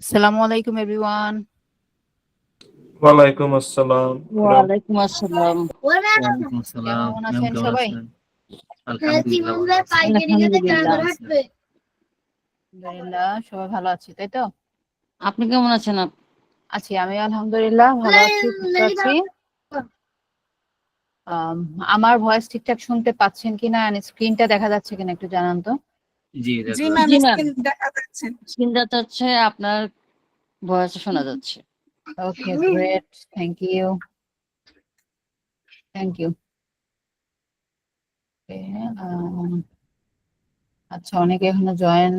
Assalamu alaikum everyone. ওয়ালাইকুম আসসালাম। ওয়ালাইকুম আসসালাম। ওয়ালাইকুম আসসালাম। কেমন ম্যাম আছেন কেমন সবাই? আছেন? আলহামদুলিল্লাহ ভালো আছি। আলহামদুলিল্লাহ সবাই ভালো আছি, তাই তো? আপনি কেমন আছেন? আছি আমি আলহামদুলিল্লাহ ভালো আছি, সুস্থ আছি। আমার ভয়েস ঠিকঠাক শুনতে পাচ্ছেন কিনা, স্ক্রিনটা দেখা যাচ্ছে কিনা একটু জানান তো। জি জি দাদা। ম্যাম, জি ম্যাম, স্ক্রিন দেখা যাচ্ছে। স্ক্রিন যাচ্ছে, আপনার ভয়েস শোনা যাচ্ছে। Okay great, thank you thank you. আচ্ছা, অনেকে এখনো জয়েন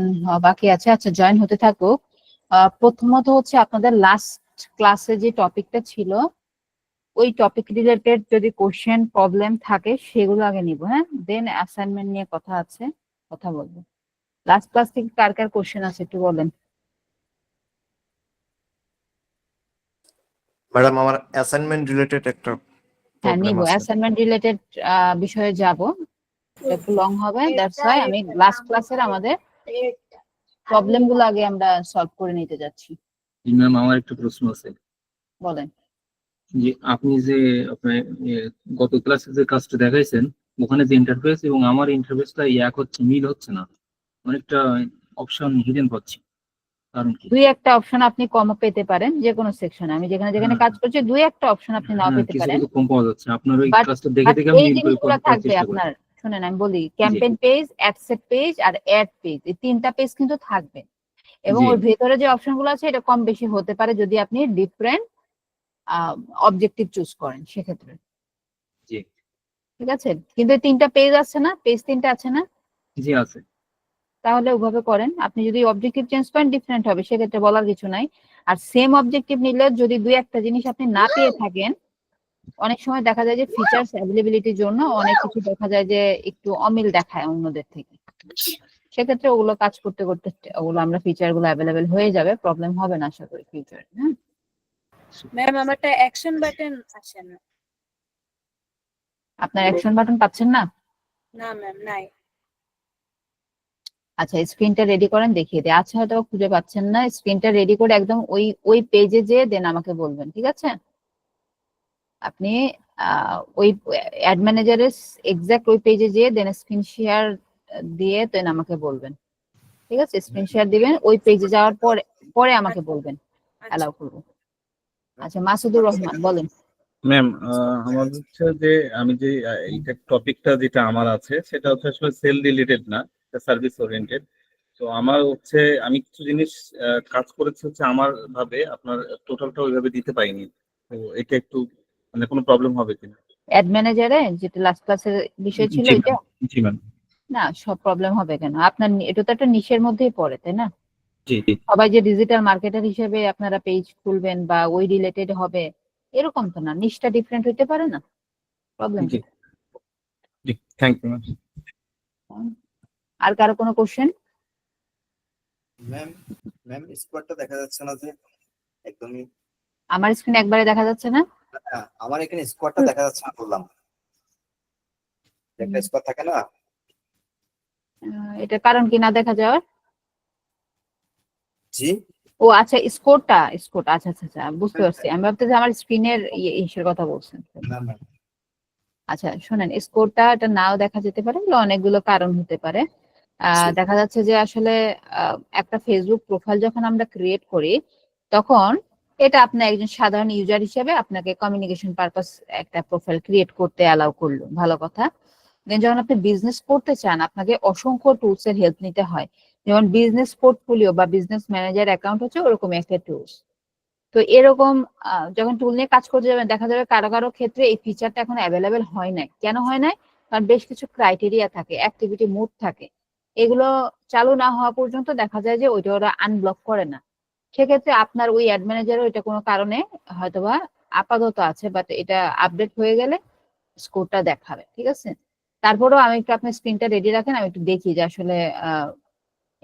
বাকি আছে। আচ্ছা, জয়েন হতে থাকুক। প্রথমত হচ্ছে আপনাদের লাস্ট ক্লাসে যে টপিকটা ছিল ওই টপিক রিলেটেড যদি কোশ্চেন প্রবলেম থাকে সেগুলো আগে নিব, হ্যাঁ, দেন অ্যাসাইনমেন্ট নিয়ে কথা বলবো। লাস্ট ক্লাস থেকে কার কার কোশ্চেন আছে একটু বলেন। ম্যাডাম, আমার অ্যাসাইনমেন্ট রিলেটেড একটা হ্যাঁ, প্রবলেম নিব আছে। অ্যাসাইনমেন্ট রিলেটেড বিষয়ে যাব, একটু লং হবে, দ্যাটস ওয়াই আমি লাস্ট ক্লাসের আমাদের প্রবলেম গুলো আগে আমরা সলভ করে নিতে যাচ্ছি। জি ম্যাম, আমার একটা প্রশ্ন আছে। বলেন। যে আপনি যে আপনার গত ক্লাসে যে কাজটা দেখাইছেন, ওখানে যে ইন্টারফেস এবং আমার ইন্টারফেসটা এক হচ্ছে, মিল হচ্ছে না। অনেকটা অপশন হিডেন পাচ্ছি, কারণ কি? দুই একটা অপশন আপনি কম পেতে পারেন যে কোনো সেকশনে, আমি যেখানে যেখানে হ্যাঁ, কাজ করছি দুই একটা অপশন আপনি নাও হ্যাঁ, পেতে কিছু পারেন, কিছু কম পাওয়া যাচ্ছে। আপনার ওই বাট কাজটা দেখে বাট দেখে আমি এই মিল জিনিসগুলো করার থাকবে চেষ্টা করি। আপনার। শুনেন আমি বলি, জি ক্যাম্পেইন পেজ, অ্যাডসেট পেজ আর অ্যাড পেজ, এই তিনটা পেজ কিন্তু থাকবে, এবং জি ওর ভেতরে যে অপশনগুলো আছে এটা কম বেশি হতে পারে যদি আপনি ডিফারেন্ট অবজেক্টিভ চুজ করেন সেক্ষেত্রে। জি ঠিক আছে, কিন্তু এই তিনটা পেজ আছে না, পেজ তিনটা আছে না, জি আছে। তাহলে ওভাবে করেন। আপনি যদি অবজেক্টিভ চেঞ্জ করেন ডিফারেন্ট হবে, সেক্ষেত্রে বলার কিছু নাই। আর সেম অবজেক্টিভ নিলে যদি দুই একটা জিনিস আপনি না পেয়ে থাকেন, অনেক সময় দেখা যায় যে ফিচার্স অ্যাভেলেবিলিটির জন্য অনেক কিছু দেখা যায় যে একটু অমিল দেখায় অন্যদের থেকে, সেক্ষেত্রে ওগুলো কাজ করতে করতে ওগুলো আমরা ফিচার গুলো অ্যাভেলেবেল হয়ে যাবে, প্রবলেম হবে না আশা করি ফিউচার। হ্যাঁ ম্যাম, আমারটা অ্যাকশন বাটন আসে না। আপনার অ্যাকশন বাটন পাচ্ছেন না? না ম্যাম, নাই। আচ্ছা, স্ক্রিনটা রেডি করেন, দেখিয়ে দিই। আচ্ছা, হয়তো খুঁজে পাচ্ছেন না, স্ক্রিনটা রেডি করে একদম ওই পেজে যেয়ে দেন আমাকে বলবেন, ঠিক আছে? আপনি ওই অ্যাড ম্যানেজারের এক্সাক্ট ওই পেজে যেয়ে দেন স্ক্রিন শেয়ার দিয়ে দেন আমাকে বলবেন, ঠিক আছে? স্ক্রিন শেয়ার দিবেন, ওই পেজে যাওয়ার পরে পরে আমাকে বলবেন, আচ্ছা। অ্যালাউ করবো। আচ্ছা, মাসুদুর রহমান বলেন। ম্যাম, আমার হচ্ছে যে আমি যে এইটা টপিকটা যেটা আমার আছে সেটা হচ্ছে আসলে সেল রিলেটেড না, সার্ভিস ওরিয়েন্টেড। তো আমার হচ্ছে আমি কিছু জিনিস কাজ করেছি হচ্ছে আমার ভাবে, আপনার টোটালটা ওইভাবে দিতে পাইনি। তো এটা একটু মানে কোনো প্রবলেম হবে কিনা? অ্যাড ম্যানেজারে যেটা লাস্ট ক্লাসের বিষয় ছিল জি এটা, ম্যাম। জি ম্যাম। না সব প্রবলেম হবে কেন? আপনার এটা তো একটা নিশের মধ্যেই পড়ে, তাই না? জি জি সবাই যে ডিজিটাল মার্কেটার হিসেবে আপনারা পেজ খুলবেন বা ওই রিলেটেড হবে এরকম তো না, নিশটা ডিফারেন্ট হইতে পারে না, প্রবলেম জি জি, থ্যাংক ইউ ম্যাম। আর কারো কোনো কোশ্চেন? ম্যাম, ম্যাম স্কোয়াডটা দেখা যাচ্ছে না যে একদমই। আমার স্ক্রিনে একবারে দেখা যাচ্ছে না? না, আমার এখানে স্কোয়াডটা দেখা যাচ্ছে না বললাম। একটা স্কোয়াড থাকে না? এটার কারণ কি না দেখা যাওয়ার? জি ও আচ্ছা, স্কোরটা আচ্ছা আচ্ছা আচ্ছা, বুঝতে পারছি। আমি ভাবতেছি আমার স্ক্রিনের ইসের কথা বলছেন। না ম্যাম। আচ্ছা শোনেন, স্কোরটা এটা নাও দেখা যেতে পারে, এগুলো অনেকগুলো কারণ হতে পারে। দেখা যাচ্ছে যে আসলে একটা ফেসবুক প্রোফাইল যখন আমরা ক্রিয়েট করি, তখন এটা আপনার একজন সাধারণ ইউজার হিসেবে আপনাকে কমিউনিকেশন পারপাস একটা প্রোফাইল ক্রিয়েট করতে অ্যালাউ করলো, ভালো কথা। দেন যখন আপনি বিজনেস করতে চান, আপনাকে অসংখ্য টুলস এর হেল্প নিতে হয়। যেমন বিজনেস পোর্টফোলিও বা বিজনেস ম্যানেজার অ্যাকাউন্ট হচ্ছে ওরকম একটা টুলস। তো এরকম যখন টুল নিয়ে কাজ করতে যাবেন, দেখা যাবে কারো কারো ক্ষেত্রে এই ফিচারটা এখন অ্যাভেলেবেল হয় নাই। কেন হয় নাই? কারণ বেশ কিছু ক্রাইটেরিয়া থাকে, অ্যাক্টিভিটি মোড থাকে, এগুলো চালু না হওয়া পর্যন্ত দেখা যায় যে ওইটা ওরা আনব্লক করে না। সেক্ষেত্রে আপনার ওই অ্যাড ম্যানেজারও এটা কোনো কারণে হয়তোবা আপাতত আছে, বাট এটা আপডেট হয়ে গেলে স্কোরটা দেখাবে, ঠিক আছে? তারপরেও আমি একটু আপনার স্ক্রিনটা রেডি রাখেন, আমি একটু দেখি যে আসলে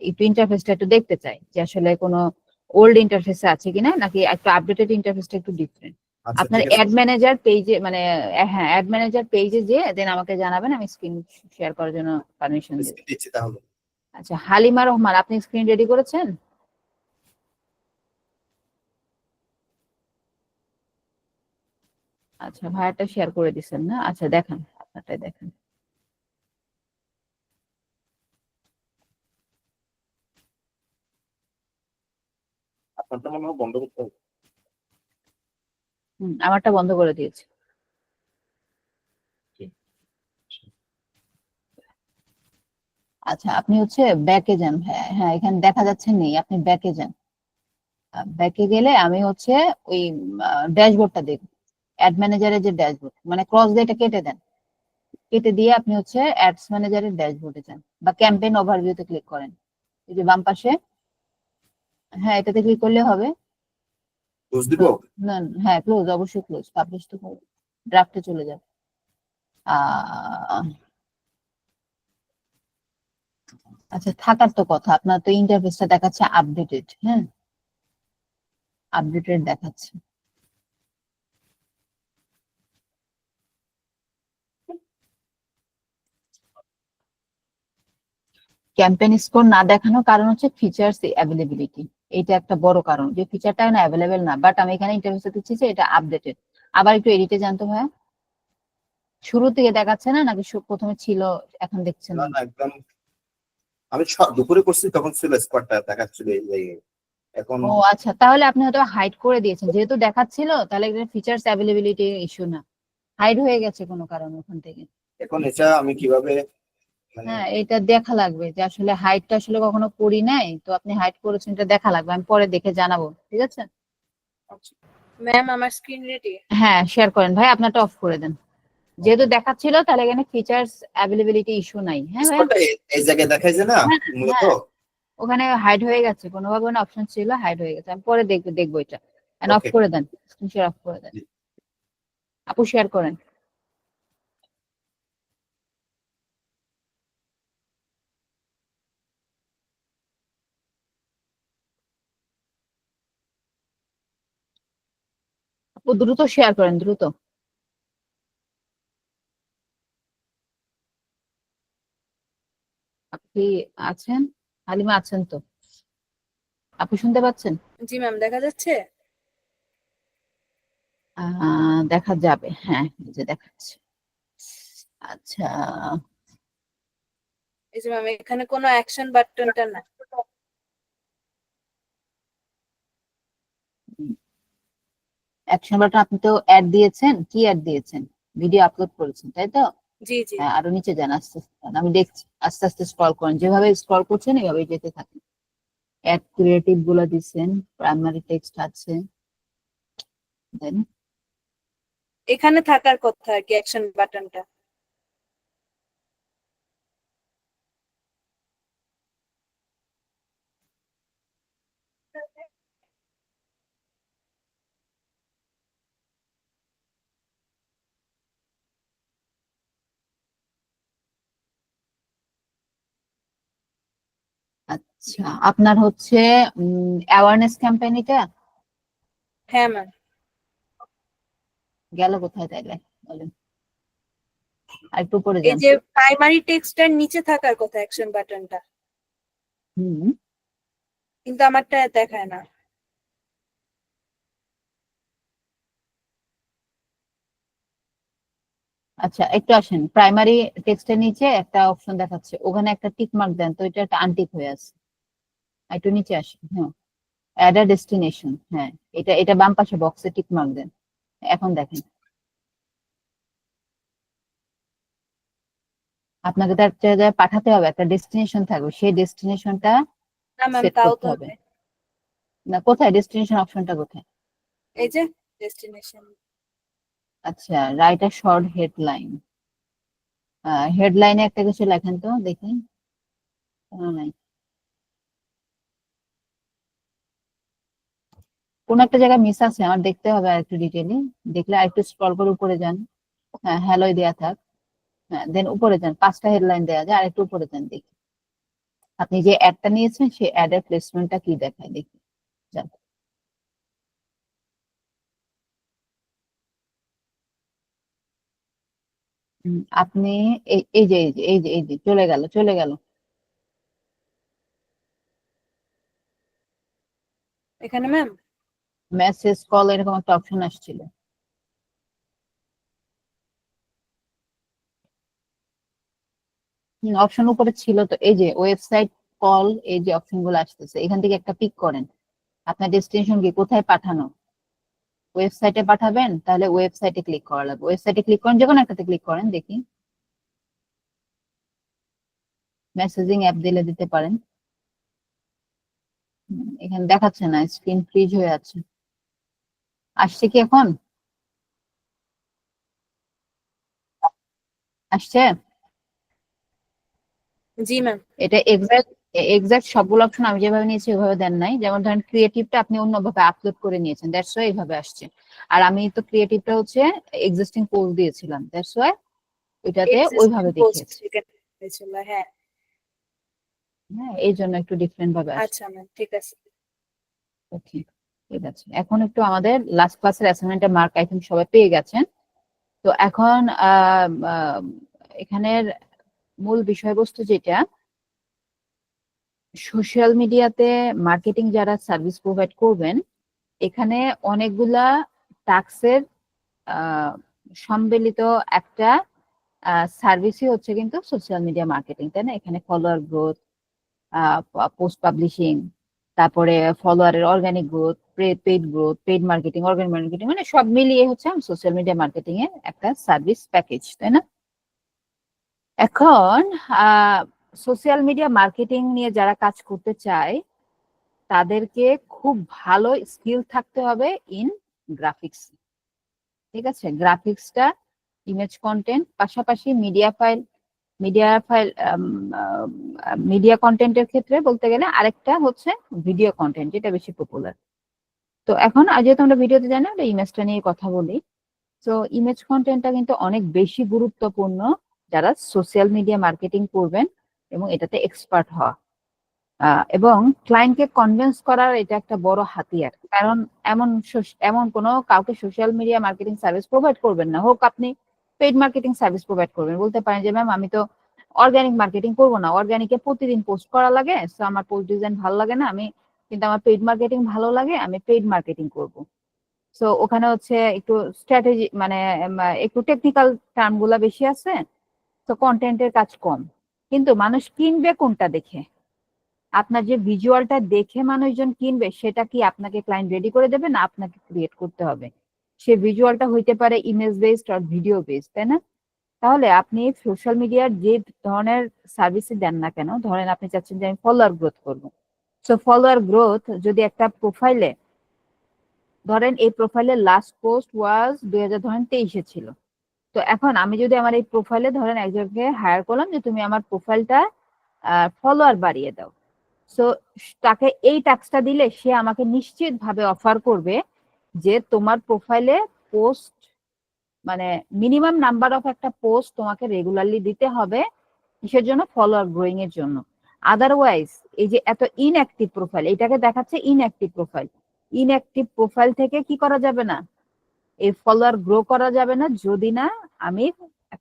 একটু ইন্টারফেসটা একটু দেখতে চাই যে আসলে কোনো ওল্ড ইন্টারফেসে আছে কিনা, নাকি একটু আপডেটেড ইন্টারফেসটা একটু ডিফারেন্ট। আচ্ছা আপনার ঠিক আছে। অ্যাড ম্যানেজার পেজে মানে হ্যাঁ অ্যাড ম্যানেজার পেজে যে দেন আমাকে জানাবেন, আমি স্ক্রিন শেয়ার করার জন্য পারমিশন দেব। স্ক্রিন দিচ্ছি তাহলে। আচ্ছা হালিমা রহমান, আপনি স্ক্রিন রেডি করেছেন? আচ্ছা ভাইয়াটা শেয়ার করে দিচ্ছেন না? আচ্ছা দেখান, আপনারটাই দেখান। আপনারটা মনে হয় বন্ধ করতে হবে। আমারটা বন্ধ করে দিয়েছি। আচ্ছা আপনি হচ্ছে ব্যাকে যান ভাইয়া, হ্যাঁ এখানে দেখা যাচ্ছে নেই, আপনি ব্যাকে যান। ব্যাকে গেলে আমি হচ্ছে ওই ড্যাশবোর্ডটা দেখব, অ্যাড ম্যানেজারের যে ড্যাশবোর্ড, মানে ক্রস দিয়ে এটা কেটে দেন, কেটে দিয়ে আপনি হচ্ছে অ্যাডস ম্যানেজারের ড্যাশবোর্ডে যান বা ক্যাম্পেইন ওভারভিউতে ক্লিক করেন, এই যে বাম পাশে। হ্যাঁ এটাতে ক্লিক করলে হবে। বুঝ দিব। না হ্যাঁ ক্লোজ, অবশ্যই ক্লোজ, পাবলিশ তো ড্রাফটে চলে যাবে। আচ্ছা থাকার তো কথা, আপনার তো ইন্টারফেসটা দেখাচ্ছে আপডেটেড, হ্যাঁ আপডেটেড দেখাচ্ছে। ক্যাম্পেইন স্কোর না দেখানোর কারণ হচ্ছে ফিচার্স অ্যাভেলেবিলিটি, এটা একটা বড় কারণ, যে ফিচারটা এখন অ্যাভেলেবেল না, বাট আমি এখানে ইন্টারফেসে দিচ্ছি যে এটা আপডেটেড। আবার একটু এডিটে জানতো ভাইয়া, শুরু থেকে দেখাচ্ছে না নাকি প্রথমে ছিল এখন দেখছেন না না? না একদম, আমি দুপুরে করছি তখন ছিল স্কোয়াডটা দেখাচ্ছিল এই জায়গায়। এখন ও আচ্ছা, তাহলে আপনি হয়তো হাইড করে দিয়েছেন, যেহেতু দেখাচ্ছিল তাহলে এটা ফিচার্স অ্যাভেলেবিলিটি ইস্যু না, হাইড হয়ে গেছে কোনো কারণে ওখান থেকে। এখন এটা আমি কিভাবে মানে হ্যাঁ এটা দেখা লাগবে যে আসলে হাইটটা আসলে কখনো করি নাই, তো আপনি হাইড করেছেন, এটা দেখা লাগবে, আমি পরে দেখে জানাবো, ঠিক আছে? ম্যাম আমার স্ক্রিন রেডি। হ্যাঁ শেয়ার করেন ভাই, আপনারটা অফ করে দেন, যেহেতু দেখাচ্ছিল তাহলে এখানে ফিচার্স অ্যাভেলেবিলিটি ইস্যু নাই। হ্যাঁ ভাই স্কোয়াডটা এই জায়গায় দেখাইছে না হ্যাঁ মূলত। হ্যাঁ, ওখানে হাইড হয়ে গেছে, কোনোভাবে অপশন ছিল হাইড হয়ে গেছে, আমি পরে দেখবো এটা। অফ ওকে করে দেন, স্ক্রিন শেয়ার অফ করে দেন, আপু শেয়ার করেন। আপু দ্রুত শেয়ার করেন, দ্রুত। আপনি আছেন? হালিমা আছেন তো? আপু শুনতে পাচ্ছেন? জি ম্যাম দেখা যাচ্ছে। দেখা যাবে, হ্যাঁ এই যে দেখাচ্ছে। আচ্ছা এই যে ম্যাম এখানে কোনো অ্যাকশন বাটনটা না। অ্যাকশন বাটন, আপনি তো অ্যাড দিয়েছেন, কি অ্যাড দিয়েছেন? ভিডিও আপলোড করেছেন তাই তো? জি জি। হ্যাঁ আরো নিচে যান, আস্তে আস্তে যান। আমি দেখছি, আস্তে আস্তে স্ক্রল করেন, যেভাবে স্ক্রল করছেন এভাবেই যেতে থাকেন। অ্যাড ক্রিয়েটিভ গুলো দিচ্ছেন, প্রাইমারি টেক্সট আছে, দেন এখানে থাকার কথা আর কি অ্যাকশন বাটনটা। আচ্ছা আপনার হচ্ছে অ্যাওয়ারনেস ক্যাম্পেইন এটা হ্যাঁ ম্যাম। গেল কোথায় তাইলে বলেন, আর একটু পরে এই যান। যে প্রাইমারি টেক্সটের নিচে থাকার কথা অ্যাকশন বাটনটা, হুম কিন্তু আমারটা দেখায় না। আচ্ছা একটু আসেন, প্রাইমারি টেক্সটের নিচে একটা অপশন দেখাচ্ছে, ওখানে একটা টিক মার্ক দেন, তো এটা একটা আনটিক হয়ে আছে। একটু নিচে আসেন, হ্যাঁ, অ্যাড আ ডেস্টিনেশন, হ্যাঁ এটা বাম পাশে বক্সে টিক মার্ক দেন। এখন দেখেন আপনাকে তার জায়গায় পাঠাতে হবে, একটা ডেস্টিনেশন থাকবে, সেই ডেস্টিনেশনটা না ম্যাম, সেট তাও করতে তো হবে। হবে। না, কোথায় ডেস্টিনেশন অপশনটা কোথায়? এই যে ডেস্টিনেশন। আচ্ছা, রাইট আ শর্ট হেডলাইন, হেডলাইনে একটা কিছু লেখেন তো দেখি। নাই, কোন একটা জায়গায় মিস আছে, আমার দেখতে হবে আর একটু ডিটেইলি। দেখলে আর একটু স্ক্রল করে উপরে যান, হ্যাঁ হ্যালোই দেয়া থাক, হ্যাঁ দেন উপরে যান, 5টা হেডলাইন দেয়া যায়, আর একটু উপরে যান দেখি আপনি যে অ্যাডটা নিয়েছেন সেই অ্যাডের প্লেসমেন্টটা কি দেখায় দেখি। যান। আপনি এই যে চলে গেল। এখানে ম্যাম মেসেজ কল এরকম একটা অপশন আসছিল। অপশন উপরে ছিল তো, এই যে ওয়েবসাইট কল, এই যে অপশন গুলো আসতেছে, এখান থেকে একটা পিক করেন। আপনার ডেস্টিনেশন কি, কোথায় পাঠানো, ওয়েবসাইটে পাঠাবেন, তাহলে ওয়েবসাইটে ক্লিক করা লাগবে, ওয়েবসাইটে ক্লিক করেন, যে কোনো একটাতে ক্লিক করেন দেখি। মেসেজিং অ্যাপ দিলে দিতে পারেন। এখানে দেখাচ্ছে না, স্ক্রিন ফ্রিজ হয়ে আছে। আসছে কি এখন? আসছে? জি ম্যাম। এটা এক্সাক্ট সবগুলো অপশন আমি যেভাবে নিয়েছি ওইভাবে দেন নাই। যেমন ধরেন ক্রিয়েটিভটা আপনি অন্যভাবে আপলোড করে নিয়েছেন, দ্যাটস ওয়াই এইভাবে আসছে। আর আমি তো ক্রিয়েটিভটা হচ্ছে এক্সিস্টিং পোস্ট দিয়েছিলাম, দ্যাটস ওয়াই ওইটাতে এক্সিস্টিং ওইভাবে পোস্ট দেখিয়েছে। হয়েছিল, হ্যাঁ। হ্যাঁ, এই জন্য একটু ডিফারেন্ট ভাবে আসছে। আচ্ছা ম্যাম, ঠিক আছে। ওকে, ঠিক আছে। এখন একটু আমাদের লাস্ট ক্লাসের অ্যাসাইনমেন্টের মার্ক আই থিঙ্ক সবাই পেয়ে গেছেন। তো এখন এখানের মূল বিষয়বস্তু যেটা, সোশ্যাল মিডিয়াতে মার্কেটিং যারা সার্ভিস প্রোভাইড করবেন, এখানে অনেকগুলা টাস্কের সম্মিলিত একটা সার্ভিসই হচ্ছে কিন্তু সোশ্যাল মিডিয়া মার্কেটিং, তাই না? এখানে ফলোয়ার গ্রোথ, পোস্ট পাবলিশিং, তারপরে ফলোয়ারের organic growth, paid growth, paid marketing, organic marketing, মানে সব মিলিয়ে হচ্ছে সোশ্যাল মিডিয়া মার্কেটিং এর একটা সার্ভিস প্যাকেজ, তাই না? এখন সোশ্যাল মিডিয়া মার্কেটিং নিয়ে যারা কাজ করতে চায় তাদেরকে খুব ভালো স্কিল থাকতে হবে ইন গ্রাফিক্স। ঠিক আছে, গ্রাফিক্সটা, ইমেজ কন্টেন্ট, পাশাপাশি মিডিয়া কন্টেন্টের ক্ষেত্রে বলতে গেলে আরেকটা হচ্ছে ভিডিও কন্টেন্ট, যেটা বেশি পপুলার। তো এখন যেহেতু আমরা ভিডিওতে জানি, আমরা ইমেজটা নিয়ে কথা বলি। তো ইমেজ কন্টেন্টটা কিন্তু অনেক বেশি গুরুত্বপূর্ণ যারা সোশ্যাল মিডিয়া মার্কেটিং করবেন এবং এটাতে এক্সপার্ট হওয়া, এবং ক্লায়েন্টকে কনভিন্স করার এটা একটা বড় হাতিয়ার। কারণ এমন কোনো কাউকে social media marketing service provide করবেন না, হোক আপনি পেইড মার্কেটিং সার্ভিস প্রোভাইড করবেন, বলতে পারেন যে ম্যাম আমি তো অর্গানিক মার্কেটিং করবো না, অর্গানিকে প্রতিদিন পোস্ট করা লাগে, তো আমার পোস্ট ডিজাইন ভালো লাগে না, আমি কিন্তু আমার পেইড মার্কেটিং ভালো লাগে, আমি পেইড মার্কেটিং করব। সো ওখানে হচ্ছে একটু স্ট্র্যাটেজি, মানে একটু টেকনিক্যাল টার্ম গুলা বেশি আছে, তো কন্টেন্টের কাজ কম। কিন্তু মানুষ কিনবে কোনটা দেখে? আপনার যে ভিজুয়ালটা দেখে মানুষজন কিনবে, সেটা কি আপনাকে ক্লায়েন্ট রেডি করে দেবে, না আপনাকে ক্রিয়েট করতে হবে? সে ভিজুয়ালটা হইতে পারে ইমেজ বেসড আর ভিডিও বেসড, তাই না? তাহলে আপনি সোশ্যাল মিডিয়ার যে ধরনের সার্ভিসই দেন না কেন, ধরেন আপনি চাচ্ছেন যে আমি ফলোয়ার গ্রোথ করবো, সো ফলোয়ার গ্রোথ যদি একটা প্রোফাইলে, ধরেন এই প্রোফাইলের লাস্ট পোস্ট ওয়াজ 2023-এ ছিল, তো এখন আমি যদি আমার এই প্রোফাইলে ধরেন একজনকে হায়ার করলাম যে তুমি আমার প্রোফাইলটা ফলোয়ার বাড়িয়ে দাও, সো তাকে এই টাস্কটা দিলে সে আমাকে নিশ্চিত ভাবে অফার করবে যে তোমার প্রোফাইলে পোস্ট, মানে মিনিমাম নাম্বার অফ একটা পোস্ট তোমাকে রেগুলারলি দিতে হবে, কিসের জন্য? ফলোয়ার গ্রোয়িং এর জন্য। আদারওয়াইজ এই যে এত ইনঅ্যাক্টিভ প্রোফাইল, এটাকে দেখাচ্ছে ইনঅ্যাক্টিভ প্রোফাইল। ইনঅ্যাক্টিভ প্রোফাইল থেকে কি করা যাবে না, এই ফলোয়ার গ্রো করা যাবে না যদি না আমি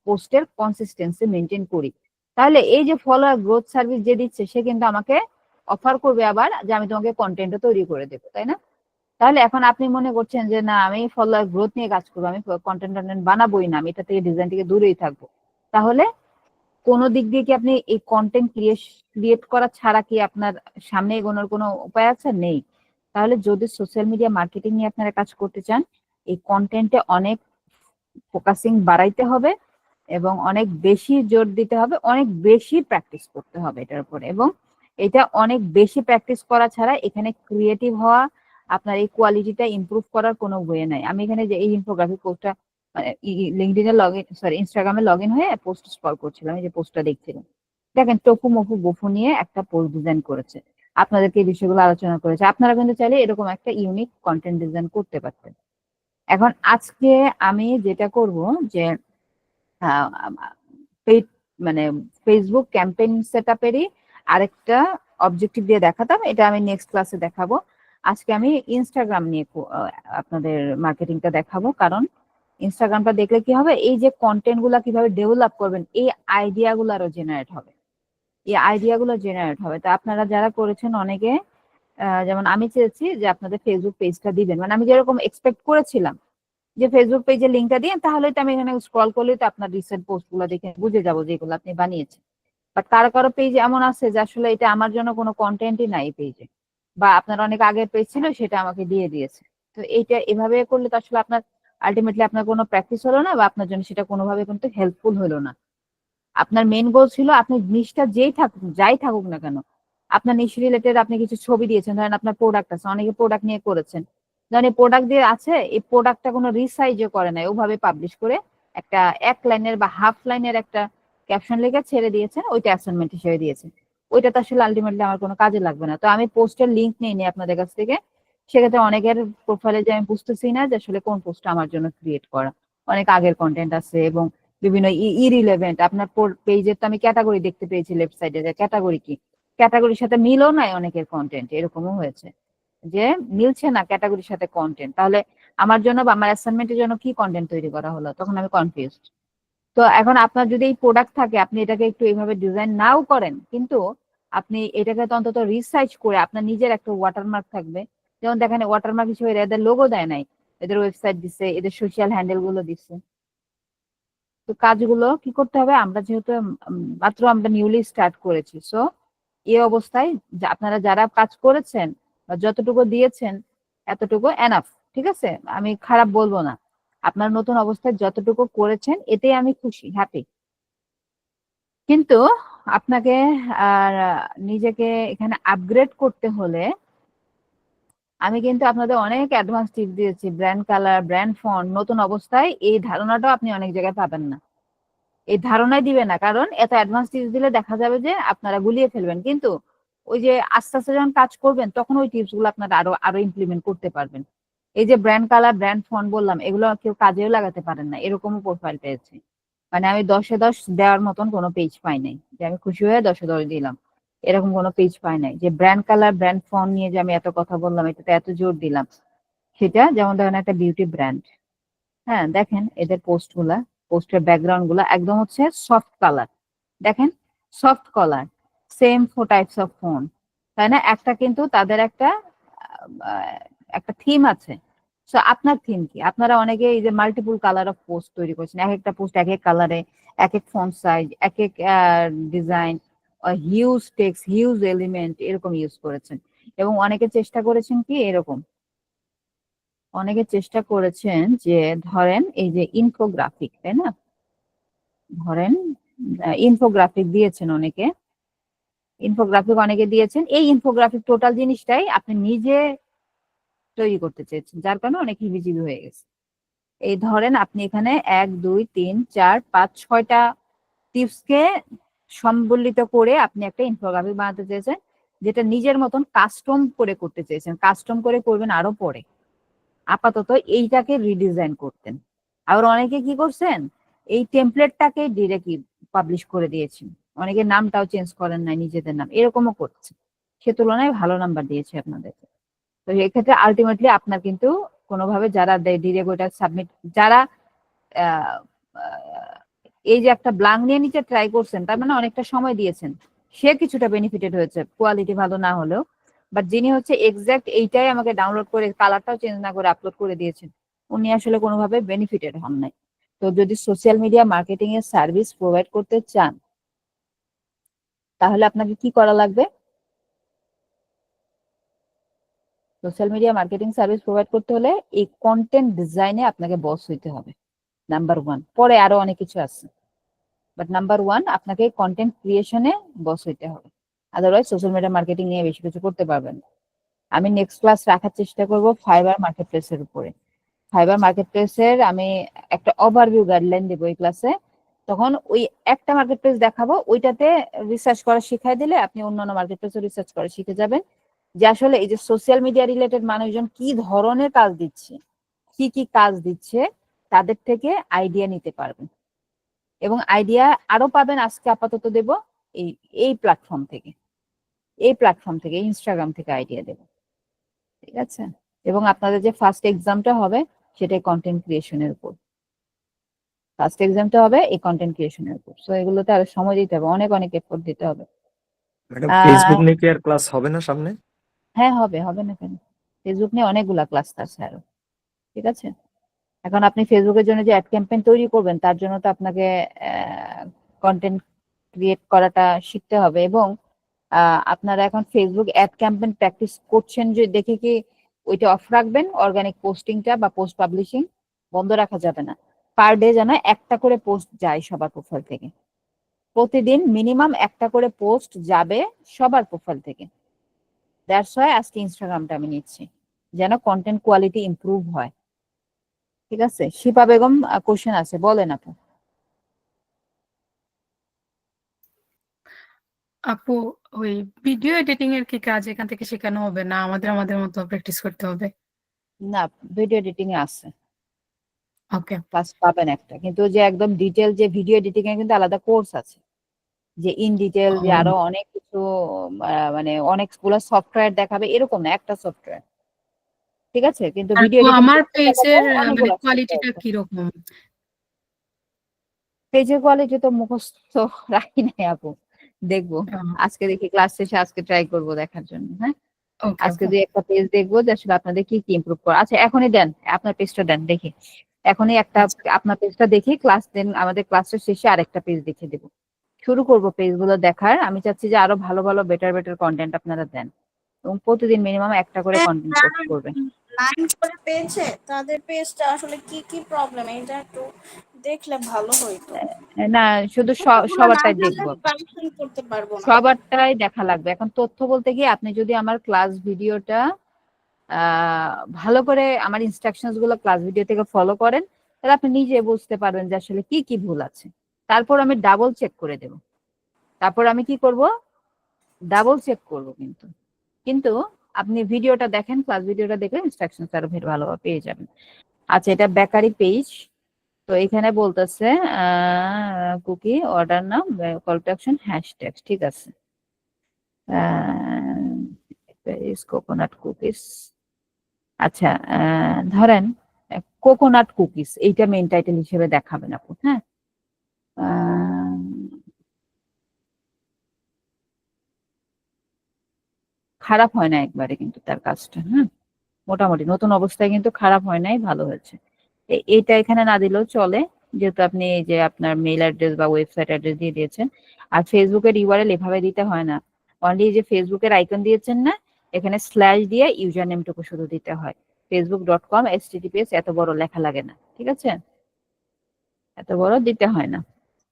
পোস্টের কনসিস্টেন্সি মেনটেন করি। তাহলে এই যে ফলোয়ার গ্রোথ সার্ভিস যে দিচ্ছে, সে কিন্তু আমাকে অফার করবে আবার যে আমি তোমাকে কন্টেন্টও তৈরি করে দেবো, তাই না? তাহলে এখন আপনি মনে করছেন যে না আমি ফলোয়ার গ্রোথ নিয়ে কাজ করবো, আমি কন্টেন্ট বানাবোই না, আমি এটা থেকে ডিজাইন থেকে দূরেই থাকবো, তাহলে কোনো দিক দিয়ে কি আপনি এই কন্টেন্ট ক্রিয়েট করা ছাড়া কি আপনার সামনে এগোনোর কোনো উপায় আছে? নেই। তাহলে যদি সোশ্যাল মিডিয়া মার্কেটিং নিয়ে আপনারা কাজ করতে চান, এই কন্টেন্টে অনেক ফোকাসিং বাড়াইতে হবে এবং অনেক বেশি জোর দিতে হবে, অনেক বেশি প্র্যাকটিস করতে হবে এটার উপরে। এবং এটা অনেক বেশি প্র্যাকটিস করা ছাড়া এখানে ক্রিয়েটিভ হওয়া, আপনার এই কোয়ালিটিটা ইমপ্রুভ করার কোনো ওয়ে নাই। আমি এখানে যে এই ইনফোগ্রাফিক পোস্টটা মানে লিঙ্কডিনে ইনস্টাগ্রামে লগ ইন হয়ে পোস্ট স্ক্রল করছিলাম, এই যে পোস্টটা দেখছিলাম, দেখেন টপু মফু গফু নিয়ে একটা পোস্ট ডিজাইন করেছে, আপনাদেরকে এই বিষয়গুলো আলোচনা করেছে। আপনারা কিন্তু চাইলে এরকম একটা ইউনিক কন্টেন্ট ডিজাইন করতে পারতেন। এখন আজকে আমি যেটা করব যে পেইড মানে ফেসবুক ক্যাম্পেইন সেটআপেরই আরেকটা অবজেক্টিভ দিয়ে দেখাতাম, এটা আমি নেক্সট ক্লাসে দেখাবো। আজকে আমি ইনস্টাগ্রাম নিয়ে আপনাদের মার্কেটিংটা দেখাবো, কারণ ইনস্টাগ্রামটা দেখলে কি হবে, এই যে কন্টেন্ট গুলা কিভাবে ডেভেলপ করবেন এই আইডিয়া গুলারও জেনারেট হবে, এই আইডিয়া গুলো জেনারেট হবে। তো আপনারা যারা করেছেন অনেকে, যেমন আমি চেয়েছি যে আপনাদের ফেসবুক পেজটা দিবেন, মানে আমি যেরকম এক্সপেক্ট করেছিলাম যে ফেসবুক পেজের লিঙ্কটা দিয়ে, তাহলে তো আমি এখানে স্ক্রল করলে তো আপনার রিসেন্ট পোস্ট গুলো দেখে বুঝে যাবো যেগুলো আপনি বানিয়েছেন। বাট কারো কারো পেজ এমন আছে যে আসলে এটা আমার জন্য কোনো কন্টেন্টই নাই পেজে, বা আপনার অনেক আগের পেজ ছিল সেটা আমাকে দিয়ে দিয়েছে। তো এইটা এভাবে করলে তো আসলে আপনার আলটিমেটলি আপনার কোনো প্র্যাকটিস হলো না, বা আপনার জন্য সেটা কোনোভাবে কিন্তু হেল্পফুল হলো না। আপনার মেইন গোল ছিল আপনি নিশটা যাই থাকুক না কেন, আপনার নিশ রিলেটেড আপনি কিছু ছবি দিয়েছেন, ধরেন আপনার প্রোডাক্ট আছে, অনেকে প্রোডাক্ট নিয়ে করেছেন, ধরেন এই প্রোডাক্ট দিয়ে আছে, এই প্রোডাক্টটা কোনো রিসাইজও করে নাই, ওভাবে পাবলিশ করে একটা 1 লাইনের বা হাফ লাইনের একটা ক্যাপশন লিখে ছেড়ে দিয়েছেন, ওইটা অ্যাসাইনমেন্ট হিসেবে দিয়েছেন, ওইটা তো আসলে আলটিমেটলি আমার কোনো কাজে লাগবে না। তো আমি পোস্টের লিঙ্ক নিই আপনাদের কাছ থেকে, সেক্ষেত্রে অনেকের প্রোফাইলে যে আমি বুঝতেছি না যে আসলে কোন পোস্টটা আমার জন্য ক্রিয়েট করা, অনেক আগের কন্টেন্ট আছে এবং বিভিন্ন ইরিলেভেন্ট। আপনার পেজের তো আমি ক্যাটাগরি দেখতে পেয়েছি লেফট সাইডে, যে ক্যাটাগরি কি, ক্যাটাগরির সাথে মিলও নাই অনেকের কন্টেন্ট, এরকমও হয়েছে যে মিলছে না ক্যাটাগরির সাথে কন্টেন্ট। তাহলে আমার জন্য বা আমার অ্যাসাইনমেন্টের জন্য কি কন্টেন্ট তৈরি করা হলো, তখন আমি কনফিউজড। তো এখন আপনার যদি এই প্রোডাক্ট থাকে, আপনি এটাকে একটু এইভাবে ডিজাইন নাও করেন, কিন্তু আপনি এটাকে তো অন্তত রিসার্চ করে আপনার নিজের একটা ওয়াটারমার্ক থাকবে। যেমন দেখেন ওয়াটারমার্ক হিসেবে এদের লোগো দেয় নাই, এদের ওয়েবসাইট দিচ্ছে, এদের সোশ্যাল হ্যান্ডেল গুলো দিচ্ছে। তো কাজগুলো কি করতে হবে, আমরা যেহেতু মাত্র আমরা নিউলি স্টার্ট করেছি, সো এই অবস্থায় আপনারা যারা কাজ করেছেন বা যতটুকু দিয়েছেন এতটুকু এনাফ, ঠিক আছে, আমি খারাপ বলবো না। আপনার নতুন অবস্থায় যতটুকু করেছেন এতেই আমি খুশি, হ্যাপি। কিন্তু আপনাকে আর নিজেকে এখানে আপগ্রেড করতে হলে আমি কিন্তু আপনাদের অনেক অ্যাডভান্স টিপস দিয়েছি, ব্র্যান্ড কালার, ব্র্যান্ড ফন্ট। নতুন অবস্থায় এই ধারণাটাও আপনি অনেক জায়গায় পাবেন না, এই ধারণাই দিবে না, কারণ এত অ্যাডভান্স টিপস দিলে দেখা যাবে যে আপনারা গুলিয়ে ফেলবেন। কিন্তু ওই যে আস্তে আস্তে যখন কাজ করবেন তখন ওই টিপস গুলো আপনারা আরো ইমপ্লিমেন্ট করতে পারবেন। এই যে ব্র্যান্ড কালার, ব্র্যান্ড ফন্ট বললাম, এগুলো কেউ কাজেও লাগাতে পারেন না, এরকমও প্রোফাইল পেয়েছি। মানে আমি 10-এ 10 দেওয়ার মতন কোনো পেজ পাই নাই যে আমি খুশি হয়ে 10-এ 10 দিলাম, এরকম কোনো পেজ পাই নাই। যে ব্র্যান্ড কালার, ব্র্যান্ড ফন্ট নিয়ে যে আমি এত কথা বললাম, এটাতে এত জোর দিলাম, সেটা যেমন ধরেন একটা বিউটি ব্র্যান্ড, হ্যাঁ দেখেন এদের পোস্টের ব্যাকগ্রাউন্ড গুলা একদম হচ্ছে সফট কালার, দেখেন soft colour, same types of phone, তাই না? একটা কিন্তু তাদের একটা থিম আছে। সো আপনার থিম কি? আপনারা অনেকে এই যে মাল্টিপল কালার অফ পোস্ট তৈরি করছেন, এক একটা পোস্ট এক এক কালারে, এক এক ফন্ট সাইজ, এক এক design, huge text, huge element এরকম ইউজ করেছেন। এবং অনেকে চেষ্টা করেছেন কি এরকম, অনেকে চেষ্টা করেছেন যে ধরেন এই যে ইনফোগ্রাফিক, তাই না, ধরেন ইনফোগ্রাফিক দিয়েছেন অনেকে, ইনফোগ্রাফিক অনেকে দিয়েছেন, এই ইনফোগ্রাফিক টোটাল জিনিসটাই আপনি নিজে তৈরি করতে চেয়েছেন, যার কারণে অনেক হিবিজিবি হয়ে গেছে। এই ধরেন আপনি এখানে 1 2 3 4 5 6টা টিপসকে সম্বলিত করে আপনি একটা ইনফোগ্রাফিক বানাতে চেয়েছেন, যেটা নিজের মতন কাস্টম করে করতে চেয়েছেন। কাস্টম করে করবেন আরো পরে, আপাতত এইটাকে রিডিজাইন করতেন। আবার অনেকে কি করছেন, এই টেমপ্লেটটাকে ডিরেক্টলি পাবলিশ করে দিয়েছেন, অনেকে নামটাও চেঞ্জ করেন নাই, নিজেদের নাম এরকমও করছে, সে তুলনায় ভালো নাম্বার দিয়েছে আপনাদেরকে। তো এক্ষেত্রে আলটিমেটলি আপনার কিন্তু কোনোভাবে যারা ডিরেক্ট ওইটা সাবমিট, যারা এই যে একটা ব্ল্যাঙ্ক নিয়ে নিতে ট্রাই করছেন, তার মানে অনেকটা সময় দিয়েছেন, সে কিছুটা বেনিফিটেড হয়েছে, কোয়ালিটি ভালো না হলেও। বাট যিনি হচ্ছে এক্সাক্ট এইটাই আমাকে ডাউনলোড করে কালারটাও চেঞ্জ না করে আপলোড করে দিয়েছেন, উনি আসলে কোনোভাবে বেনিফিটেড হন নাই। তো যদি সোশ্যাল মিডিয়া মার্কেটিং এর সার্ভিস প্রোভাইড করতে চান, তাহলে আপনাকে কি করা লাগবে? Social media marketing service provide করতে হলে এই কন্টেন্ট ডিজাইনে আপনাকে বস হইতে হবে, নাম্বার 1। পরে আরো অনেক কিছু আছে, বাট নাম্বার 1 আপনাকে কন্টেন্ট ক্রিয়েশনে বস হইতে হবে, আদারওয়াইজ সোশ্যাল মিডিয়া মার্কেটিং নিয়ে বেশি কিছু করতে পারবেন না। আমি নেক্সট ক্লাস রাখার চেষ্টা করব ফাইবার মার্কেটপ্লেসের উপরে। ফাইবার মার্কেটপ্লেসের আমি একটা ওভারভিউ গাইডলাইন দেবো এই ক্লাসে। তখন ওই একটা মার্কেটপ্লেস দেখাবো, ওইটাতে রিসার্চ করা শিখাই দিলে আপনি অন্যান্য মার্কেটপ্লেসে রিসার্চ করা শিখে যাবেন, যে আসলে এই যে সোশ্যাল মিডিয়া রিলেটেড মানুষজন কি ধরনের কাজ দিচ্ছে, কি কি কাজ দিচ্ছে, তাদের থেকে আইডিয়া নিতে পারবেন। এবং আইডিয়া আরো পাবেন, আজকে আপাতত দেব এই এই প্ল্যাটফর্ম থেকে, ইনস্টাগ্রাম থেকে আইডিয়া দেব, ঠিক আছে? এবং আপনাদের যে ফার্স্ট এক্সামটা হবে সেটাই কন্টেন্ট ক্রিয়েশনের উপর, ফার্স্ট এক্সামটা হবে এই কন্টেন্ট ক্রিয়েশনের উপর। সো এগুলোতে আরো সময় দিতে হবে, অনেক অনেক এফোর্ট দিতে হবে। ম্যাডাম ফেসবুক নিয়ে কি আর ক্লাস হবে না সামনে? হ্যাঁ হবে, হবে না কেন? ফেসবুক নিয়ে অনেকগুলা ক্লাস আছে আরো, ঠিক আছে? এখন আপনি ফেসবুকের জন্য যে অ্যাড ক্যাম্পেইন তৈরি করবেন, তার জন্য তো আপনাকে কন্টেন্ট ক্রিয়েট করাটা শিখতে হবে। এবং আপনারা এখন ফেসবুক অ্যাড ক্যাম্পেইন প্র্যাকটিস করছেন যে দেখে কি ওইটা অফ রাখবেন, অর্গানিক পোস্টিংটা বা পোস্ট পাবলিশিং বন্ধ রাখা যাবে না। পার ডে যেন একটা করে পোস্ট যায় সবার প্রোফাইল থেকে, প্রতিদিন মিনিমাম একটা করে পোস্ট যাবে সবার প্রোফাইল থেকে। দ্যাটস ওয়াই আজকে ইনস্টাগ্রামটা আমি নিচ্ছি, যেন কন্টেন্ট কোয়ালিটি ইমপ্রুভ হয়, ঠিক আছে? শিপা বেগম কোশ্চেন আছে, বলেন আপু। আপু, ওই ভিডিও এডিটিং এর কি কাজ এখান থেকে শেখানো হবে, না আমাদের আমাদের মতো প্র্যাকটিস করতে হবে? না, ভিডিও এডিটিং এ আছে, ওকে। ক্লাস পাবেন একটা, কিন্তু যে একদম ডিটেল যে ভিডিও এডিটিং এর কিন্তু আলাদা কোর্স আছে, যে ইন ডিটেল যে আরো অনেক কিছু মানে অনেকগুলো সফটওয়্যার দেখাবে এরকম না, একটা সফটওয়্যার, ঠিক আছে? কিন্তু ভিডিও এডিটিং আমার পেজের মানে কোয়ালিটিটা কি রকম? পেজের কোয়ালিটি তো মুখস্থ রাখি নাই আপু, দেখবো আজকে, দেখি ক্লাস শেষে আজকে ট্রাই করব দেখার জন্য। হ্যাঁ, ওকে আজকে দুই একটা পেজ দেখবো যে আসলে আপনাদের কি কি ইমপ্রুভ করা। আচ্ছা এখনই দেন, আপনার পেজটা দেন দেখি, এখনই একটা আপনার পেজটা দেখি, ক্লাস দেন, আমাদের ক্লাসের শেষে আরেকটা পেজ দেখে দেবো। শুরু করব পেজগুলো দেখার। আমি চাচ্ছি যে আরো ভালো ভালো বেটার কন্টেন্ট আপনারা দেন, এবং প্রতিদিন মিনিমাম একটা করে কন্টেন্ট পোস্ট করবেন। 9 করে পেয়েছে, তাদের পেজটা আসলে কি কি প্রবলেম এটা একটু দেখলে ভালো হইতো। না শুধু সবারটাই দেখবো, কারেকশন করতে পারবো না। সবারটাই দেখা লাগবে। এখন তথ্য বলতে গিয়ে আপনি যদি আমার ক্লাস ভিডিওটা ভালো করে আমার ইনস্ট্রাকশনস গুলো ক্লাস ভিডিও থেকে ফলো করেন, তাহলে আপনি নিজে বুঝতে পারবেন যে আসলে কি কি ভুল আছে। তারপর আমি ডাবল চেক করে দেব, তারপর আমি কি করব, ডাবল চেক করব। কিন্তু আপনি ভিডিওটা দেখেন, ক্লাস ভিডিওটা দেখলে ইনস্ট্রাকশন আরো ভালোভাবে পেয়ে যাবেন। আচ্ছা এটা বেকারি পেজ, তো এখানে বলতেছে কুকি অর্ডার নাম, কল টু অ্যাকশন, হ্যাশট্যাগ, ঠিক আছে। কোকোনাট কুকিজ, আচ্ছা ধরেন কোকোনাট কুকিজ, এইটা মেইন টাইটেল হিসেবে দেখাবেন আপু। হ্যাঁ, খারাপ হয় না একবারে কিন্তু তার কাজটা, হ্যাঁ মোটামুটি নতুন অবস্থায় কিন্তু খারাপ হয় নাই, ভালো হয়েছে। এইটা এখানে না দিলেও চলে, যেহেতু আপনি এই যে আপনার মেইল অ্যাড্রেস বা ওয়েবসাইট অ্যাড্রেস দিয়ে দিয়েছেন। আর ফেসবুকের ইউআরএল এভাবে দিতে হয় না, অনলি যে ফেসবুকের আইকন দিয়েছেন না, এখানে স্ল্যাশ দিয়ে ইউজার নেমটুকু শুধু দিতে হয়। facebook.com https এত বড় লেখা লাগে না, ঠিক আছে? এত বড় দিতে হয় না।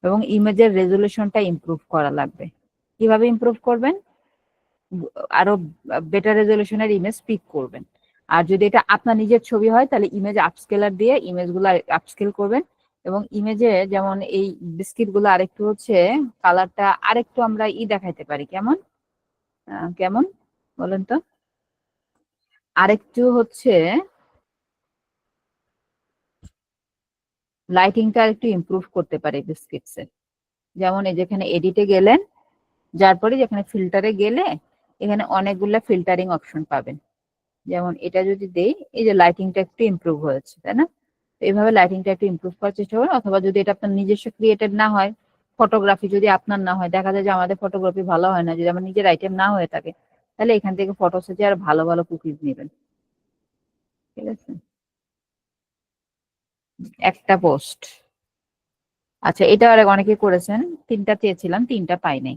এবং ইমেজের রেজলিউশনটা ইমপ্রুভ করা লাগবে। কিভাবে ইমপ্রুভ করবেন? আরো বেটার রেজলিউশনের ইমেজ পিক করবেন। আর যদি এটা আপনার নিজের ছবি হয় তাহলে ইমেজ আপস্কেলার দিয়ে ইমেজগুলো আপস্কেল করবেন। এবং ইমেজে যেমন এই বিস্কিট গুলো আরেকটু হচ্ছে কালারটা আরেকটু আমরা দেখাইতে পারি, কেমন কেমন বলেন তো? আরেকটু হচ্ছে লাইটিংটা একটু ইমপ্রুভ করতে পারি বিস্কিটসের। যেমন এই যেখানে এডিটে গেলেন, যার পরে যেখানে ফিল্টারে গেলে এখানে অনেকগুলো ফিল্টারিং অপশন পাবেন। যেমন এটা যদি দেই, এই যে লাইটিংটা একটু ইমপ্রুভ হয়েছে, তাই না? এইভাবে লাইটিংটা একটু ইমপ্রুভ করার চেষ্টা করুন। অথবা যদি এটা আপনার নিজস্ব ক্রিয়েটেড না হয়, ফটোগ্রাফি যদি আপনার না হয়, দেখা যায় যে আমাদের ফটোগ্রাফি ভালো হয় না, যদি আমার নিজের আইটেম না হয়ে থাকে, তাহলে এখান থেকে ফটো সেজে আর ভালো ভালো কুকিজ নেবেন, ঠিক আছে? একটা পোস্ট, আচ্ছা এটা আর অনেকে করেছেন, 3টা চেয়েছিলাম, 3টা পাই নাই।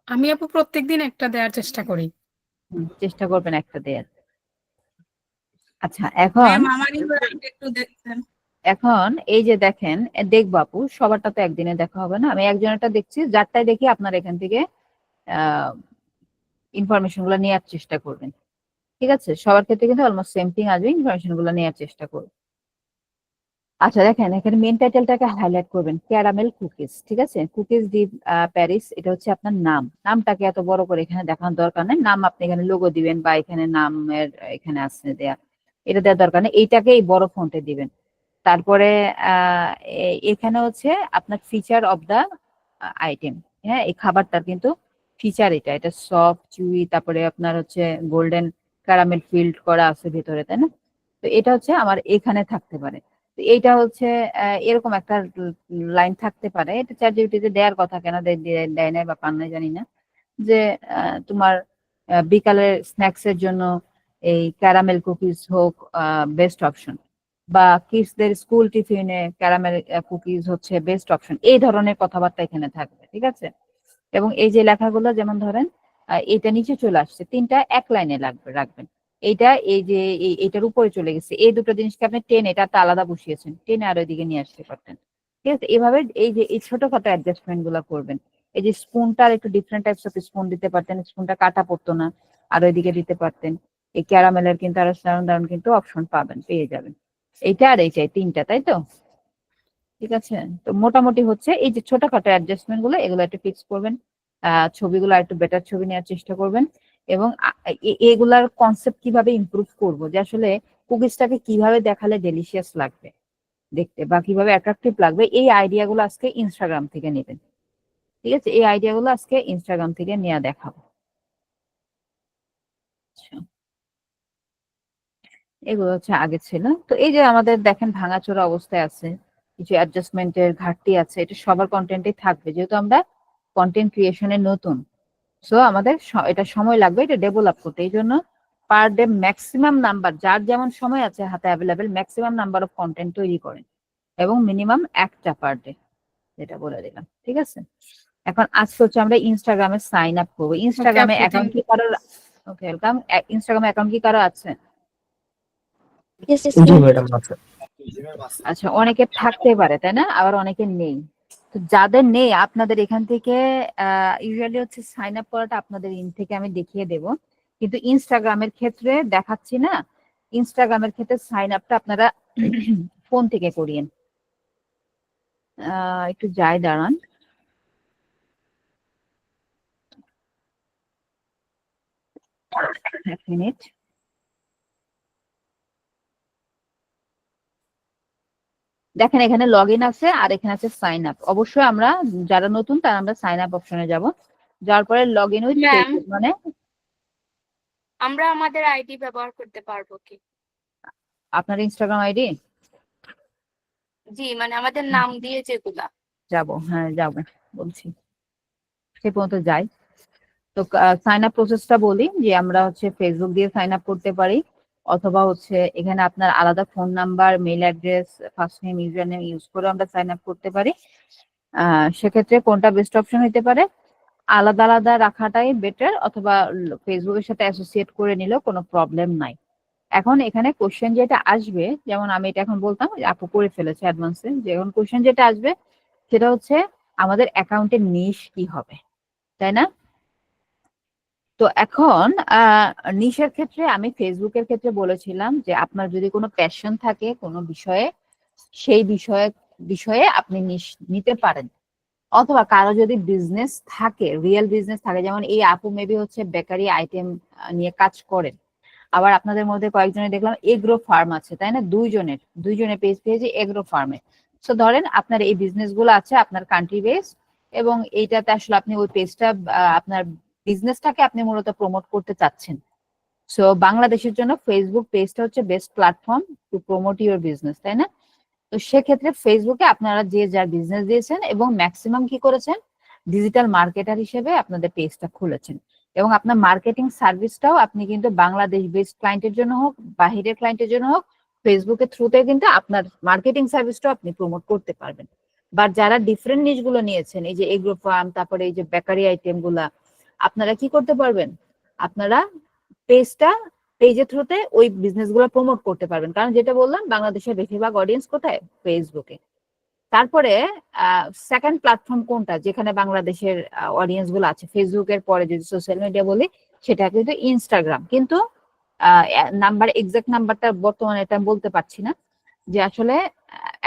আমি আপু প্রত্যেকদিন একটা দেওয়ার চেষ্টা করি। চেষ্টা করবেন একটা দেয়ার। আচ্ছা এখন ম্যাম আমার ইউআইটা একটু দেখতেন। এখন এই যে দেখেন, দেখবো আপু, সবারটা তো একদিনে দেখা হবে না, আমি একজনেরটা দেখছি, যারটাই দেখি আপনার এখান থেকে ইনফরমেশন গুলো নেওয়ার চেষ্টা করবেন, ঠিক আছে? সবার ক্ষেত্রে কিন্তু অলমোস্ট সেম থিং আসবে, ইনফরমেশন গুলো নেওয়ার চেষ্টা করবেন। আচ্ছা দেখেন, এখানে মেন টাইটেলটাকে হাইলাইট করবেন, ক্যারামেল কুকিজ, ঠিক আছে? কুকিজ ডি প্যারিস, এটা হচ্ছে আপনার নাম। নামটাকে এত বড় করে এখানে দেখানোর দরকার নেই, নাম আপনি এখানে লোগো দিবেন বা এখানে নামের এখানে আছে দেয়া, এটা দেওয়ার দরকার নেই, এইটাকে এই বড় ফন্টে দিবেন। তারপরে এখানে হচ্ছে আপনার ফিচার অফ দা আইটেম, হ্যাঁ এই খাবারটার কিন্তু ফিচার এটা, এটা সফট চুই, তারপরে আপনার হচ্ছে গোল্ডেন ক্যারামেল ফিল্ড করা আছে ভেতরে, তাই না? তো এটা হচ্ছে আমার এখানে থাকতে পারে। তো এইটা হচ্ছে এরকম একটা লাইন থাকতে পারে, এটা চ্যাট জিপিটিতে দেওয়ার কথা, কেন দেয় নাই বা পান নাই জানি না, যে তোমার বিকালের স্ন্যাক্স এর জন্য এই ক্যারামেল কুকিজ হোক বেস্ট অপশন, বা কিডসদের স্কুল টিফিনে ক্যারামেল কুকিজ হচ্ছে বেস্ট অপশন, এই ধরনের কথাবার্তা এখানে থাকবে, ঠিক আছে? এবং এই যে লেখাগুলো যেমন ধরেন এটা নিচে চলে আসছে, 3টা এক লাইনে রাখবেন। এইটা এই যে এইটার উপরে চলে গেছে, এই দুটো জিনিসকে আপনি টেনে এটা তো আলাদা বসিয়েছেন, টেনে আর ওইদিকে নিয়ে আসতে পারতেন, ঠিক আছে? এভাবে এই যে এই ছোটখাটো অ্যাডজাস্টমেন্ট গুলো করবেন। এই যে স্পুনটার একটু ডিফারেন্ট টাইপস অফ স্পুন দিতে পারতেন, স্পুনটা কাটা পড়তো না, আর ওইদিকে দিতে পারতেন। এই ক্যারামেলের কিন্তু আরো দারুণ দারুণ কিন্তু অপশন পাবেন, পেয়ে যাবেন। এইটা আর এইটাই 3টা, তাই তো? ঠিক আছে, তো মোটামুটি হচ্ছে এই যে ছোটখাটো অ্যাডজাস্টমেন্ট গুলো, এগুলো একটু ফিক্স করবেন। ছবিগুলো একটু বেটার ছবি নেওয়ার চেষ্টা করবেন, এবং এগুলার কনসেপ্ট কিভাবে ইমপ্রুভ করবো, যে আসলে কুকিজটাকে কিভাবে দেখালে ডেলিশিয়াস লাগবে দেখতে, বা কিভাবে অ্যাট্রাকটিভ লাগবে, এই আইডিয়া গুলো আজকে ইনস্টাগ্রাম থেকে নেবেন, ঠিক আছে? এই আইডিয়া গুলো আজকে ইনস্টাগ্রাম থেকে নেওয়া দেখাবো। আচ্ছা, এগুলো হচ্ছে আগে ছিল। তো এই যে আমাদের দেখেন ভাঙাচোরা অবস্থায় আছে, কিছু অ্যাডজাস্টমেন্টের ঘাটতি আছে, এটা সবার কন্টেন্টে থাকবে, যেহেতু আমরা কন্টেন্ট ক্রিয়েশনে নতুন, সো আমাদের এটা সময় লাগবে এটা ডেভেলপ করতে। এই জন্য পার ডে ম্যাক্সিমাম নাম্বার, যার যেমন সময় আছে হাতে available, maximum number of content তৈরি করেন, এবং মিনিমাম একটা পার ডে, যেটা বলে দিলাম, ঠিক আছে? এখন আজকে হচ্ছে আমরা ইনস্টাগ্রামে সাইন আপ করবো। ইনস্টাগ্রামে আপু, অ্যাকাউন্ট কি কারো, ওকে ওয়েলকাম, ইনস্টাগ্রামে অ্যাকাউন্ট কি কারো আছে? জি ম্যাডাম আছে। আচ্ছা, অনেকের থাকতে পারে তাই না, আবার অনেকের নেই। তো যাদের নেই আপনাদের এখান থেকে ইউজুয়ালি হচ্ছে সাইন আপ করাটা আপনাদের ইন থেকে আমি দেখিয়ে দেব, কিন্তু ইনস্টাগ্রামের ক্ষেত্রে দেখাচ্ছি না। ইনস্টাগ্রামের ক্ষেত্রে সাইন আপটা আপনারা ফোন থেকে করিয়েন। একটু যাই দাঁড়ান, এক মিনিট। দেখেন এখানে লগ ইন আছে আর এখানে আছে সাইন আপ। অবশ্যই আমরা যারা নতুন তারা আমরা সাইন আপ অপশনে যাব, যাওয়ার পরে লগ ইন উইথ ম্যাম, মানে আমরা আমাদের আইডি ব্যবহার করতে পারবো কি? আপনার ইনস্টাগ্রাম আইডি জি, মানে আমাদের নাম দিয়ে যেগুলা। যাব, হ্যাঁ যাব, বলছি সে পর্যন্ত যাই। তো সাইন আপ প্রসেসটা বলি, যে আমরা হচ্ছে ফেসবুক দিয়ে সাইন আপ করতে পারি, অথবা হচ্ছে এখানে আপনার আলাদা phone number, mail address, first name, user name use করে আমরা সাইন আপ করতে পারি। সেক্ষেত্রে কোনটা বেস্ট অপশন হতে পারে, আলাদা আলাদা রাখাটাই বেটার, অথবা ফেসবুকের সাথে অ্যাসোসিয়েট করে নিলেও কোনো প্রবলেম নাই। এখন এখানে কোশ্চেন যেটা আসবে, যেমন আমি এটা এখন বলতাম, আপু করে ফেলেছে অ্যাডভান্সে, যে এখন কোশ্চেন যেটা আসবে সেটা হচ্ছে আমাদের অ্যাকাউন্টের নিশ কি হবে, তাই না? তো এখন নিশের ক্ষেত্রে আমি ফেসবুকের ক্ষেত্রে বলেছিলাম যে আপনার যদি কোনো প্যাশন থাকে কোনো বিষয়ে, সেই বিষয়ে আপনি নিশ নিতে পারেন, অথবা কারো যদি বিজনেস থাকে, রিয়েল বিজনেস থাকে, যেমন এই আপু মেবি হচ্ছে বেকারি আইটেম নিয়ে কাজ করেন, আবার আপনাদের মধ্যে কয়েকজনের দেখলাম এগ্রো ফার্ম আছে, তাই না? দুইজনের পেজ পেয়েছে এগ্রো ফার্মে। সো ধরেন আপনার এই বিজনেস গুলো আছে আপনার কান্ট্রি বেস, এবং এইটাতে আসলে আপনি ওই পেজটা, আপনার বিজনেসটাকে আপনি মূলত প্রমোট করতে চাচ্ছেন। সো বাংলাদেশের জন্য ফেসবুক পেজটা হচ্ছে best platform to promote your business, তাই না? তো সেক্ষেত্রে ফেসবুকে আপনারা যে যার বিজনেস দিয়েছেন এবং ম্যাক্সিমাম কি করেছেন, ডিজিটাল মার্কেটার হিসেবে আপনাদের পেজটা খুলেছেন এবং আপনার মার্কেটিং সার্ভিসটাও আপনি কিন্তু বাংলাদেশ বেসড ক্লায়েন্টের জন্য হোক বাহিরের ক্লায়েন্টের জন্য হোক ফেসবুকের থ্রুতে কিন্তু আপনার মার্কেটিং সার্ভিসটাও আপনি প্রমোট করতে পারবেন। বাট যারা ডিফারেন্ট নিশগুলো নিয়েছেন, এই যে এগ্রো ফার্ম, তারপরে এই যে বেকারি আইটেম গুলা, আপনারা কি করতে পারবেন? আপনারা পেজের থ্রুতে ওই বিজনেস গুলো প্রমোট করতে পারবেন। কারণ যেটা বললাম, বাংলাদেশের বেশিরভাগ অডিয়েন্স কোথায়? ফেসবুকে। তারপরে সেকেন্ড প্ল্যাটফর্ম কোনটা যেখানে বাংলাদেশের অডিয়েন্স গুলো আছে? ফেসবুকের পরে যদি সোশ্যাল মিডিয়া বলি সেটা কিন্তু ইনস্টাগ্রাম। কিন্তু এক্সাক্ট নাম্বারটা বর্তমানে এটা বলতে পারছি না, যে আসলে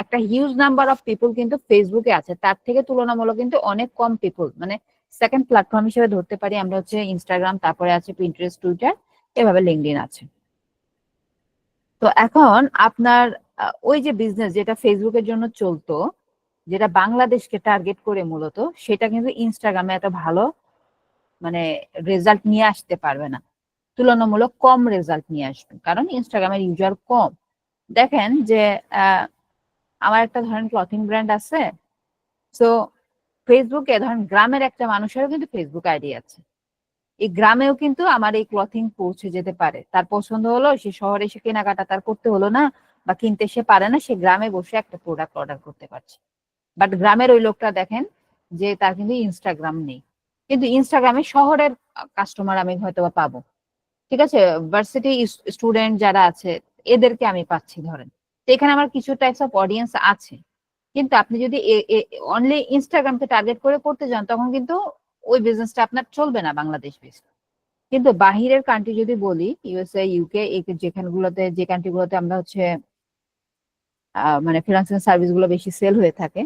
একটা হিউজ নাম্বার অফ পিপল কিন্তু ফেসবুকে আছে, তার থেকে তুলনামূলক কিন্তু অনেক কম পিপল, মানে সেকেন্ড প্ল্যাটফর্ম হিসেবে ধরতে পারি আমরা হচ্ছে ইনস্টাগ্রাম, তারপরে আছে পিন্টারেস্ট, টুইটার, এভাবে লিঙ্কডইন আছে। তো এখন আপনার ওই যে বিজনেস যেটা ফেসবুকের জন্য চলতো, যেটা বাংলাদেশকে টার্গেট করে মূলত, সেটা কিন্তু ইনস্টাগ্রামে এত ভালো মানে রেজাল্ট নিয়ে আসতে পারবে না, তুলনামূলক কম রেজাল্ট নিয়ে আসবে, কারণ ইনস্টাগ্রামের ইউজার কম। দেখেন যে আমার একটা ধরেন ক্লথিং ব্র্যান্ড আছে, তো ফেসবুকে ধরেন গ্রামের একটা মানুষেরও কিন্তু ফেসবুক আইডি আছে, এই গ্রামেও কিন্তু আমার এই ক্লথিং পৌঁছে যেতে পারে, তার পছন্দ হলো, সে শহরে এসে কেনাকাটা তার করতে হলো না বা কিনতে সে পারে না, সে গ্রামে বসে একটা প্রোডাক্ট অর্ডার করতে পারছে। বাট গ্রামের ওই লোকটা দেখেন যে তার কিন্তু ইনস্টাগ্রাম নেই, কিন্তু ইনস্টাগ্রামে শহরের কাস্টমার আমি হয়তো বা পাবো, ঠিক আছে, ভার্সিটি স্টুডেন্ট যারা আছে এদেরকে আমি পাচ্ছি ধরেন। তো এখানে আমার কিছু টাইপস অফ অডিয়েন্স আছে, কিন্তু আপনি যদি অনলি ইনস্টাগ্রামকে টার্গেট করে করতে যান তখন কিন্তু ওই বিজনেসটা আপনার চলবে না বাংলাদেশ বেসড। কিন্তু বাহিরের কান্ট্রি যদি বলি, ইউএসএ, ইউকে, যে কান্ট্রিগুলোতে আমরা হচ্ছে মানে ফ্রিল্যান্সিং সার্ভিস গুলো বেশি সেল হয়ে থাকে,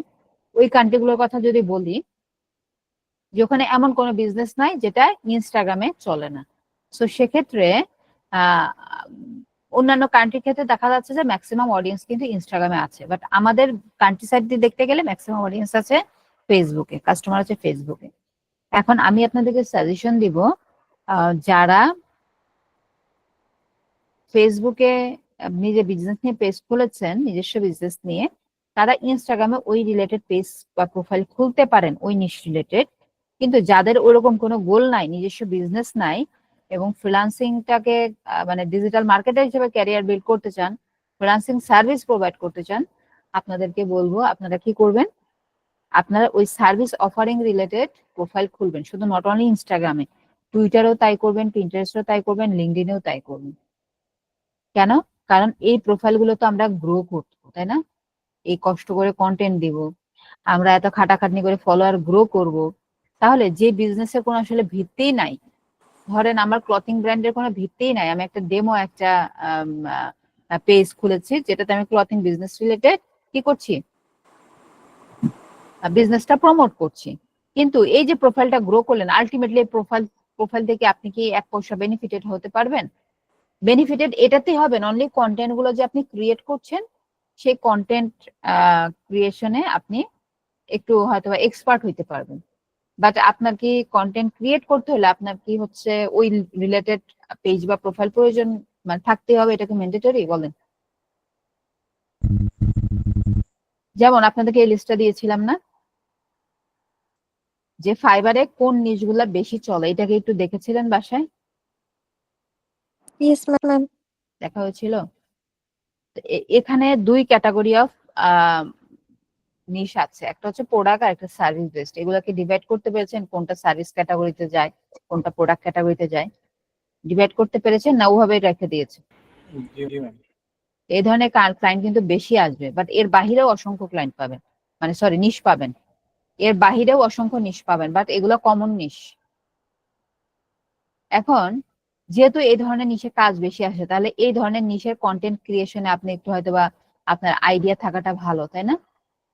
ওই কান্ট্রিগুলোর কথা যদি বলি, যে ওখানে এমন কোনো বিজনেস নাই যেটা ইনস্টাগ্রামে চলে না। সো সেক্ষেত্রে অন্যান্য কান্ট্রির ক্ষেত্রে দেখা যাচ্ছে যে ম্যাক্সিমাম অডিয়েন্স কিন্তু ইনস্টাগ্রামে আছে, বাট আমাদের কান্ট্রি সাইড দিয়ে দেখতে গেলে ম্যাক্সিমাম অডিয়েন্স আছে ফেসবুকে, কাস্টমার আছে ফেসবুকে। এখন আমি আপনাদেরকে সাজেশন দিব, যারা ফেসবুকে নিজে বিজনেস নিয়ে পেজ খুলেছেন, নিজস্ব বিজনেস নিয়ে, তারা ইনস্টাগ্রামে ওই রিলেটেড পেজ বা প্রোফাইল খুলতে পারেন, ওই নিশ রিলেটেড। কিন্তু যাদের ওরকম কোনো গোল নাই, নিজস্ব বিজনেস নাই, এবং ফ্রিল্যান্সিংটাকে মানে ডিজিটাল মার্কেটার হিসেবে ক্যারিয়ার বিল্ড করতে চান, ফ্রিল্যান্সিং সার্ভিস প্রোভাইড করতে চান, আপনাদেরকে বলবো আপনারা কি করবেন, আপনারা ওই সার্ভিস অফারিং রিলেটেড প্রোফাইল খুলবেন, শুধু নট অনলি ইনস্টাগ্রামে, টুইটারেও তাই করবেন, পিন্টারেস্টেও তাই করবেন, লিঙ্কডইনেও তাই করবেন। কেন? কারণ এই প্রোফাইলগুলো তো আমরা গ্রো করবো, তাই না? এই কষ্ট করে কন্টেন্ট দিব, আমরা এত খাটাখাটনি করে ফলোয়ার গ্রো করব, তাহলে যে বিজনেসের কোনো আসলে ভিত্তিই নাই, ধরেন আমার ক্লথিং ব্র্যান্ডের কোনো ভিত্তিই নাই, আমি একটা ডেমো একটা পেজ খুলেছি যেটাতে আমি ক্লথিং বিজনেস রিলেটেড কি করছি, বিজনেসটা প্রমোট করছি, কিন্তু এই যে প্রোফাইলটা গ্রো করলেন, আলটিমেটলি প্রোফাইল থেকে আপনি কি এক পয়সা বেনিফিটেড হতে পারবেন? বেনিফিটেড এটাতেই হবেন অনলি কন্টেন্ট গুলো যে আপনি ক্রিয়েট করছেন, সেই কন্টেন্ট ক্রিয়েশনে আপনি একটু হয়তো এক্সপার্ট হইতে পারবেন। বাট আপনার কি কন্টেন্ট ক্রিয়েট করতে হলে আপনার কি হচ্ছে ওই রিলেটেড পেজ বা প্রোফাইল প্রয়োজন, মানে থাকতে হবে, এটা কি ম্যান্ডেটরি? বলেন। যেমন আপনাদেরকে এই লিস্টটা দিয়েছিলাম না, যে ফাইবারে কোন নিশগুলা বেশি চলে, এটাকে একটু দেখেছিলেন বাসায়? Yes ma'am. দেখা হয়েছিল? এখানে দুই ক্যাটাগরি অফ নিশ আছে, একটা হচ্ছে প্রোডাক্ট আর একটা সার্ভিস বেসড। এগুলোকে ডিভাইড করতে পেরেছেন, কোনটা সার্ভিস ক্যাটাগরিতে যায়, কোনটা প্রোডাক্ট ক্যাটাগরিতে যায়? ডিভাইড করতে পেরেছেন না ওভাবে রেখে দিয়েছে? এই ধরনের ক্লায়েন্ট কিন্তু বেশি আসবে, বাট এর বাহিরেও অসংখ্য ক্লায়েন্ট পাবেন, মানে সরি নিশ পাবেন, এর বাহিরেও অসংখ্য নিশ পাবেন, বাট এগুলো কমন নিশ। এখন যেহেতু এই ধরনের নিশে কাজ বেশি আসে, তাহলে এই ধরনের নিশের কন্টেন্ট ক্রিয়েশনে আপনি একটু হয়তো বা আপনার আইডিয়া থাকাটা ভালো, তাই না?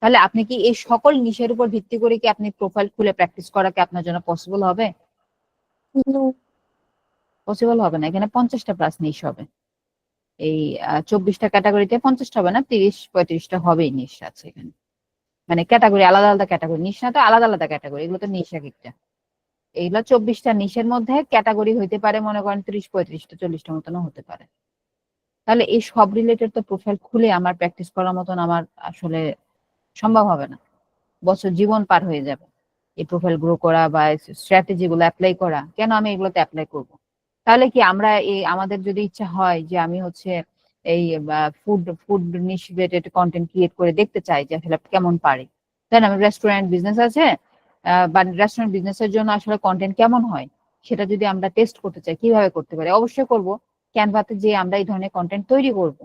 তাহলে আপনি কি এই সকল নিশের উপর ভিত্তি করে কি আপনি প্রোফাইল খুলে প্র্যাকটিস করা কি আপনার জন্য পসিবল হবে? পসিবল হবে না। এখানে 50টা প্লাস নিশ হবে, এই 24টা ক্যাটাগরিতে 50টা হবে না, 30-35টা হবেই নিশ আছে এখানে, মানে ক্যাটাগরি আলাদা আলাদা ক্যাটাগরি, নিশ না তো আলাদা আলাদা ক্যাটাগরি, এগুলো তো নিশ এক একটা। এইগুলো 24টা নিশের মধ্যে ক্যাটাগরি হইতে পারে, মনে করেন 30-35টা 40টা মতনও হতে পারে। তাহলে এই সব রিলেটেড তো প্রোফাইল খুলে আমার প্র্যাকটিস করার মতন আমার আসলে সম্ভব হবে না, বছর জীবন পার হয়ে যাবে। এই প্রোফাইল গ্রো করা বা স্ট্র্যাটেজি গুলো অ্যাপ্লাই করা, কেন আমি এগুলোতে অ্যাপ্লাই করব? তাহলে কি আমরা এই আমাদের যদি ইচ্ছা হয় যে আমি হচ্ছে এই ফুড ফুড নিশ রিলেটেড কন্টেন্ট ক্রিয়েট করে দেখতে চাই যে আসলে কেমন পারি, তাই না? আমার রেস্টুরেন্ট বিজনেস আছে, বা রেস্টুরেন্ট বিজনেসের জন্য আসলে কন্টেন্ট কেমন হয় সেটা যদি আমরা টেস্ট করতে চাই, কিভাবে করতে পারি? অবশ্যই করব ক্যানভাতে যে আমরা এই ধরনের কন্টেন্ট তৈরি করব।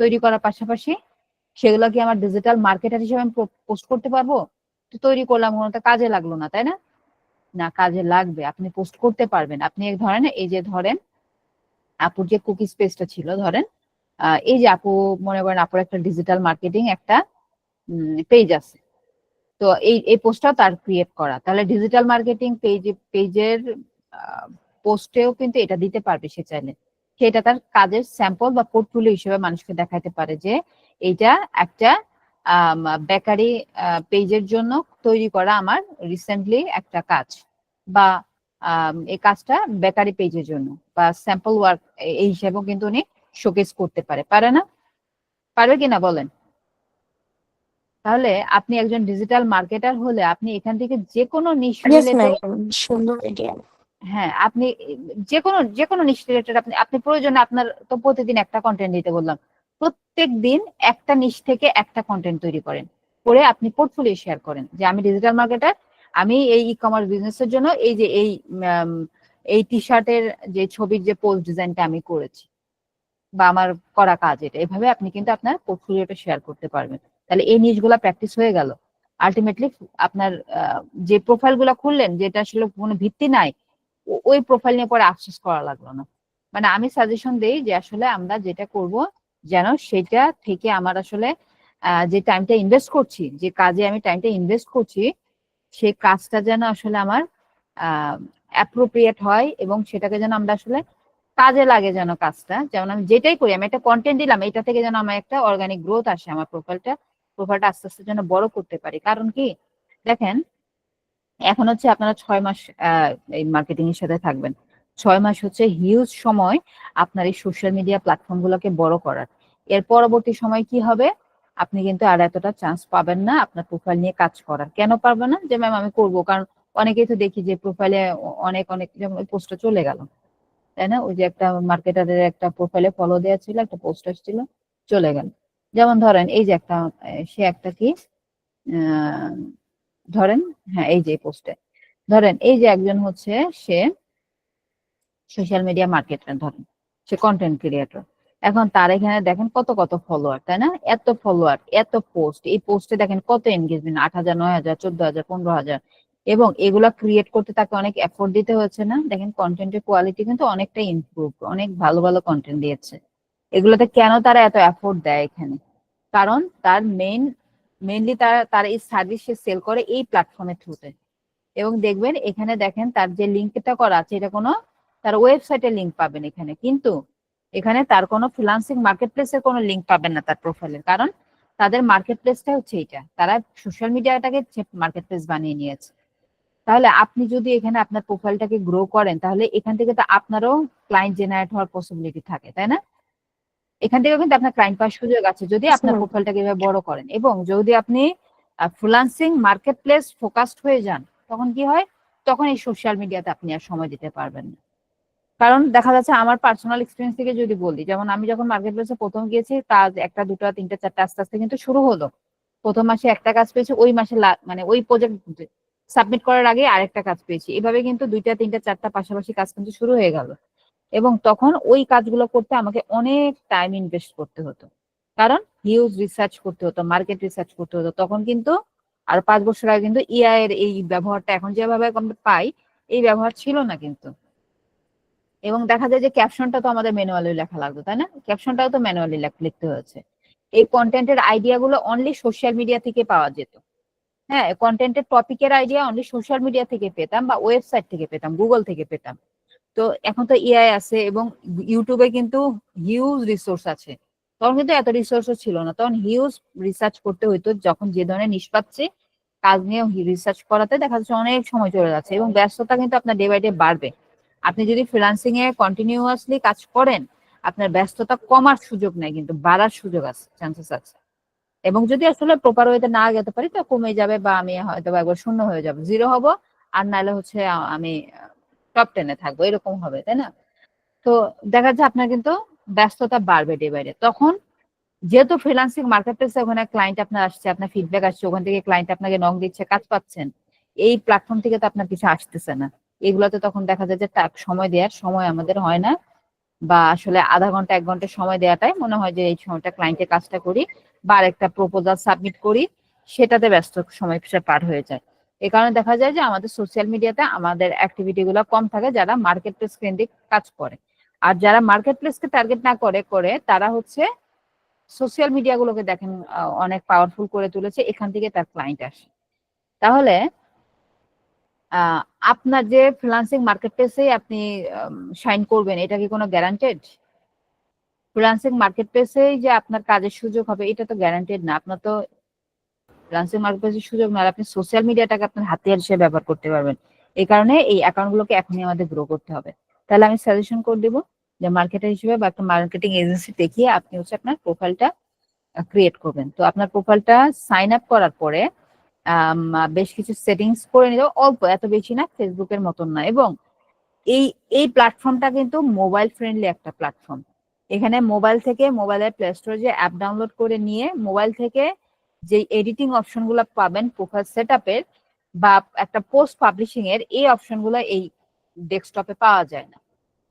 তৈরি করার পাশাপাশি সেগুলো কি আমার ডিজিটাল মার্কেটার হিসেবে আমি পোস্ট করতে পারবো? তো তৈরি করলাম, কোনো তো কাজে লাগলো না, তাই না? না, কাজে লাগবে, আপনি পোস্ট করতে পারবেন। আপনি এক ধরেন, এই যে ধরেন আপুর যে কুকি স্পেসটা ছিল, ধরেন এই যে আপু মনে করেন আপুর একটা ডিজিটাল মার্কেটিং একটা পেজ আছে, তো এই পোস্টটাও তার ক্রিয়েট করা, তাহলে ডিজিটাল মার্কেটিং পেজের পোস্টেও কিন্তু এটা দিতে পারবে সে চাইলে। সেটা তার কাজের স্যাম্পল বা পোর্টফোলিও হিসেবে মানুষকে দেখাতে পারে যে এইটা একটা বেকারি পেজের জন্য তৈরি করা আমার রিসেন্টলি একটা কাজ, বা এই কাজটা বেকারি পেজের জন্য, বা স্যাম্পল ওয়ার্ক এই হিসেবেও কিন্তু উনি শোকেস করতে পারে, পারে না? পারবে কিনা বলেন? তাহলে আপনি একজন ডিজিটাল মার্কেটার হলে আপনি এখান থেকে যে কোনো নিশ রিলেটেড, সুন্দর আইডিয়া। হ্যাঁ আপনি যে কোনো নিশ রিলেটেড আপনি প্রয়োজনে, আপনার তো প্রতিদিন একটা কন্টেন্ট দিতে বললাম, প্রত্যেক দিন একটা নিশ থেকে একটা কন্টেন্ট তৈরি করেন, করে আপনি পোর্টফোলিও শেয়ার করেন যে আমি ডিজিটাল মার্কেটার, আমি এই ই কমার্স বিজনেসের জন্য এই যে এই টি শার্টের যে ছবির যে পোস্ট ডিজাইনটা আমি করেছি বা আমার করা কাজ এটা, এভাবে আপনি কিন্তু আপনার পোর্টফোলিওটা শেয়ার করতে পারবেন। তাহলে এই নিশগুলা প্র্যাকটিস হয়ে গেল। আলটিমেটলি আপনার যে প্রোফাইল গুলা খুললেন যেটা আসলে কোনো ভিত্তি নাই, ওই প্রোফাইল নিয়ে পরে আফসোস করা লাগলো না। মানে আমি সাজেশন দেই যে আসলে আমরা যেটা করব যেন সেটা থেকে আমার আসলে যে টাইমটা ইনভেস্ট করছি, যে কাজে আমি টাইমটা ইনভেস্ট করছি, সেই কাজটা যেন আসলে আমার অ্যাপ্রোপ্রিয়েট হয় এবং সেটাকে যেন আমরা আসলে কাজে লাগে, যেন কাজটা, যেমন আমি যেটাই করি, আমি একটা কন্টেন্ট দিলাম, এটা থেকে যেন আমার একটা অর্গানিক গ্রোথ আসে, আমার প্রোফাইলটা আস্তে আস্তে যেন বড় করতে পারি। কারণ কি দেখেন, এখন হচ্ছে আপনারা 6 মাস এই মার্কেটিং এর সাথে থাকবেন, 6 মাস হচ্ছে হিউজ সময় আপনার এই সোশ্যাল মিডিয়া প্ল্যাটফর্ম গুলোকে বড় করার। এর পরবর্তী সময় কি হবে, আপনি কিন্তু আর এতটা চান্স পাবেন না আপনার প্রোফাইল নিয়ে কাজ করার। কেন পারবেন না? যে ম্যাম আমি করবো, কারণ অনেকেই তো দেখি যে প্রোফাইলে অনেক যেমন ওই পোস্টটা চলে গেল, তাই না? ওই যে একটা মার্কেটারের একটা প্রোফাইলে ফলো দেওয়া ছিল, একটা পোস্ট আসছিল, চলে গেল। যেমন ধরেন এই যে একটা সে একটা কি ধরেন, হ্যাঁ এই যে পোস্টে ধরেন এই যে একজন হচ্ছে সে সোশ্যাল মিডিয়া মার্কেটার, ধরেন সে কন্টেন্ট ক্রিয়েটর, এখন তার এখানে দেখেন কত কত ফলোয়ার, তাই না? এত ফলোয়ার, এত পোস্ট, এই পোস্টে দেখেন কত এনগেজমেন্ট, 8,000, 9,000, 14,000, 15,000, এবং এগুলা ক্রিয়েট করতে তাকে অনেক এফোর্ট দিতে হচ্ছে না? দেখেন কন্টেন্টের কোয়ালিটি কিন্তু অনেকটা ইমপ্রুভ, অনেক ভালো ভালো কন্টেন্ট দিয়েছে। এগুলোতে কেন তারা এত এফোর্ট দেয় এখানে? কারণ তার মেইনলি তার এই সার্ভিস সে সেল করে এই প্ল্যাটফর্মের থ্রুতে। এবং দেখবেন এখানে দেখেন তার যে লিঙ্কটা করা আছে, এটা কোনো তার ওয়েবসাইটের লিঙ্ক পাবেন এখানে, কিন্তু এখানে তার কোনো ফ্রিল্যান্সিং মার্কেট প্লেসের কোনো লিঙ্ক পাবেন না তার প্রোফাইলের। কারণ তাদের মার্কেট প্লেসটা হচ্ছে এটা, তারা সোশ্যাল মিডিয়াটাকে মার্কেট প্লেস বানিয়ে নিয়েছে। তাহলে আপনি যদি এখানে আপনার প্রোফাইলটাকে গ্রো করেন, তাহলে এখান থেকে তো আপনারও ক্লায়েন্ট জেনারেট হওয়ার পসিবিলিটি থাকে, তাই না? এখান থেকেও কিন্তু আপনার ক্লায়েন্ট পাওয়ার সুযোগ আছে যদি আপনার প্রোফাইলটাকে এভাবে বড় করেন। এবং যদি আপনি ফ্রিল্যান্সিং মার্কেট প্লেস ফোকাসড হয়ে যান, তখন কি হয়, তখন এই সোশ্যাল মিডিয়াতে আপনি আর সময় দিতে পারবেন না। কারণ দেখা যাচ্ছে আমার পার্সোনাল এক্সপিরিয়েন্স থেকে যদি বলি, যেমন আমি যখন মার্কেট প্লেসে প্রথম গিয়েছি, কাজ একটা দুটো তিনটা চারটা আস্তে আস্তে কিন্তু শুরু হলো। প্রথম মাসে একটা কাজ পেয়েছি, ওই মাসে মানে ওই প্রজেক্ট সাবমিট করার আগে আরেকটা কাজ পেয়েছি, এভাবে কিন্তু দুইটা তিনটা চারটা পাশাপাশি কাজ কিন্তু শুরু হয়ে গেল। এবং তখন ওই কাজগুলো করতে আমাকে অনেক টাইম ইনভেস্ট করতে হতো, কারণ হিউজ রিসার্চ করতে হতো, মার্কেট রিসার্চ করতে হতো। তখন কিন্তু আর 5 বছর আগে কিন্তু ইআই এর এই ব্যবহারটা এখন যেভাবে আমরা পাই, এই ব্যবহার ছিল না কিন্তু। এবং দেখা যায় যে ক্যাপশনটা তো আমাদের ম্যানুয়ালি লেখা লাগতো, তাই না? ক্যাপশনটাও তো ম্যানুয়ালি লিখতে হয়েছে। এই কন্টেন্টের আইডিয়া গুলো অনলি সোশ্যাল মিডিয়া থেকে পাওয়া যেত। হ্যাঁ, কন্টেন্টের টপিকের আইডিয়া অনলি সোশ্যাল মিডিয়া থেকে পেতাম বা ওয়েবসাইট থেকে পেতাম, গুগল থেকে পেতাম। তো এখন তো এআই আছে এবং ইউটিউবে কিন্তু হিউজ রিসোর্স আছে। তখন কিন্তু এত রিসোর্সও ছিল না, তখন হিউজ রিসার্চ করতে হইতো। যখন যে ধরনের নিষ্পাচ্ছে কাজ নিয়ে রিসার্চ করাতে দেখা যাচ্ছে অনেক সময় চলে যাচ্ছে, এবং ব্যস্ততা কিন্তু আপনার ডে বাই ডে বাড়বে। আপনি যদি ফ্রিল্যান্সিং এ কন্টিনিউয়াসলি কাজ করেন, আপনার ব্যস্ততা কমার সুযোগ নেই, কিন্তু বাড়ার সুযোগ আছে, চান্সেস আছে। এবং যদি আসলে প্রপার ওয়েতে না যেতে পারি তো কমে যাবে, বা আমি হয়তো বা একবার শূন্য হয়ে যাবো, 0 হব, আর নাহলে হচ্ছে আমি টপ 10-এ থাকবো, এরকম হবে, তাই না? তো দেখা যাচ্ছে আপনার কিন্তু ব্যস্ততা বাড়বে ডে বাই ডে। তখন যেহেতু ফ্রিল্যান্সিং মার্কেটপ্লেসে ওখানে ক্লায়েন্ট আপনার আসছে, আপনার ফিডব্যাক আসছে, ওখান থেকে ক্লায়েন্ট আপনাকে নক দিচ্ছে, কাজ পাচ্ছেন, এই প্ল্যাটফর্ম থেকে তো আপনার কিছু আসতেছে না। এগুলোতে তখন দেখা যায় যে সময় দেওয়ার সময় আমাদের হয় না, বা আসলে আধা ঘন্টা 1 ঘন্টা সময় দেওয়াটাই মনে হয় যে এই সময়টা ক্লায়েন্টের কাজটা করি বা আরেকটা প্রপোজাল সাবমিট করি, সেটাতে ব্যস্ত সময় পার হয়ে যায়। এই কারণে দেখা যায় যে আমাদের সোশ্যাল মিডিয়াতে আমাদের অ্যাক্টিভিটি গুলো কম থাকে যারা মার্কেট প্লেস কেন্দ্রিক কাজ করে। আর যারা মার্কেট প্লেসকে টার্গেট না করে তারা হচ্ছে সোশ্যাল মিডিয়া গুলোকে দেখেন অনেক পাওয়ারফুল করে তুলেছে, এখান থেকে তার ক্লায়েন্ট আসে। তাহলে আহ, আপনার যে ফ্রিল্যান্সিং মার্কেটপ্লেসে আপনি শাইন করবেন, এটা কি কোনো গ্যারান্টেড? ফ্রিল্যান্সিং মার্কেটপ্লেসেই যে আপনার কাজের সুযোগ হবে এটা তো গ্যারান্টেড না। আপনার তো ফ্রিল্যান্সিং মার্কেটপ্লেসের সুযোগ না, আপনি সোশ্যাল মিডিয়াটাকে আপনার হাতিয়ার হিসেবে ব্যবহার করতে পারবেন। এই কারণে এই অ্যাকাউন্টগুলোকে এখনই আমাদের গ্রো করতে হবে। তাহলে আমি সাজেশন করে দেবো যে মার্কেটার হিসেবে বা একটা মার্কেটিং এজেন্সি দেখিয়ে আপনি হচ্ছে আপনার প্রোফাইলটা ক্রিয়েট করবেন। তো আপনার প্রোফাইলটা সাইন আপ করার পরে বেশ কিছু সেটিংস করে নিতে হবে, অল্প, এত বেশি না, ফেসবুকের মতন না। এবং এই এই প্ল্যাটফর্মটা কিন্তু মোবাইল ফ্রেন্ডলি একটা প্ল্যাটফর্ম। এখানে মোবাইল থেকে মোবাইলের প্লে স্টোরে যে অ্যাপ ডাউনলোড করে নিয়ে মোবাইল থেকে যে এডিটিং অপশনগুলো পাবেন প্রোফাইল সেটআপের বা একটা পোস্ট পাবলিশিং এর, এই অপশনগুলো এই ডেস্কটপে পাওয়া যায় না।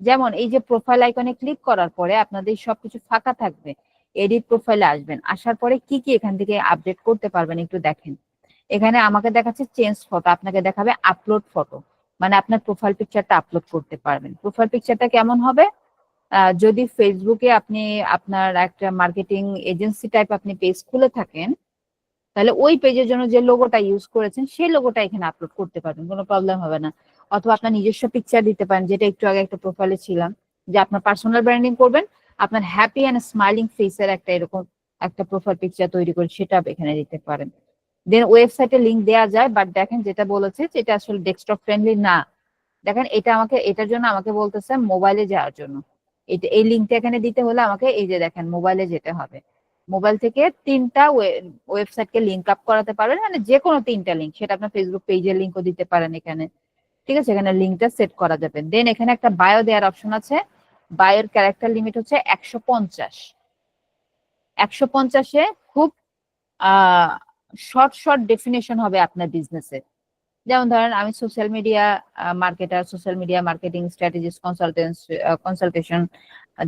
যেমন এই যে প্রোফাইল আইকনে ক্লিক করার পরে আপনাদের সবকিছু ফাঁকা থাকবে, এডিট প্রোফাইলে আসবেন, আসার পরে কি কি এখান থেকে আপডেট করতে পারবেন একটু দেখেন। এখানে আমাকে দেখাচ্ছে চেঞ্জ ফটো, আপনাকে দেখাবে আপলোড ফটো, মানে আপনার প্রোফাইল পিকচারটা আপলোড করতে পারবেন। প্রোফাইল পিকচারটা কেমন হবে? যদি ফেসবুকে আপনি আপনার একটা মার্কেটিং এজেন্সি টাইপ আপনি পেজ খুলে থাকেন, তাহলে ওই পেজের জন্য যে লোগোটা ইউজ করেছেন সেই লোগোটা এখানে আপলোড করতে পারবেন, কোনো প্রবলেম হবে না। অথবা আপনার নিজস্ব পিকচার দিতে পারেন, যেটা একটু আগে একটা প্রোফাইলে ছিলাম, যে আপনার পার্সোনাল ব্র্যান্ডিং করবেন, আপনার হ্যাপি অ্যান্ড স্মাইলিং ফেসের একটা এরকম একটা প্রোফাইল পিকচার তৈরি করে সেটা এখানে দিতে পারেন। দেন ওয়েবসাইটে লিংক দেওয়া যায়, বাট দেখেন যেটা বলেছে যেটা আসলে ডেস্কটপ ফ্রেন্ডলি না। দেখেন এটা আমাকে, এটার জন্য আমাকে বলতেছে মোবাইলে যাওয়ার জন্য। এটা এই লিঙ্কটা এখানে দিতে হলে আমাকে এই যে দেখেন মোবাইলে যেতে হবে। মোবাইল থেকে 3টা ওয়েবসাইটকে লিঙ্ক আপ করাতে পারবেন, মানে যে কোনো 3টা লিঙ্ক, সেটা আপনার ফেসবুক পেজের লিঙ্কও দিতে পারেন এখানে, ঠিক আছে? এখানে লিঙ্কটা সেট করা যাবে। দেন এখানে একটা বায়ো দেওয়ার অপশন আছে, বায়োর ক্যারেক্টার লিমিট হচ্ছে 150। 150-এ খুব শর্ট শর্ট ডেফিনেশন হবে আপনার বিজনেসের। যেমন ধরেন আমি social media marketer, social media marketing strategist, consultation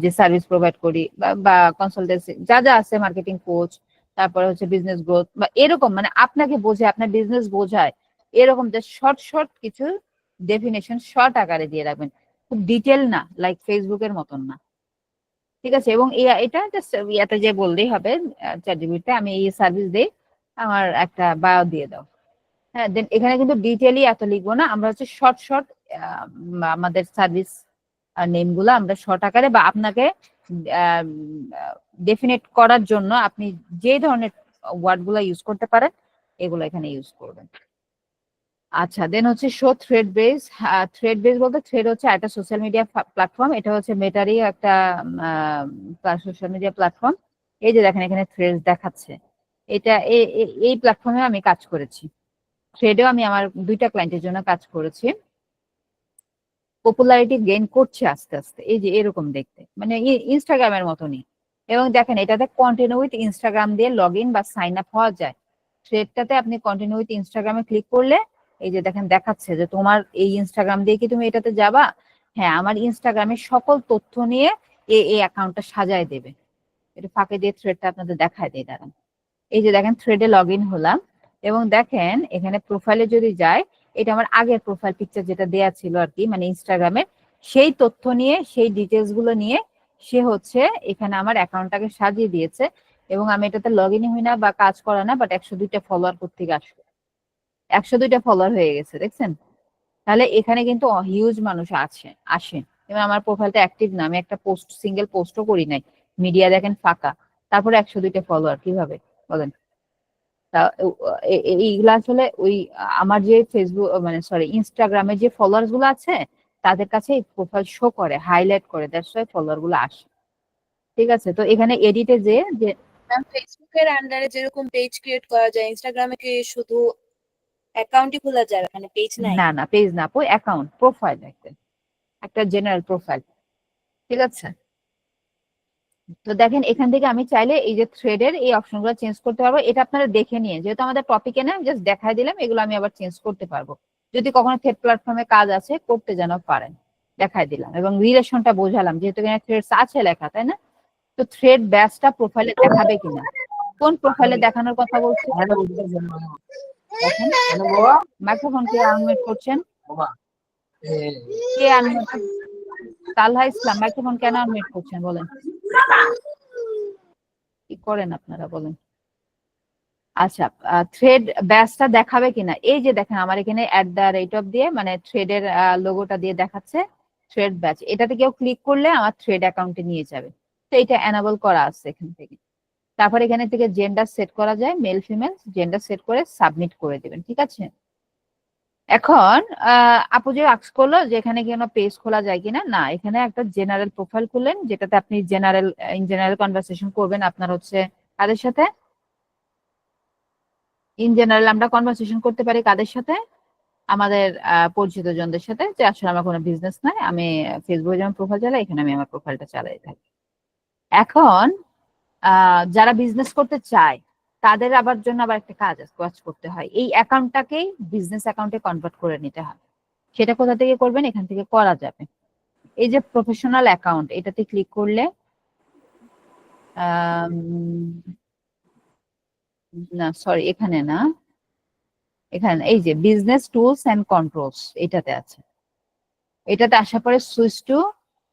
যে সার্ভিস প্রোভাইড করি, বা কনসালটেন্সি যা যা আছে, মার্কেটিং কোচ, তারপরে হচ্ছে বিজনেস গ্রোথ, বা এরকম, মানে আপনাকে বোঝায়, আপনার বিজনেস বোঝায় এরকম যে শর্ট শর্ট কিছু ডেফিনেশন শর্ট আকারে দিয়ে রাখবেন, খুব ডিটেল না, লাইক ফেসবুকের মতন না, ঠিক আছে? এবং এটা জাস্ট ইয়াতে যে বললেই হবে চ্যাটজিপিটিতে আমি এই সার্ভিস দেই, আমার একটা বায়ো দিয়ে দাও। হ্যাঁ, দেন এখানে কিন্তু ডিটেইলি এত লিখবো না, আমরা হচ্ছে শর্ট শর্ট আমাদের সার্ভিস নেম গুলো আমরা শর্ট আকারে, বা আপনাকে ডেফিনেট করার জন্য আপনি যে ধরনের ওয়ার্ড গুলো ইউজ করতে পারেন এগুলো এখানে ইউজ করবেন। আচ্ছা, দেন হচ্ছে show thread base. Thread base বলতে থ্রেড হচ্ছে একটা সোশ্যাল মিডিয়া প্ল্যাটফর্ম, এটা হচ্ছে মেটারই একটা সোশ্যাল মিডিয়া প্ল্যাটফর্ম। এই যে দেখেন এখানে থ্রেড দেখাচ্ছে, এটা এই প্ল্যাটফর্মে আমি কাজ করেছি। থ্রেডেও আমি আমার 2টা ক্লায়েন্টের জন্য কাজ করেছি। পপুলারিটি গেইন করছে আস্তে আস্তে, এই যে এরকম দেখতে, মানে ইনস্টাগ্রামের মতনই। এবং দেখেন এটাতে কন্টিনিউ উইথ ইনস্টাগ্রাম দিয়ে লগ ইন বা সাইন আপ হওয়া যায়। থ্রেডটাতে আপনি কন্টিনিউ উইথ ইনস্টাগ্রামে ক্লিক করলে এই যে দেখেন দেখাচ্ছে যে তোমার এই ইনস্টাগ্রাম দিয়ে কি তুমি এটাতে যাবা? হ্যাঁ, আমার ইনস্টাগ্রামের সকল তথ্য নিয়ে এই অ্যাকাউন্টটা সাজায় দেবে। এটা ফাঁকে দিয়ে থ্রেডটা আপনাদের দেখায় দিয়ে দাঁড়ান। এই যে দেখেন থ্রেডে লগ ইন হলাম, এবং দেখেন এখানে প্রোফাইলে যদি যায়, এটা আমার আগের প্রোফাইল পিকচার যেটা দেয়া ছিল আর কি, মানে ইনস্টাগ্রামের সেই তথ্য নিয়ে, সেই ডিটেলস গুলো নিয়ে সে হচ্ছে এখানে আমার অ্যাকাউন্টটাকে সাজিয়ে দিয়েছে। এবং আমি এটাতে লগ ইন হই না বা কাজ করা না, বাট 102টা ফলোয়ার করতে আসবে, 102টা ফলোয়ার হয়ে গেছে, দেখছেন? তাহলে এখানে কিন্তু হিউজ মানুষ আসেন। এবং আমার প্রোফাইলটা অ্যাক্টিভ না, আমি একটা পোস্ট, সিঙ্গেল পোস্টও করি নাই, মিডিয়া দেখেন ফাঁকা, তারপরে 102টা ফলোয়ার, কিভাবে বলেন? তা এইগুলা আসলে ওই আমার যে ফেসবুক, মানে সরি, ইনস্টাগ্রামে যে ফলোয়ার্স গুলো আছে তাদের কাছে এই প্রোফাইল শো করে, হাইলাইট করে, দ্যাটস ওয়াই ফলোয়ার গুলো আসে, ঠিক আছে? তো এখানে এডিটে যে ম্যাম ফেসবুকের আন্ডারে যেরকম পেজ ক্রিয়েট করা যায়, ইনস্টাগ্রামে কি শুধু অ্যাকাউন্টই খোলা যায়, মানে পেজ নাই? না না, পেজ না, অ্যাকাউন্ট প্রোফাইল একটা জেনারেল প্রোফাইল, ঠিক আছে? তো দেখেন এখান থেকে আমি চাইলে এই যে থ্রেডের এই অপশনগুলো চেঞ্জ করতে পারবো। এটা আপনারা দেখে নিয়ে, যেহেতু আমাদের টপিকে না, জাস্ট দেখাই দিলাম, এগুলো আমি আবার চেঞ্জ করতে পারবো। যদি কখনো থ্রেড প্ল্যাটফর্মে কাজ আছে, করতে যেন পারেন, দেখাই দিলাম। এবং রিলেশনটা বোঝালাম, যেহেতু এখানে থ্রেডস আছে লেখা, তাই না? তো থ্রেড ব্যাচটা প্রোফাইলে দেখাবে কিনা, কোন প্রোফাইলে দেখানোর কথা বলছি দেখেন। মাইক্রোফোন কে আনমিউট করছেন? কে আনমিউট? তালহা ইসলাম, মাইক্রোফোন কেন আনমিউট করছেন বলেন? কি করেন আপনারা বলেন? আচ্ছা, থ্রেড ব্যাচটা দেখাবে কিনা, এই যে দেখেন আমার এখানে @ দিয়ে মানে থ্রেডের লোগোটা দিয়ে দেখাচ্ছে থ্রেড ব্যাচ। এটাতে কেউ ক্লিক করলে আমার থ্রেড অ্যাকাউন্টে নিয়ে যাবে। তো এটা এনাবল করা আছে এখান থেকে। তারপর এখানে থেকে জেন্ডার সেট করা যায়, মেল ফিমেল জেন্ডার সেট করে সাবমিট করে দিবেন, ঠিক আছে? এখন আপু যে আস্ক করলো যে এখানে কি কোনো পেজ খোলা যায় কিনা, না, এখানে একটা জেনারেল প্রোফাইল খুললেন, যেটাতে আপনি ইন জেনারেল কনভারসেশন করবেন আপনার হচ্ছে কাদের সাথে। ইন জেনারেল আমরা কনভারসেশন করতে পারি কাদের সাথে? আমাদের পরিচিত জনদের সাথে, যে আসলে আমার কোনো বিজনেস নাই, আমি ফেসবুকে যেমন প্রোফাইল চালাই, এখানে আমি আমার প্রোফাইলটা চালাই থাকি। এখন যারা বিজনেস করতে চায় তাদের আবার জন্য আবার একটা কাজ করতে হয়, এই অ্যাকাউন্টটাকেই বিজনেস অ্যাকাউন্টে কনভার্ট করে নিতে হয়। সেটা কোথা থেকে করবেন? এখান থেকে করা যাবে। এই যে প্রফেশনাল অ্যাকাউন্ট, এটাতে ক্লিক করলে না সরি, এখানে না, এখানে এই যে বিজনেস টুলস এন্ড কন্ট্রোলস, এটাতে আছে। এটাতে আসার পরে সুইচ টু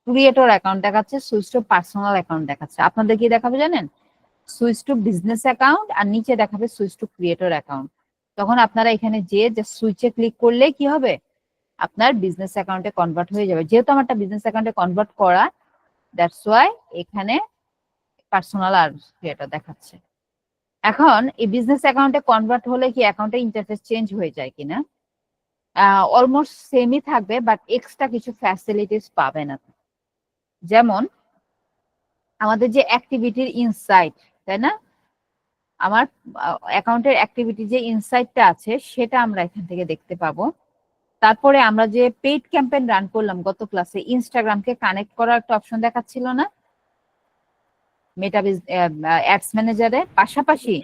ক্রিয়েটর অ্যাকাউন্ট দেখাচ্ছে, সুইচ টু পার্সোনাল অ্যাকাউন্ট দেখাচ্ছে। আপনাদের কি দেখাবে জানেন? সুইচ টু বিজনেস অ্যাকাউন্ট, আর নিচে দেখাবে সুইচ টু ক্রিয়েটর অ্যাকাউন্ট। তখন আপনারা এখানে যে সুইচে ক্লিক করলে কি হবে, আপনার বিজনেস অ্যাকাউন্টে কনভার্ট হয়ে যাবে। যেহেতু আমারটা বিজনেস অ্যাকাউন্টে কনভার্ট করা, দ্যাটস ওয়াই এখানে পার্সোনাল আর ক্রিয়েটর দেখাচ্ছে। এখন এই বিজনেস অ্যাকাউন্টে কনভার্ট হলে কি অ্যাকাউন্টের ইন্টারফেস চেঞ্জ হয়ে যায় কিনা? অলমোস্ট সেমই থাকবে, বাট এক্সট্রা কিছু ফ্যাসিলিটিস পাবে না। যেমন আমাদের যে অ্যাক্টিভিটির ইনসাইট, তাই না? আমার অ্যাকাউন্টের অ্যাক্টিভিটি যে ইনসাইটটা আছে সেটা আমরা এখান থেকে দেখতে পাবো। তারপরে আমরা যে পেইড ক্যাম্পেইন রান করলাম গত ক্লাসে, ইনস্টাগ্রামকে কানেক্ট করার একটা অপশন দেখাচ্ছিল না মেটা অ্যাডস ম্যানেজারে? পাশাপাশি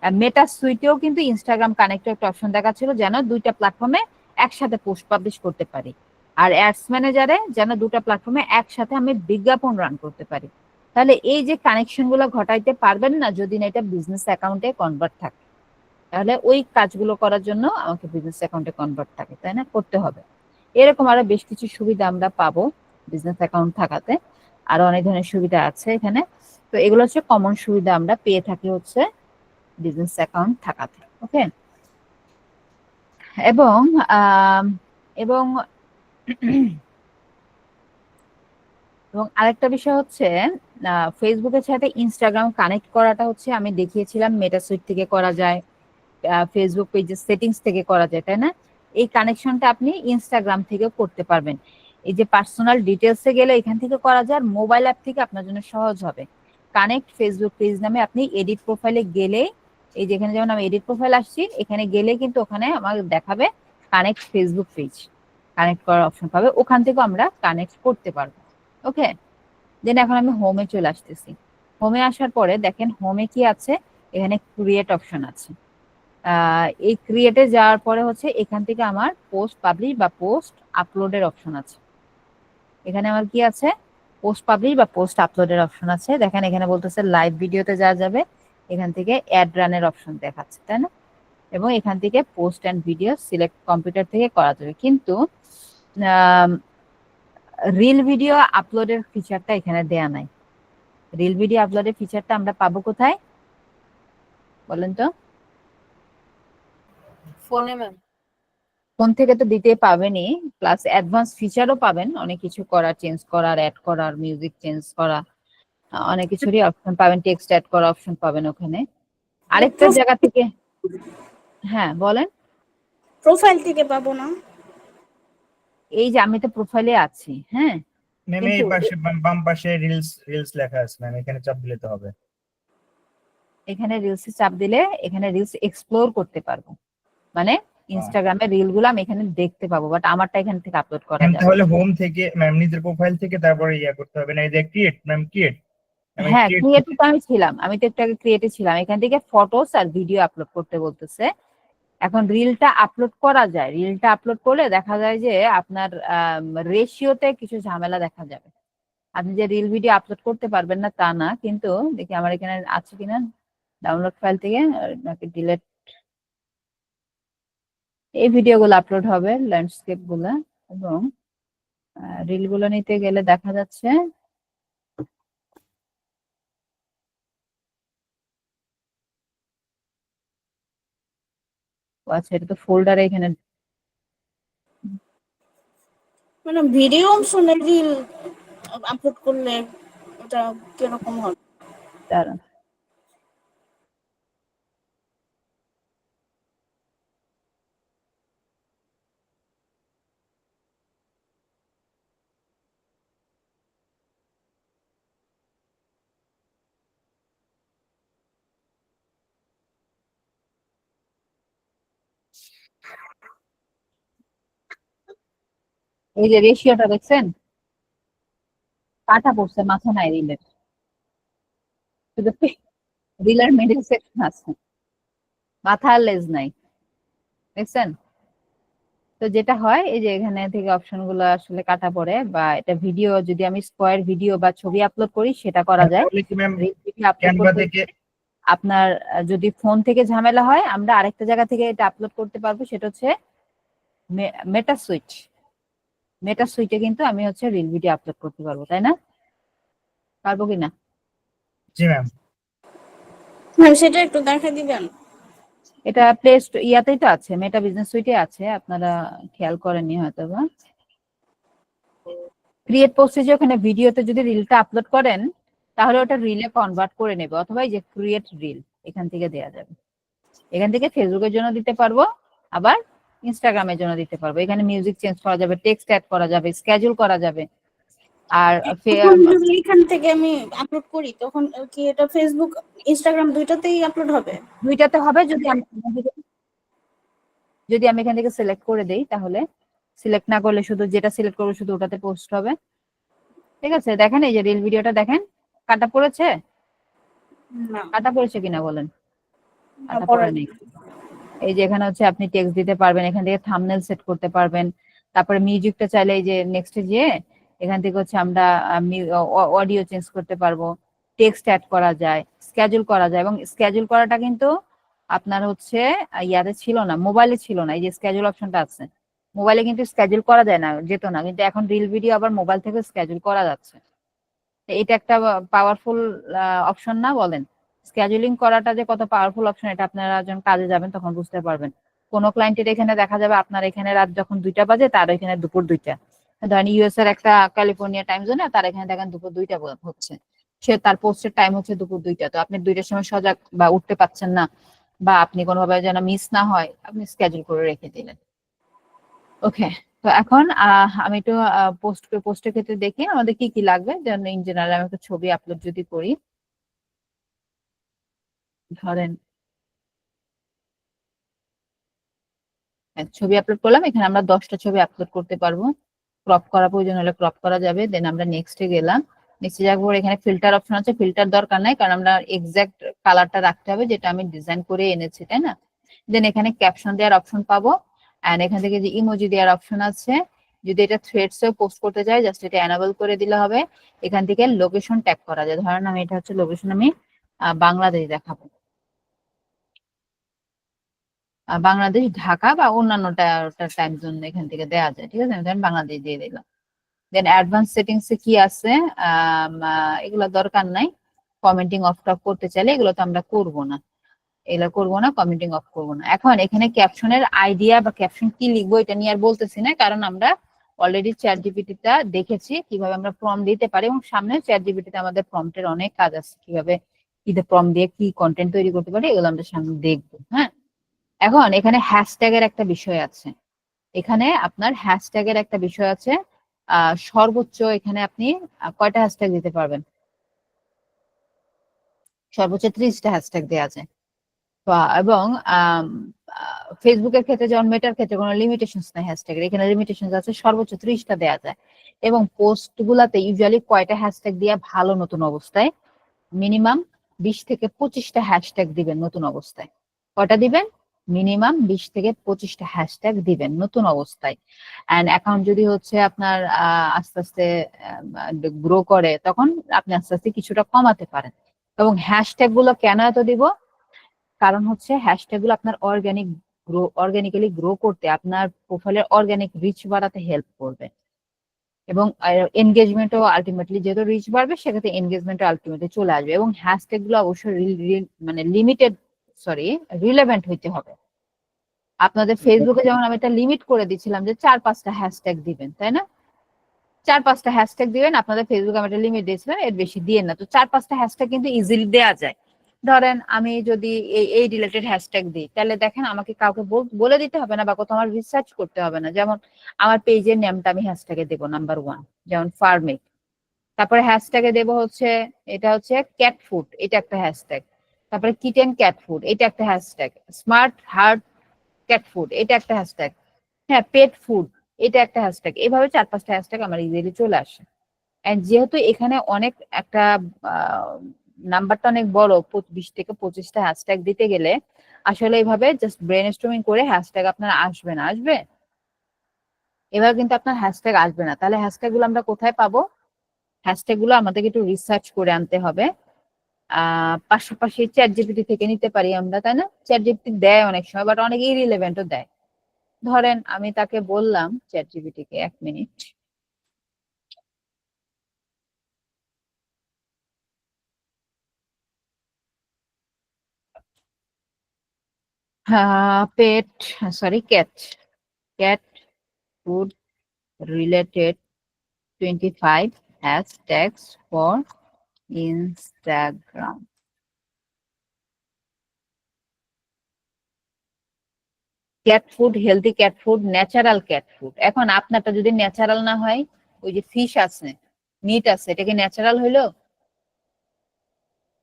মেটা সুইটেও কিন্তু ইনস্টাগ্রাম কানেক্টের একটা অপশন দেখাচ্ছিল, যেন দুইটা প্ল্যাটফর্মে একসাথে পোস্ট পাবলিশ করতে পারি। আর অ্যাডস ম্যানেজারে যেন দুটো প্ল্যাটফর্মে একসাথে আমি বিজ্ঞাপন রান করতে পারি। তাহলে এই যে কানেকশন গুলো ঘটাইতে পারবেন না যদি না এটা বিজনেস অ্যাকাউন্টে কনভার্ট থাকে। তাহলে ওই কাজগুলো করার জন্য আমাকে বিজনেস অ্যাকাউন্টে কনভার্ট থাকে, তাই না? করতে হবে। এরকম আরো বেশ কিছু সুবিধা আমরা পাবো বিজনেস অ্যাকাউন্ট থাকাতে, আরো অনেক ধরনের সুবিধা আছে এখানে। তো এগুলো হচ্ছে কমন সুবিধা আমরা পেয়ে থাকি হচ্ছে বিজনেস অ্যাকাউন্ট থাকাতে। ওকে, এবং এবং এবং আরেকটা বিষয় হচ্ছে ফেসবুকের সাথে ইনস্টাগ্রাম কানেক্ট করাটা হচ্ছে আমি দেখিয়েছিলাম মেটা সুইট থেকে করা যায়, ফেসবুক পেজের সেটিংস থেকে করা যায়, তাই না? এই কানেকশনটা আপনি ইনস্টাগ্রাম থেকেও করতে পারবেন। এই যে পার্সোনাল ডিটেলসে গেলে এখান থেকে করা যায়, আর মোবাইল অ্যাপ থেকে আপনার জন্য সহজ হবে। কানেক্ট ফেসবুক পেজ নামে আপনি এডিট প্রোফাইলে গেলে, এই যেখানে যেমন আমি এডিট প্রোফাইল আসছি, এখানে গেলে কিন্তু ওখানে আমার দেখাবে কানেক্ট ফেসবুক পেজ, কানেক্ট করার অপশন পাবে, ওখান থেকেও আমরা কানেক্ট করতে পারবো। ওকে, দেন এখন আমি হোমে চলে আসতেছি। হোমে আসার পরে দেখেন হোমে কি আছে, এখানে ক্রিয়েট অপশন আছে। এই ক্রিয়েটে যাওয়ার পরে হচ্ছে এখান থেকে আমার পোস্ট পাবলিশ বা পোস্ট আপলোডের অপশন আছে। এখানে আমার কি আছে, পোস্ট পাবলিশ বা পোস্ট আপলোডের অপশন আছে। দেখেন এখানে বলতেছে লাইভ ভিডিওতে যাওয়া যাবে, এখান থেকে অ্যাড রানের অপশন দেখাচ্ছে, তাই না? এবং এখান থেকে post and video select computer থেকে করা যাবে, কিন্তু রিল ভিডিও আপলোডের ফিচারটা এখানে দেয়া নাই। রিল ভিডিও আপলোডের ফিচারটা আমরা পাবো কোথায় বলেন তো? ফোনে ম্যাম। ফোন থেকে তো দিতে পাবেনই, প্লাস অ্যাডভান্স ফিচারও পাবেন, অনেক কিছু করার, চেঞ্জ করার, অ্যাড করার, মিউজিক চেঞ্জ করা, অনেক কিছুরই অপশন পাবেন, টেক্সট অ্যাড করার অপশন পাবেন ওখানে। আরেকটা জায়গা থেকে, হ্যাঁ বলেন। প্রোফাইল থেকে পাবো না? এই যে আমি তো প্রোফাইলে আছি, হ্যাঁ, ম্যাম এই পাশে বাম পাশে রিলস লেখা আছে ম্যাম, এখানে চাপ দিলে তো হবে। এখানে রিলসে চাপ দিলে এখানে রিলস এক্সপ্লোর করতে পারবো, মানে ইনস্টাগ্রামের রিল গুলো আমি এখানে দেখতে পাবো, বাট আমারটা এখান থেকে আপলোড করা ম্যাম যাবে। তাহলে হোম থেকে ম্যাম নিজের প্রোফাইল থেকে তারপরে করতে হবে না, এই যে ক্রিয়েট ম্যাম ক্রিয়েট আমি হ্যাঁ, ক্রিয়েট ক্রিয়েটে তো আমি ছিলাম, আমি তো একটু আগে ক্রিয়েটে ছিলাম, এখান থেকে ফটোস আর ভিডিও আপলোড করতে বলতেছে। এখন রিলটা আপলোড করা যায়, রিলটা আপলোড করলে দেখা যায় যে আপনার রেশিওতে কিছু ঝামেলা দেখা যাবে। আপনি যে রিল ভিডিও আপলোড করতে পারবেন না তা না, কিন্তু দেখি আমার এখানে আছে কিনা ডাউনলোড ফাইল থেকে নাকি ডিলেট, এই ভিডিওগুলো আপলোড হবে ল্যান্ডস্কেপ গুলা, এবং রিল গুলো নিতে গেলে দেখা যাচ্ছে আচ্ছা এটা তো ফোল্ডারে এখানে মানে ভিডিও অপশনে রিল আপলোড করলে ওটা কিরকম হবে? দাঁড়ান। এই যে রেশিওটা দেখছেন, কাটা পড়ছে, মাথা নাই রিলের, শুধু রিলের মিডিল সেকশন আছে, মাথা আর লেজ নাই, দেখছেন? তো যেটা হয় এই যে এখানে থেকে অপশন গুলো আসলে কাটা পড়ে, বা এটা ভিডিও যদি আমি স্কোয়ার ভিডিও বা ছবি আপলোড করি সেটা করা যায়। তাহলে কি ma'am reel video upload Canva করতে থেকে আপনার যদি ফোন থেকে ঝামেলা হয়, আমরা আরেকটা জায়গা থেকে এটা আপলোড করতে পারবো, সেটা হচ্ছে মেটা সুইচ। মেটা সুইটে কিন্তু আমি হচ্ছে রিল ভিডিও আপলোড করতে পারবো, তাই না? পারবো কিনা? জি ম্যাম ম্যাম সেটা একটু দেখা দিবেন। এটা প্লে ইয়াতেই তো আছে, মেটা বিজনেস সুইটে আছে, আপনারা খেয়াল করেননি হয়তো বা। ক্রিয়েট পোস্টে যে ওখানে ভিডিওতে যদি রিলটা আপলোড করেন তাহলে ওটা রিলে কনভার্ট করে নেবে, অথবা এই যে ক্রিয়েট রিল এখান থেকে দেয়া যাবে। এখান থেকে ফেসবুকের জন্য দিতে পারবো, আবার ইনস্টাগ্রামের জন্য দিতে পারবো। এখানে মিউজিক চেঞ্জ করা যাবে, টেক্সট অ্যাড করা যাবে, স্কেজুল করা যাবে। আর এখন যদি এখান থেকে আমি আপলোড করি তখন কি এটা ফেসবুক ইনস্টাগ্রাম দুইটাতেই আপলোড হবে? দুইটাতে হবে যদি আমি এখান থেকে সিলেক্ট করে দেই, তাহলে সিলেক্ট না করলে শুধু যেটা সিলেক্ট করবো শুধু ওটাতে পোস্ট হবে। ঠিক আছে, দেখেন এই যে রিল ভিডিওটা দেখেন, কাটা পড়েছে, না কাটা পড়েছে কিনা বলেন? কাটা পরে পড়ে নেই। এই যে এখানে হচ্ছে আপনি টেক্সট দিতে পারবেন, এখান থেকে থাম্বনেল সেট করতে পারবেন, তারপরে মিউজিকটা চাইলে এই যে নেক্সটে গিয়ে এখান থেকে হচ্ছে আমরা অডিও চেঞ্জ করতে পারবো, টেক্সট অ্যাড করা যায়, স্কেজুল করা যায়। এবং স্কেজুল করাটা কিন্তু আপনার হচ্ছে ইয়াতে ছিল না, মোবাইলে ছিল না, এই যে স্কেজুল অপশনটা আছে, মোবাইলে কিন্তু স্কেজুল করা যায় না, যেত না, কিন্তু এখন রিল ভিডিও আবার মোবাইল থেকে স্কেজুল করা যাচ্ছে। তো এটা একটা পাওয়ারফুল অপশন না বলেন? স্কেজুলিং করাটা যে কত পাওয়ারফুল অপশন এটা আপনারা যখন কাজে যাবেন তখন বুঝতে পারবেন। কোন ক্লায়েন্টের এখানে দেখা যাবে আপনার এখানে রাত যখন 2টা বাজে, তার এখানে দুপুর 2টা। ধরেন ইউএস এর একটা ক্যালিফোর্নিয়া টাইম জোনে, তার এখানে দেখেন দুপুর 2টা হচ্ছে, সে তার পোস্টের টাইম হচ্ছে দুপুর 2টা। তো আপনি 2টার সময় সজাগ বা উঠতে পারছেন না, বা আপনি কোনোভাবে যেন মিস না হয়, আপনি স্কেজুল করে রেখে দিলেন। ওকে, তো এখন আমি একটু পোস্টের ক্ষেত্রে দেখি আমাদের কি কি লাগবে। যেন ইন জেনারেল আমি একটা ছবি আপলোড যদি করি, ধরেন ছবি আপলোড করলাম, এখানে আমরা 10টা ছবি আপলোড করতে পারবো। ক্রপ করা প্রয়োজন হলে ক্রপ করা যাবে। দেন আমরা নেক্সটে গেলাম, নেক্সটে যাওয়ার পর এখানে ফিল্টার অপশন আছে, ফিল্টার দরকার নাই কারণ আমরা এক্সাক্ট কালারটা রাখতে হবে যেটা আমি ডিজাইন করে এনেছি, তাই না? দেন এখানে ক্যাপশন দেওয়ার অপশন পাবো, এন্ড এখান থেকে যে ইমোজি দেওয়ার অপশন আছে, যদি এটা থ্রেডস এও পোস্ট করতে চাই জাস্ট এটা এনাবল করে দিলে হবে। এখান থেকে লোকেশন ট্যাগ করা যায়, ধরেন আমি এটা হচ্ছে লোকেশন আমি বাংলাদেশ দেখাবো, বাংলাদেশ ঢাকা বা অন্যান্য টাইম জোন এখান থেকে দেওয়া যায়। ঠিক আছে, আমি ধরেন বাংলাদেশ দিয়ে দিলাম। দেন অ্যাডভান্স সেটিংস এ কি আছে, এগুলো দরকার নাই। কমেন্টিং অফ টপ করতে চাইলে এগুলো তো আমরা করবো না, এগুলো করবো না, কমেন্টিং অফ করবো না। এখন এখানে ক্যাপশনের আইডিয়া বা ক্যাপশন কি লিখবো এটা নিয়ে আর বলতেছি না, কারণ আমরা অলরেডি চ্যাট জিপিটিটা দেখেছি কিভাবে আমরা প্রম্পট দিতে পারি, এবং সামনে চ্যাট জিপিটিতে আমাদের প্রম্পটের অনেক কাজ আছে, কিভাবে প্রম্পট দিয়ে কি কন্টেন্ট তৈরি করতে পারি এগুলো আমরা সামনে দেখবো। হ্যাঁ, এখন এখানে হ্যাশট্যাগের একটা বিষয় আছে, এখানে আপনার হ্যাশট্যাগের একটা বিষয় আছে। সর্বোচ্চ এখানে আপনি কয়টা হ্যাশট্যাগ দিতে পারবেন? সর্বোচ্চ 30টা হ্যাশট্যাগ দেওয়া যায়। এবং ফেসবুকের ক্ষেত্রে যেমন মেটার ক্ষেত্রে কোনো লিমিটেশনস নাই হ্যাশট্যাগের, এখানে লিমিটেশনস আছে, সর্বোচ্চ 30টা দেওয়া যায়। এবং পোস্ট গুলাতে ইউজুয়ালি কয়টা হ্যাশট্যাগ দিয়ে ভালো নতুন অবস্থায়, মিনিমাম 20 থেকে 25টা হ্যাশট্যাগ দিবেন নতুন অবস্থায়। কয়টা দিবেন? মিনিমাম 20 থেকে 25টা হ্যাশট্যাগ দিবেন নতুন অবস্থায়। অ্যান্ড অ্যাকাউন্ট যদি হচ্ছে আপনার আস্তে আস্তে গ্রো করে, তখন আপনি আস্তে আস্তে কিছুটা কমাতে পারেন। এবং হ্যাশট্যাগ গুলো কেন এত দিব? কারণ হচ্ছে হ্যাশট্যাগ গুলো আপনার অর্গানিক্যালি গ্রো করতে, আপনার প্রোফাইলের অর্গানিক রিচ বাড়াতে হেল্প করবে। এবং এনগেজমেন্টও আলটিমেটলি, যেহেতু রিচ বাড়বে সেক্ষেত্রে এনগেজমেন্টও আলটিমেটলি চলে আসবে। এবং হ্যাশট্যাগ গুলো অবশ্যই মানে রিলেভেন্ট হইতে হবে। আপনাদের ফেসবুকে যেমন আমি একটা লিমিট করে দিচ্ছিলাম যে 4-5টা হ্যাশট্যাগ দিবেন, তাই না? 4-5টা হ্যাশট্যাগ দিবেন, আপনাদের ফেসবুকে আমি একটা লিমিট দিয়েছিলাম, এর বেশি দিয়ে না। তো 4-5টা হ্যাশট্যাগ কিন্তু ইজিলি দেওয়া যায়। ধরেন আমি যদি এই রিলেটেড হ্যাশট্যাগ দিই, তাহলে দেখেন আমাকে কাউকে বলে দিতে হবে না বা কোথাও আমার রিসার্চ করতে হবে না। যেমন আমার পেজের নামটা আমি হ্যাশট্যাগে দেবো নাম্বার 1, যেমন ফার্মিং। তারপরে হ্যাশট্যাগে দেবো হচ্ছে, এটা হচ্ছে ক্যাট ফুড, এটা একটা হ্যাশট্যাগ। তারপরে কিটেন ক্যাট ফুড, এটা একটা hashtag. Smart heart cat food, এটা একটা হ্যাশট্যাগ। হ্যাঁ, পেট ফুড, এটা একটা হ্যাশট্যাগ। এইভাবে 4-5টা হ্যাশট্যাগ আমার ইজিলি চলে আসে। এন্ড যেহেতু এখানে অনেক একটা নাম্বারটা অনেক বড়, 20 থেকে 25টা হ্যাশট্যাগ দিতে গেলে আসলে এইভাবে জাস্ট ব্রেনস্টর্মিং করে হ্যাশট্যাগ আপনার আসবে না। আসবে? এভাবে কিন্তু আপনার হ্যাশট্যাগ আসবে না। তাহলে হ্যাশট্যাগ গুলো আমরা কোথায় পাবো? হ্যাশট্যাগ গুলো আমাদেরকে একটু রিসার্চ করে আনতে হবে। পাশাপাশি চ্যাট জিপিটি থেকে নিতে পারি আমরা, তাই না? চ্যাট জিপিটি দেয় অনেক সময়, বাট অনেক ইরিলেভেন্টও দেয়। ধরেন আমি তাকে বললাম chat GPT K, 1 minute. Cat food related 25 hashtags for Instagram. Cat food, healthy cat food, natural cat food. এখন আপনারটা যদি ন্যাচারাল না হয়, ওই যে ফিশ আছে, মিট আছে, এটা কি ন্যাচারাল হইলো?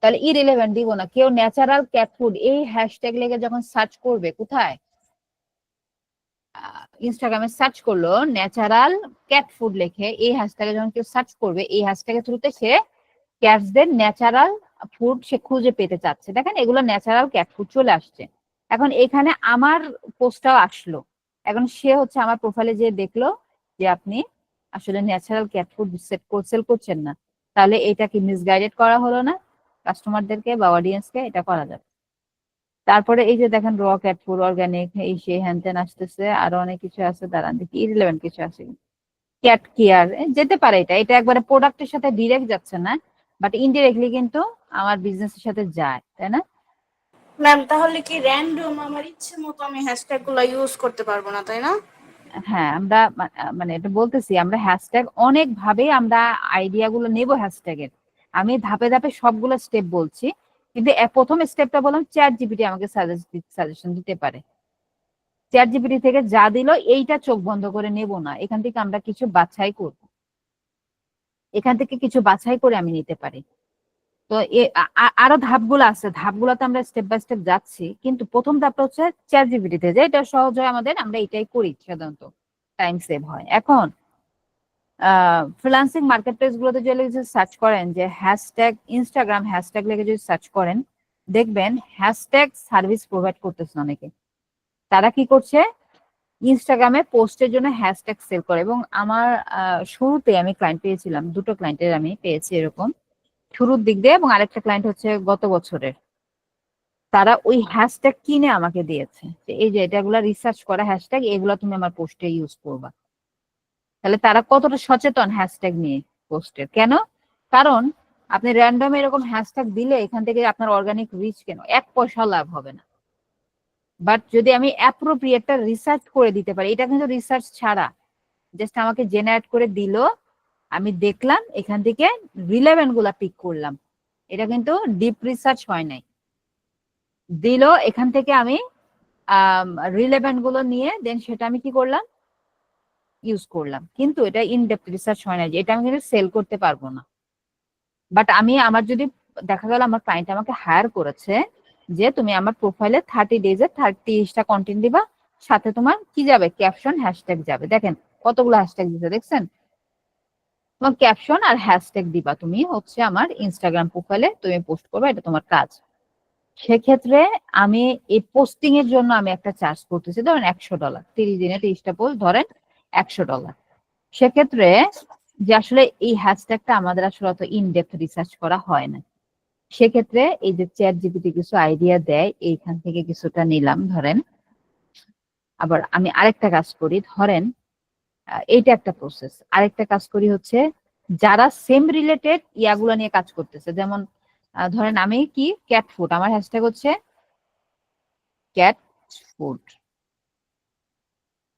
তাহলে ইরিলেভেন্ট দিব না। কেউ ন্যাচারাল ক্যাট ফুড এই হ্যাশট্যাগ লেগে যখন সার্চ করবে, কোথায়? ইনস্টাগ্রামে সার্চ করলো ন্যাচারাল ক্যাট ফুড লেখে, এই হ্যাশট্যাগে যখন কেউ সার্চ করবে, এই হ্যাশট্যাগের থ্রুতে সে ক্যাটসদের ন্যাচারাল ফুড সে খুঁজে পেতে চাচ্ছে। দেখেন এগুলো ন্যাচারাল ক্যাট ফুড চলে আসছে। এখন এখানে আমার পোস্টটাও আসলো। এখন সে হচ্ছে আমার প্রোফাইলে যে দেখলো যে আপনি আসলে ন্যাচারাল ক্যাট ফুড সেল করছেন না, তাহলে এটা কি মিসগাইডেড করা হলো না কাস্টমারদেরকে বা অডিয়েন্সকে? এটা করা যাবে। তারপরে এই যে দেখেন র ক্যাট ফুড, অর্গানিক, এই সে হ্যান ত্যান আসতেছে, আরো অনেক কিছু আছে, দাঁড়ান দেখি, ইরিলেভেন্ট কিছু আছে। ক্যাট কেয়ার যেতে পারে, এটা একবারে প্রোডাক্টের সাথে ডিরেক্ট যাচ্ছে না, বাট ইনডিরেক্টলি কিন্তু আমার বিজনেসের সাথে যায়, তাই না? ম্যাম তাহলে কি র্যান্ডম আমার ইচ্ছে মতো আমি হ্যাশট্যাগ গুলো ইউজ করতে পারবো না, তাই না? হ্যাঁ, আমরা মানে এটা বলতেছি, আমরা হ্যাশট্যাগ অনেক ভাবে আমরা আইডিয়া গুলো নেবো হ্যাশট্যাগের। আমি ধাপে ধাপে সবগুলো স্টেপ বলছি, কিন্তু প্রথম স্টেপটা বললাম চ্যাট জিপিটি আমাকে সাজেশন দিতে পারে। চ্যাট জিপিটি থেকে যা দিল এইটা চোখ বন্ধ করে নেব না, এখান থেকে আমরা কিছু বাছাই করব, এখান থেকে কিছু বাছাই করে আমি নিতে পারি। তো আরো ধাপগুলো আছে, ধাপগুলোতে আমরা স্টেপ বাই স্টেপ যাচ্ছি, কিন্তু প্রথম ধাপটা হচ্ছে চ্যাট জিপিটিতে, যে এটা সহজ হয় আমাদের, আমরা এটাই করি সাধারণত, টাইম সেভ হয়। এখন ফ্রিল্যান্সিং মার্কেট প্লেস গুলোতে যদি সার্চ করেন যে হ্যাশট্যাগ, ইনস্টাগ্রাম হ্যাশট্যাগ লেগে যদি সার্চ করেন, দেখবেন হ্যাশট্যাগ সার্ভিস প্রোভাইড করতেছে অনেকে। তারা কি করছে? ইনস্টাগ্রামে পোস্টের জন্য হ্যাশট্যাগ সেল করে। এবং আমার শুরুতে আমি ক্লায়েন্ট পেয়েছিলাম, 2টো ক্লায়েন্টের আমি পেয়েছি এরকম শুরুর দিক দিয়ে, এবং আরেকটা ক্লায়েন্ট হচ্ছে গত বছরের। তারা ওই হ্যাশট্যাগ কিনে আমাকে দিয়েছে যে এই যে এটাগুলা রিসার্চ করা হ্যাশট্যাগ, এগুলা তুমি আমার পোস্টে ইউজ করবা। তাহলে তারা কতটা সচেতন হ্যাশট্যাগ নিয়ে পোস্টের। কেন? কারণ আপনি র্যান্ডম এরকম হ্যাশট্যাগ দিলে এখান থেকে আপনার অর্গানিক রিচ কেন 1 পয়সা লাভ হবে না। বাট যদি আমি অ্যাপ্রোপ্রিয়েটটা রিসার্চ করে দিতে পারি, এটা কিন্তু রিসার্চ ছাড়া জাস্ট আমাকে জেনারেট করে দিল, আমি দেখলাম, এখান থেকে রিলেভেন্ট গুলা পিক করলাম, এটা কিন্তু ডিপ রিসার্চ হয় নাই। দিল, এখান থেকে আমি রিলেভেন্ট গুলো নিয়ে দেন সেটা আমি কি করলাম? ইউজ করলাম। কিন্তু এটা ইন ডেপথ রিসার্চ হয় না, যে এটা আমি কিন্তু সেল করতে পারবো না। বাট আমি আমার যদি দেখা গেল আমার ক্লায়েন্ট আমাকে হায়ার করেছে যে তুমি আমার প্রোফাইলে 30 ডেজে 30টা কন্টেন্ট দিবা, সাথে তোমার কি যাবে, ক্যাপশন হ্যাশট্যাগ যাবে। দেখেন কতগুলো হ্যাশট্যাগ দিতে দেখছেন। তোমার ক্যাপশন আর হ্যাশট্যাগ দিবা, তুমি হচ্ছে আমার ইনস্টাগ্রাম প্রোফাইলে তুমি পোস্ট করবে, এটা তোমার কাজ। সেক্ষেত্রে আমি এই পোস্টিং এর জন্য আমি একটা চার্জ করতেছি, ধরেন $100, 30 দিনে 30টা পোস্ট, ধরেন $100। সেক্ষেত্রে যে আসলে এই হ্যাশট্যাগটা আমাদের আসলে অত ইনডেপথ রিসার্চ করা হয় না। সেক্ষেত্রে এই যে চ্যাট জিপিটি কিছু আইডিয়া দেয়, এইখান থেকে কিছুটা নিলাম ধরেন। আবার আমি আরেকটা কাজ করি, ধরেন এইটা একটা প্রসেস। আরেকটা কাজ করি হচ্ছে যারা সেম রিলেটেড ইয়াগুলো নিয়ে কাজ করতেছে, যেমন ধরেন আমি কি ক্যাট ফুড, আমার হ্যাশট্যাগ হচ্ছে ক্যাট ফুড,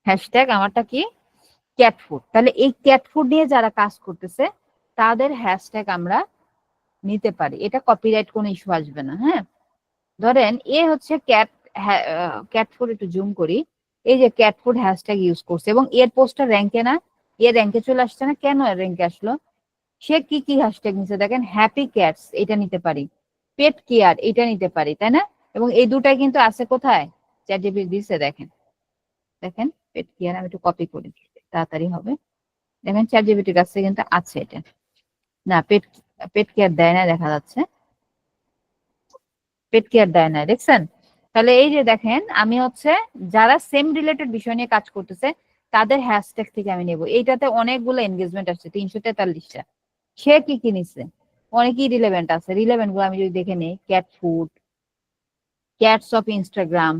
হ্যাশট্যাগ আমারটা কি ক্যাট ফুড। তাহলে এই ক্যাট ফুড নিয়ে যারা কাজ করতেছে তাদের হ্যাশট্যাগ আমরা নিতে পারি, এটা কপিরাইট কোনো ইস্যু আসবে না। হ্যাঁ, ধরেন এ হচ্ছে ক্যাট ফুড, একটু জুম করি, এই যে ক্যাট ফুড হ্যাশট্যাগ ইউজ করছে এবং এর পোস্টটা র্যাঙ্কে না, এর র্যাঙ্কে চলে আসছে না, কেন এর র্যাঙ্কে আসলো? সে কি কি হ্যাশট্যাগ নিছে দেখেন, হ্যাপি ক্যাটস এটা নিতে পারি, পেট কেয়ার এটা নিতে পারি, তাই না? এবং এই দুটাই কিন্তু আছে কোথায়, চ্যাট জিপিটি দিছে। দেখেন দেখেন পেট কেয়ার, আমি একটু কপি করি তাড়াতাড়ি হবে। দেখেন চ্যাট জিপিটির কাছে কিন্তু আছে এটা, না পেট কেয়ার দেয় না, দেখা যাচ্ছে পেট কেয়ার দেয় না, দেখছেন? তাহলে এই যে দেখেন আমি হচ্ছে যারা সেম রিলেটেড বিষয় নিয়ে কাজ করতেছে তাদের হ্যাশট্যাগ থেকে আমি নেব। এইটাতে অনেকগুলো এনগেজমেন্ট আসছে, 343টা। সে কি কি নিচ্ছে, অনেকই রিলেভেন্ট আছে। রিলেভেন্ট গুলো আমি যদি দেখে নিই, cat food, cats of Instagram,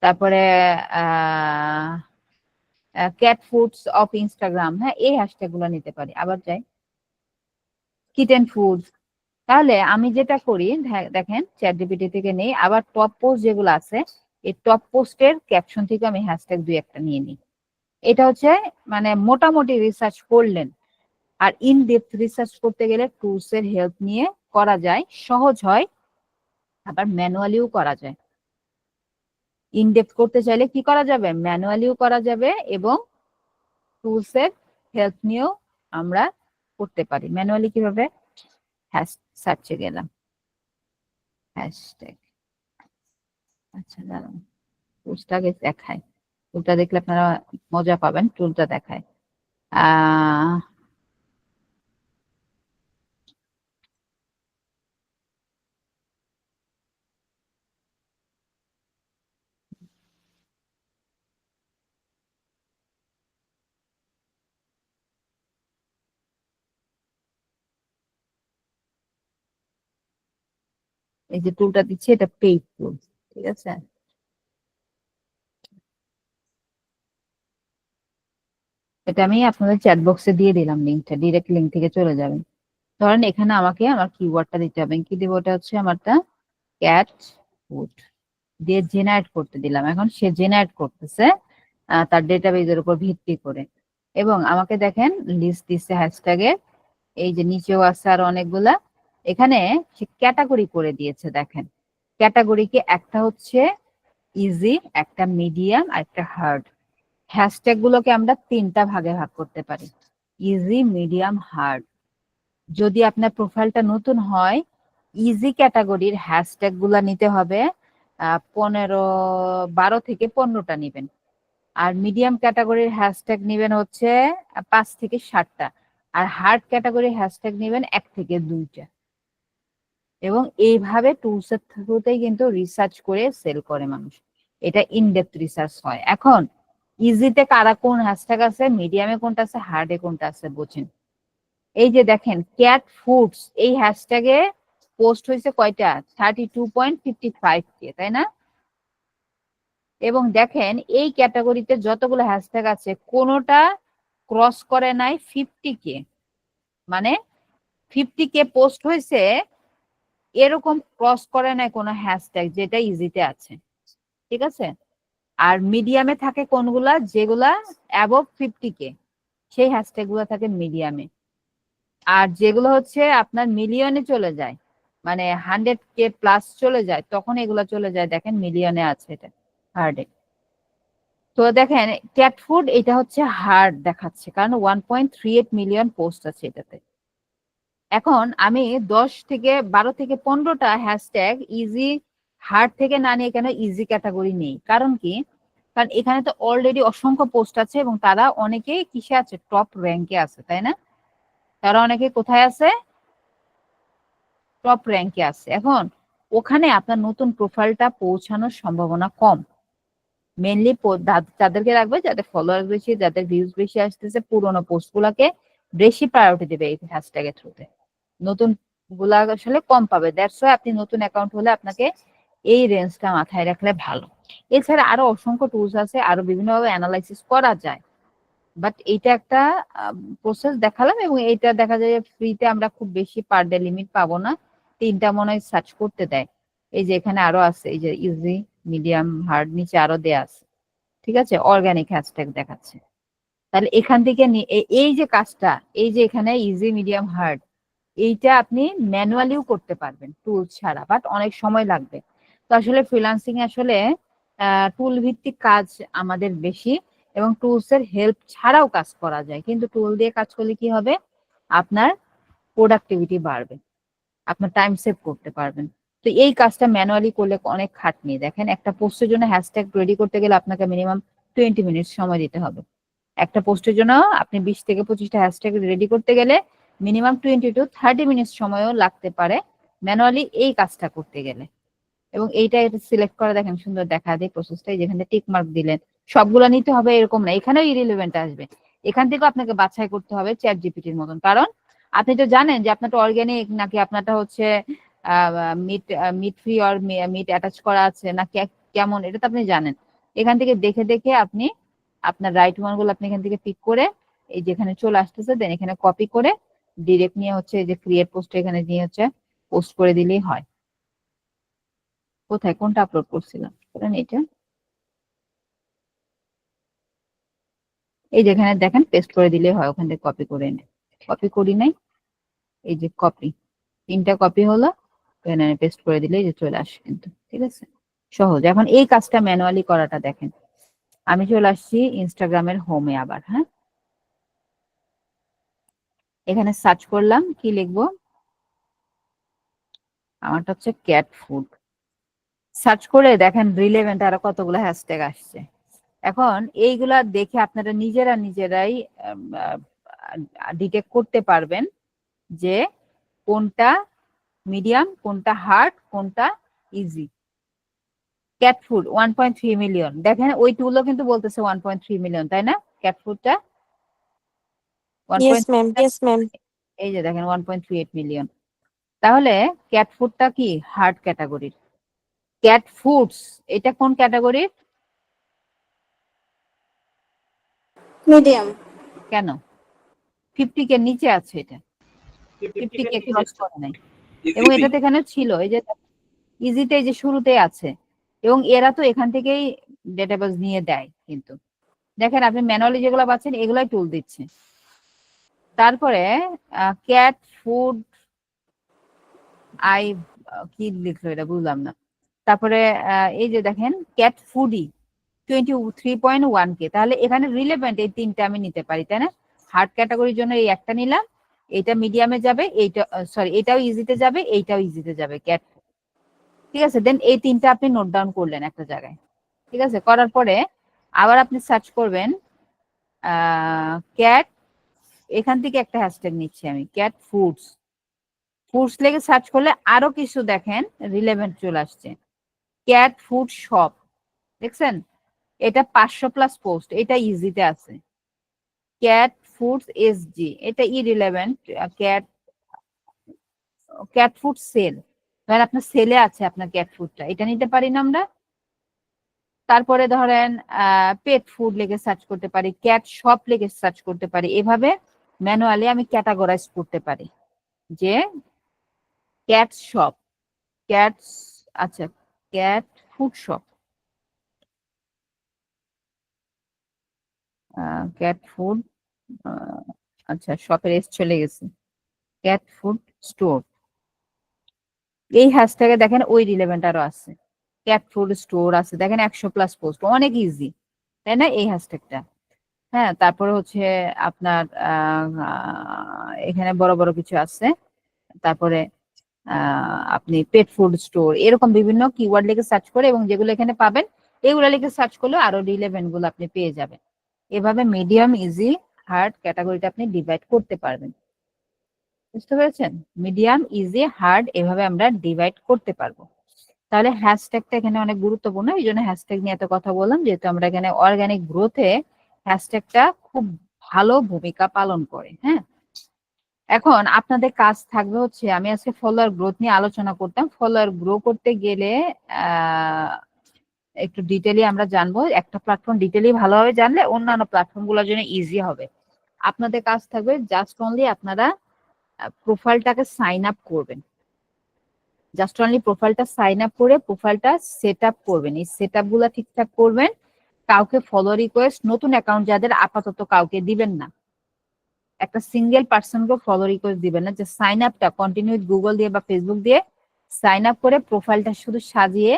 তারপরে ক্যাট ফুডস অফ ইনস্টাগ্রাম, হ্যাঁ এই হ্যাশট্যাগ গুলো নিতে পারি। আবার যাই কিটেন ফুড। তাহলে আমি যেটা করি দেখেন চ্যাট জিপিটি থেকে নেই, আবার টপ পোস্ট যেগুলো আছে এই টপ পোস্টের ক্যাপশন থেকে আমি হ্যাশট্যাগ 2-1টা নিয়ে নিই। এটা হচ্ছে মানে মোটামুটি রিসার্চ করলেন। আর ইন ডেপথ রিসার্চ করতে গেলে টুলস এর হেল্প নিয়ে করা যায়, সহজ হয়, আবার ম্যানুয়ালিও করা যায়। ইন ডেপথ করতে চাইলে কি করা যাবে, ম্যানুয়ালিও করা যাবে এবং টুলস এর হেল্প নিয়েও আমরা করতে পারি। ম্যানুয়ালি কিভাবে, সার্চে গেলাম হ্যাশট্যাগ, আচ্ছা দাঁড়ান টুলসটা আগে দেখায়, টুলটা দেখলে আপনারা মজা পাবেন। টুলটা দেখায় এই যে টুলটা দিচ্ছে এটা পেইড টুল, ঠিক আছে? এটা আমি আপনাদের চ্যাট বক্সে দিয়ে দিলাম লিঙ্কটা, ডিরেক্ট লিঙ্ক থেকে চলে যাবেন। ধরেন এখানে আমাকে আমার কিওয়ার্ডটা দিতে হবে, কি দিব, ওটা হচ্ছে আমারটা ক্যাট ফুড দিয়ে জেনারেট করতে দিলাম। এখন সে জেনারেট করতেছে তার ডেটাবেজের উপর ভিত্তি করে, এবং আমাকে দেখেন লিস্ট দিচ্ছে হ্যাশট্যাগের, এই যে নিচেও আছে আর অনেকগুলা। এখানে সে ক্যাটাগরি করে দিয়েছে, দেখেন ক্যাটাগরিকে একটা হচ্ছে ইজি, একটা মিডিয়াম আর একটা হার্ড। হ্যাশট্যাগ গুলোকে আমরা 3টা ভাগে ভাগ করতে পারি, ইজি, মিডিয়াম, হার্ড। যদি আপনার প্রোফাইলটা নতুন হয়, ইজি ক্যাটাগরির হ্যাশট্যাগ গুলা নিতে হবে 12 থেকে 15টা নিবেন। আর মিডিয়াম ক্যাটাগরির হ্যাশট্যাগ নিবেন হচ্ছে 5 থেকে 7টা। আর হার্ড ক্যাটাগরির হ্যাশট্যাগ নিবেন 1 থেকে 2টা। এবং এইভাবে টুলস এর থ্রুতেই কিন্তু রিসার্চ করে সেল করে মানুষ, এটা ইনডেপথ রিসার্চ হয়। এখন ইজিতে কারা কোন হ্যাশট্যাগ আছে, মিডিয়ামে কোনটা আছে, হার্ডে কোনটা আছে বুঝেন। এই যে দেখেন ক্যাট ফুডস এই হ্যাশট্যাগে পোস্ট হয়েছে কয়টা, 32.55K, তাই না? এবং দেখেন এই ক্যাটাগরিতে যতগুলো হ্যাশট্যাগ আছে কোনোটা ক্রস করে নাই 50K, মানে 50K পোস্ট হয়েছে এরকম ক্রস করে নাই কোনো হ্যাশট্যাগ যেটা ইজিতে আছে, ঠিক আছে? আর মিডিয়ামে থাকে কোনগুলা, যেগুলা অ্যাবভ 50K সেই হ্যাশট্যাগ গুলো থাকে মিডিয়ামে। আর যেগুলো হচ্ছে আপনার মিলিয়নে চলে যায়, মানে 100K প্লাস চলে যায়, তখন এগুলো চলে যায় দেখেন মিলিয়নে আছে, এটা হার্ডে। তো দেখেন ক্যাট ফুড এটা হচ্ছে হার্ড দেখাচ্ছে, কারণ 1.38 মিলিয়ন পোস্ট আছে এটাতে। এখন আমি 12 থেকে 15টা হ্যাশট্যাগ ইজি হার্ড থেকে না নিয়ে কেন ইজি ক্যাটাগরি নেই, কারণ কি? কারণ এখানে তো অলরেডি অসংখ্য পোস্ট আছে এবং তারা অনেকেই কিসে আছে, টপ র্যাঙ্কে আছে, তাই না? তারা অনেকে কোথায় আছে, টপ র্যাঙ্কে আছে। এখন ওখানে আপনার নতুন প্রোফাইলটা পৌঁছানোর সম্ভাবনা কম। মেনলি তাদেরকে রাখবে যাদের ফলোয়ার বেশি, যাদের ভিউজ বেশি আসতেছে, পুরোনো পোস্ট গুলাকে বেশি প্রায়োরিটি দেবে এই হ্যাশট্যাগের থ্রুতে। নতুন গুলা আসলে কম পাবে। দ্যাটস ওয়াই আপনি নতুন অ্যাকাউন্ট হলে আপনাকে এই রেঞ্জটা মাথায় রাখলে ভালো। এছাড়া আরো অসংখ্য টুলস আছে, আরো বিভিন্নভাবে অ্যানালাইসিস করা যায়, বাট এইটা একটা প্রসেস দেখালাম। এবং এইটা দেখা যায় ফ্রিতে আমরা খুব বেশি পার ডে লিমিট পাবো না, 3টা মনে হয় সার্চ করতে দেয়। এই যে এখানে আরো আছে, এই যে ইজি, মিডিয়াম, হার্ড, নিচে আরো দেয়া আছে, ঠিক আছে? অর্গানিক হ্যাশট্যাগ দেখাচ্ছে। তাহলে এখান থেকে এই যে কাজটা, এই যে এখানে ইজি, মিডিয়াম, হার্ড, এইটা আপনি ম্যানুয়ালিও করতে পারবেন টুল ছাড়া, বাট অনেক সময় লাগবে। তো আসলে ফ্রিল্যান্সিং এ আসলে টুল ভিত্তিক কাজ আমাদের বেশি, এবং টুলস এর হেল্প ছাড়াও কাজ করা যায়, কিন্তু টুল দিয়ে কাজ করলে কি হবে, আপনার প্রোডাক্টিভিটি বাড়বে, আপনার টাইম সেভ করতে পারবেন। তো এই কাজটা ম্যানুয়ালি করলে অনেক খাটনি। দেখেন, একটা পোস্টের জন্য হ্যাশট্যাগ রেডি করতে গেলে আপনাকে মিনিমাম 20 মিনিট সময় দিতে হবে। একটা পোস্টের জন্য আপনি 20 থেকে 25টা হ্যাশট্যাগ রেডি করতে গেলে মিনিমাম 20 to 30 মিনিট সময়ও লাগতে পারে ম্যানুয়ালি এই কাজটা করতে গেলে। এবং এইটা সিলেক্ট করে দেখেন, সুন্দর দেখা যায় প্রসেসটা। যেখানে টিক মার্ক দিলেন, সবগুলা নিতে হবে এরকম না, এখানেও ইরিলেভেন্ট আসবে। এখান থেকেও আপনাকে বাছাই করতে হবে চ্যাট জিপিটির মতন, কারণ আপনি তো জানেন যে আপনারটা অর্গানিক নাকি আপনারটা হচ্ছে meat free or meat attach করা আছে নাকি কেমন, এটা তো আপনি জানেন। এখান থেকে দেখে দেখে আপনি আপনার রাইট ওয়ান গুলো আপনি এখান থেকে পিক করে এই যেখানে চলে আসতেছে, দেন এখানে কপি করে ডিরেক্ট নিয়ে হচ্ছে এই যে ক্রিয়েট পোস্ট, এখানে নিয়ে হচ্ছে পোস্ট করে দিলেই হয়। কোথায়, কোনটা আপলোড করছিলাম এটা, এই যেখানে দেখেন পেস্ট করে দিলেই হয়, ওখান থেকে কপি করে এনে। কপি করি নাই, এই যে কপি, 3টা কপি হলো, এখানে পেস্ট করে দিলেই যে চলে আসে কিন্তু, ঠিক আছে? সহজ। এখন এই কাজটা ম্যানুয়ালি করাটা দেখেন। আমি চলে আসছি ইনস্টাগ্রামের হোমে আবার। হ্যাঁ, এখানে সার্চ করলাম, কি লিখবো, আমারটা হচ্ছে ক্যাট ফুড। সার্চ করে দেখেন রিলেভেন্ট আরো কতগুলো হ্যাশট্যাগ আসছে। এখন এইগুলা দেখে আপনারা নিজেরাই ডিটেক্ট করতে পারবেন যে কোনটা মিডিয়াম, কোনটা হার্ড, কোনটা ইজি। ক্যাট ফুড 1.3 মিলিয়ন, দেখেন ওই টুলও কিন্তু বলতেছে 1.3 মিলিয়ন, তাই না? ক্যাট ফুডটা ইয়েস ম্যাম, ইয়েস ম্যাম। এই যে দেখেন 1.38 মিলিয়ন। তাহলে ক্যাট ফুডটা কি হার্ড ক্যাটাগরির। ক্যাট ফুডস এটা কোন ক্যাটাগরির? মিডিয়াম। কেন? 50 কে নিচে আছে, এটা 50 কে ক্রস করে নাই। এবং এটাতে এখানে ছিল, এই যে ইজিতে যে শুরুতে আছে, এবং এরা তো এখান থেকেই ডেটাবেস নিয়ে দেয়। কিন্তু দেখেন আপনি ম্যানুয়ালি যেগুলো পাচ্ছেন এগুলাই টুল দিচ্ছে। তারপরে ক্যাট ফুড আই কি লিখলো এটা বুঝলাম না। তারপরে এই যে দেখেন ক্যাট ফুডি 23.1 কে। তাহলে এখানে রিলেভেন্ট এই 3টা আমি নিতে পারি, তাই না? হার্ড ক্যাটাগরির জন্য এই একটা নিলাম, এইটা মিডিয়ামে যাবে, এইটা সরি এটাও ইজিতে যাবে, এইটাও ইজিতে যাবে ক্যাট, ঠিক আছে? দেন এই 3টা আপনি নোট ডাউন করলেন একটা জায়গায়, ঠিক আছে? করার পরে আবার আপনি সার্চ করবেন ক্যাট, এখান থেকে একটা হ্যাশট্যাগ নিচ্ছি আমি, ক্যাট ফুডস। ফুডস লেগে সার্চ করলে আরো কিছু দেখেন রিলেভেন্ট চলে আসছে। ক্যাট ফুড শপ, দেখছেন? এটা 500+ পোস্ট, এটা ইজিতে আছে। ক্যাট ফুডস এসজি, এটা ইরিলেভেন্ট। ক্যাট ফুড সেল, ধরেন আপনার সেলে আছে আপনার ক্যাট ফুডটা, এটা নিতে পারি না আমরা। তারপরে ধরেন পেট ফুড লেগে সার্চ করতে পারি, ক্যাট শপ লেগে সার্চ করতে পারি। এভাবে ম্যানুয়ালি আমি ক্যাটাগরাইজ করতে পারি যে ক্যাট শপ, ক্যাট, আচ্ছা cat food shop, cat food, আচ্ছা শপের এস চলে গেছে, ক্যাট ফুড স্টোর। এই হ্যাশট্যাগে দেখেন ওই রিলেভেন্ট আরো আছে, ক্যাট ফুড স্টোর আছে, দেখেন 100+ পোস্ট, অনেক ইজি, তাই না এই হ্যাশট্যাগটা? হ্যাঁ, তারপরে হচ্ছে আপনার এখানে বড় বড় কিছু আছে, তারপরে আপনি পেট ফুড স্টোর, এরকম বিভিন্ন কিওয়ার্ড লিখে সার্চ করে এবং যেগুলো এখানে পাবেন এগুলো লিখে সার্চ করলে আরো রিলেভেন্ট গুলো আপনি পেয়ে যাবেন। এভাবে মিডিয়াম, ইজি, হার্ড ক্যাটাগরিটা আপনি ডিভাইড করতে পারবেন। বুঝতে পেরেছেন? মিডিয়াম, ইজি, হার্ড এভাবে আমরা ডিভাইড করতে পারবো। তাহলে হ্যাশট্যাগটা এখানে অনেক গুরুত্বপূর্ণ, এই জন্য হ্যাশট্যাগ নিয়ে এত কথা বললাম, যেহেতু আমরা এখানে অর্গানিক গ্রোথে হ্যাশট্যাগটা খুব ভালো ভূমিকা পালন করে। হ্যাঁ, এখন আপনাদের কাজ থাকবে হচ্ছে, আমি আজকে ফলোয়ার গ্রোথ নিয়ে আলোচনা করতাম। ফলোয়ার গ্রো করতে গেলে একটু ডিটেইলি আমরা জানবো। একটা প্ল্যাটফর্ম ডিটেইলি ভালোভাবে জানলে অন্যান্য প্ল্যাটফর্ম গুলোর জন্য ইজি হবে। আপনাদের কাজ থাকবে জাস্ট অনলি আপনারা প্রোফাইলটাকে সাইন আপ করবেন। জাস্ট অনলি প্রোফাইলটা সাইন আপ করে প্রোফাইলটা সেট আপ করবেন। এই সেট আপ গুলা ঠিকঠাক করবেন। কাউকে ফলো রিকোয়েস্ট, নতুন অ্যাকাউন্ট যাদের আপাতত কাউকে দিবেন না, একটা সিঙ্গেল পার্সনকে ফলো রিকোয়েস্ট দিবেন না। যে সাইন আপটা কন্টিনিউ গুগল দিয়ে বা ফেসবুক দিয়ে সাইন আপ করে প্রোফাইলটা শুধু সাজিয়ে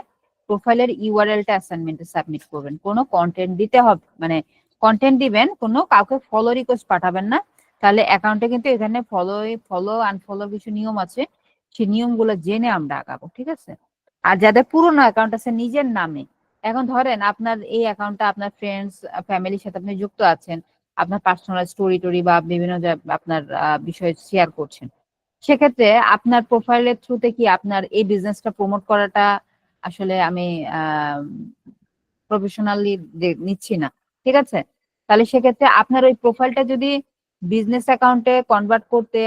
প্রোফাইলের ইউআরএলটা অ্যাসাইনমেন্টে সাবমিট করবেন। কোনো কন্টেন্ট দিতে হবে, মানে কন্টেন্ট দিবেন, কোনো কাউকে ফলো রিকোয়েস্ট পাঠাবেন না। তাহলে অ্যাকাউন্টে কিন্তু এখানে ফলো আনফলো কিছু নিয়ম আছে, সেই নিয়মগুলো জেনে আমরা আগাবো, ঠিক আছে? আর যাদের পুরোনো অ্যাকাউন্ট আছে নিজের নামে, এখন ধরেন আপনার এই অ্যাকাউন্টটা আপনার ফ্রেন্ডস ফ্যামিলির সাথে আপনি যুক্ত আছেন, আপনার পার্সোনাল স্টোরি টোরি বা বিভিন্ন আপনার বিষয় শেয়ার করছেন, সেক্ষেত্রে আপনার প্রোফাইলের থ্রুতে কি আপনার এই বিজনেসটা প্রমোট করাটা আসলে আমি প্রফেশনালি নিচ্ছি না, ঠিক আছে? তাহলে সেক্ষেত্রে আপনার ওই প্রোফাইলটা যদি বিজনেস অ্যাকাউন্টে কনভার্ট করতে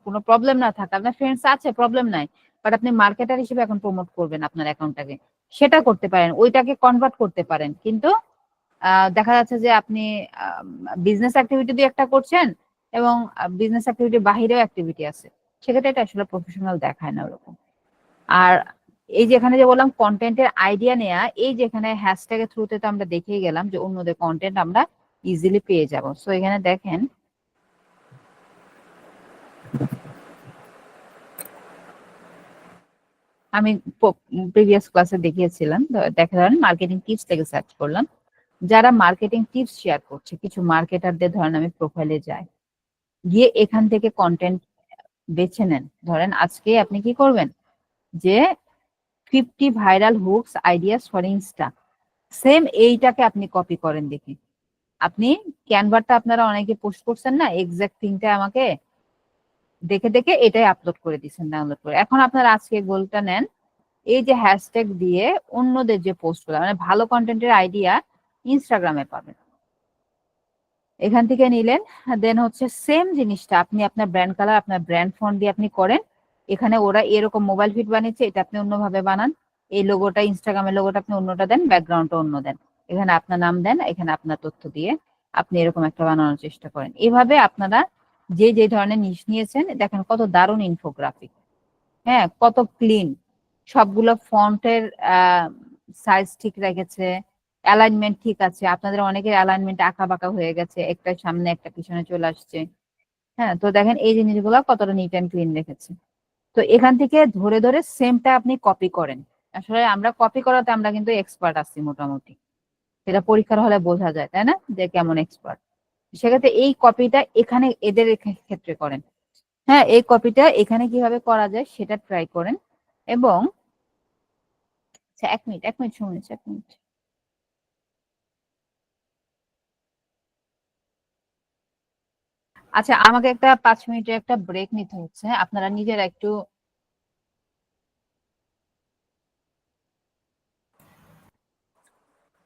কোনো প্রবলেম না থাকে, আপনার ফ্রেন্ডস আছে প্রবলেম নাই, বাট আপনি মার্কেটার হিসেবে এখন প্রমোট করবেন আপনার অ্যাকাউন্টটাকে, সেটা করতে পারেন, ওইটাকে কনভার্ট করতে পারেন। কিন্তু দেখা যাচ্ছে যে আপনি বিজনেস অ্যাক্টিভিটি দিয়ে একটা করছেন এবং বিজনেস অ্যাক্টিভিটির বাহিরেও অ্যাক্টিভিটি আছে, সেক্ষেত্রে এটা আসলে প্রফেশনাল দেখায় না ওরকম। আর এই যেখানে যে বললাম কন্টেন্টের আইডিয়া নেয়া, এই যেখানে হ্যাশট্যাগের থ্রুতে তো আমরা দেখেই গেলাম যে অন্যদের কন্টেন্ট আমরা ইজিলি পেয়ে যাব। সো এখানে দেখেন আমি প্রিভিয়াস ক্লাসে দেখিয়েছিলাম, দেখা ধরেন মার্কেটিং টিপস থেকে সার্চ করলাম, যারা মার্কেটিং টিপস শেয়ার করছে, কিছু মার্কেটারদের ধরেন আমি প্রোফাইলে যাই, গিয়ে এখান থেকে কন্টেন্ট বেছে নেন। ধরেন আজকে আপনি কি করবেন যে 50 viral hooks ideas for Insta, same এইটাকে আপনি কপি করেন। দেখি আপনি ক্যানভাটা আপনারা অনেকে পোস্ট করছেন না, এক্সাক্ট থিংটা আমাকে দেখে দেখে এটাই আপলোড করে দিচ্ছেন, ডাউনলোড করে। এখন আপনারা আজকে গোলটা নেন, এই যে হ্যাশট্যাগ দিয়ে অন্যদের যে পোস্টগুলো, মানে ভালো কন্টেন্টের আইডিয়া ইনস্টাগ্রামে পাবেন, এখান থেকে নিলেন। দেন হচ্ছে সেম জিনিসটা আপনি আপনার ব্র্যান্ড কালার, আপনার ব্র্যান্ড ফন্ট দিয়ে আপনি করেন। এখানে ওরা এরকম মোবাইল ফিট বানিয়েছে, এটা আপনি অন্যভাবে বানান। এই লোগোটা, ইনস্টাগ্রামের লোগোটা আপনি অন্যটা দেন, ব্যাকগ্রাউন্ডটা অন্য দেন, এখানে আপনার নাম দেন, এখানে আপনার তথ্য দিয়ে আপনি এরকম একটা বানানোর চেষ্টা করেন। এভাবে আপনারা যে যে ধরনের নিশ নিয়েছেন, দেখেন কত দারুণ ইনফোগ্রাফিক, হ্যাঁ, কত ক্লিন, সবগুলো ফন্টের সাইজ ঠিক রেখেছে, অ্যালাইনমেন্ট ঠিক আছে। আপনাদের অনেকের অ্যালাইনমেন্ট আঁকা বাঁকা হয়ে গেছে, একটা সামনে একটা পিছনে চলে আসছে। হ্যাঁ, তো দেখেন এই জিনিসগুলো কতটা নিট অ্যান্ড ক্লিন রেখেছে। তো এখান থেকে ধরে ধরে সেমটা আপনি কপি করেন। আসলে আমরা কপি করাতে আমরা কিন্তু এক্সপার্ট আছি মোটামুটি, সেটা পরীক্ষার হলে বোঝা যায়, তাই না, যে কেমন এক্সপার্ট। সেক্ষেত্রে এই কপিটা এখানে এদের ক্ষেত্রে করেন। হ্যাঁ, এই কপিটা এখানে কিভাবে করা যায় সেটা ট্রাই করেন। এবং আচ্ছা, এক মিনিট শুনুন, এক মিনিট। আচ্ছা, আমাকে একটা 5 মিনিটের একটা ব্রেক নিতে হচ্ছে, আপনারা নিজেরা একটু।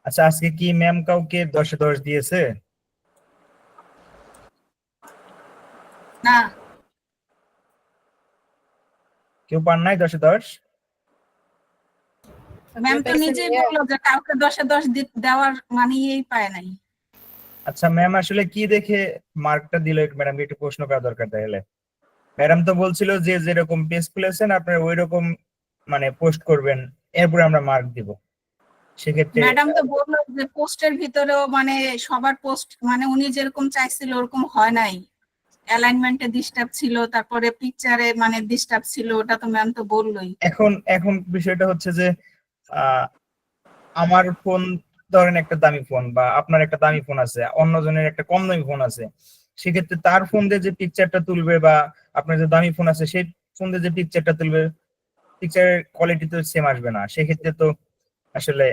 আচ্ছা, আজকে কি ম্যাম কাউকে 10 এ 10 দিয়েছে? না, কেউ পান নাই 10 এ 10? ম্যাম তো নিজেই বললো যে কাউকে 10 এ 10 দেওয়ার মানেই পায় নাই। আচ্ছা, ম্যাম আসলে কি দেখে মার্কটা দিল, ম্যাডামকে একটু প্রশ্ন করা দরকার। তাহলে ম্যাডাম তো বলছিল যে যেরকম পেজ খুলেছেন আপনারা ওইরকম মানে পোস্ট করবেন, এরপরে আমরা মার্ক দিব। সেক্ষেত্রে ম্যাডাম তো বললো যে পোস্টের ভিতরেও মানে সবার পোস্ট মানে উনি যেরকম চাইছিল ওরকম হয় নাই, অ্যালাইনমেন্টে ডিস্টার্ব ছিল, তারপরে পিকচারে মানে ডিস্টার্ব ছিল, ওটা তো ম্যাম তো বললোই। এখন বিষয়টা হচ্ছে যে আমার ফোন ধরেন একটা দামি ফোন, বা আপনার একটা দামি ফোন আছে, অন্যজনের একটা কম দামি ফোন আছে, সেক্ষেত্রে তার ফোন দিয়ে যে পিকচারটা তুলবে বা আপনার যে দামি ফোন আছে সেই সুন্দর যে পিকচারটা তুলবে, পিকচারের কোয়ালিটি তো সেম আসবে না, সেক্ষেত্রে তো আসলে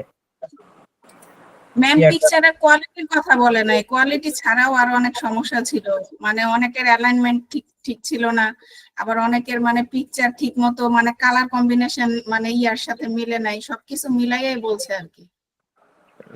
ম্যাম ইয়াটা পিকচারের কোয়ালিটির কথা বলে নাই, কোয়ালিটি ছাড়াও আরো অনেক সমস্যা ছিল, মানে অনেকের অ্যালাইনমেন্ট ঠিক ঠিক ছিল না, আবার অনেকের মানে পিকচার ঠিক মতো মানে কালার কম্বিনেশন মানে ইয়ার সাথে মিলে নাই, সবকিছু মিলাইয়াই বলছে আর কি।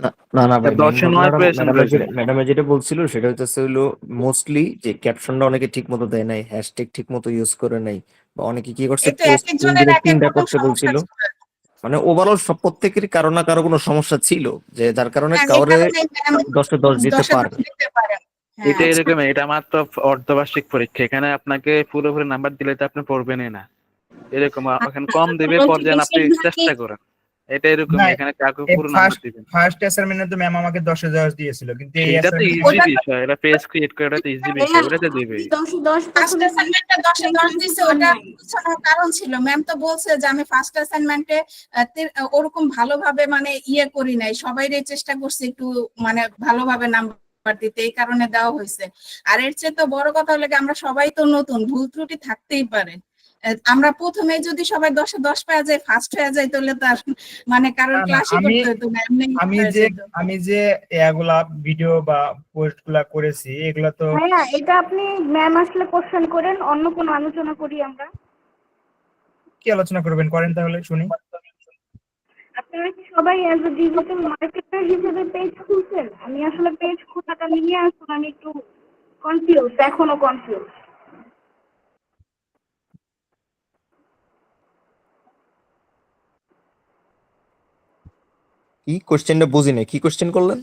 না না না ভাই, মেন 10-9 পেয়েছেন রয়েছে। ম্যাডামে যেটা বলছিল সেটা হচ্ছে হলো মোস্টলি যে ক্যাপশনটা অনেকে ঠিক মতো দেয় নাই, হ্যাশট্যাগ ঠিক মতো ইউজ করে নাই, বা অনেকে কি করছে এই তো এক পোস্ট একজনের এক এক ইন্টারেস্টিংটা রকম করতে সমস্যা বলছিল। ছিল। মানে ওভারঅল সব প্রত্যেকেরই কারো না কারো কোনো সমস্যা ছিল, যে যার কারণে হ্যাঁ, এই কাউরে কারণেই ম্যাম 10-10 দিতে 10-এ পারে 10 দিতে পারেন। হ্যাঁ, এটা আচ্ছা। এরকম, এটা মাত্র অর্ধবার্ষিক পরীক্ষা, এখানে আপনাকে পুরোপুরি নাম্বার দিলে তো আপনি পড়বেনই না, এরকম এখানে কম দেবে পর্যায়ে আপনি চেষ্টা করেন, এটা এরকম, না, এখানে কাউকে এই পুরো নাম্বার দিবেন। ফার্স্ট অ্যাসাইনমেন্টে তো ম্যাম আমাকে 10 দিয়েছিল, কিন্তু এই এটা তো ইজি ওটা বিষয়, এটা পেজ ক্রিয়েট করে, এটা তো ইজি বিষয়, ওটা তো দিবেই। 10 ফার্স্ট অ্যাসাইনমেন্টে 10-এ 10 দিছে, ওটা পিছনে কারণ ছিল, ম্যাম তো বলছে যে আমি ফার্স্ট অ্যাসাইনমেন্টে ওরকম ভালোভাবে মানে ইয়ে করি নাই, সবাইরই চেষ্টা করছি একটু মানে ভালোভাবে নাম্বার দিতে, এই কারণে দেওয়া হয়েছে। আর এর চেয়ে তো বড় কথা হলো কি, আমরা সবাই তো নতুন, ভুল ত্রুটি থাকতেই পারে। আমরা প্রথমে যদি সবাই 10-এ 10 পেয়ে যাই, ফার্স্ট হয়ে যাই, তাহলে তো আর মানে কারোর না, না, ক্লাসই করতে হতো না, এমনি হয়ে যেত। আমি যে এগুলা ভিডিও বা পোস্ট গুলা করেছি এগুলা তো ভাইয়া এটা আপনি ম্যাম আসলে কোশ্চেন করেন, অন্য কোনো আলোচনা করি আমরা। কি আলোচনা করবেন, করেন তাহলে শুনি। আপনারা কি সবাই অ্যাজ এ ডিজিটাল মার্কেটার হিসেবে পেজ খুলছেন? আমি আসলে পেজ খোলাটা নিয়ে আসুন, আমি একটু কনফিউজ, এখনো কনফিউজ। কি কোশ্চেনটা বুঝি নাই, কি কোশ্চেন করলেন?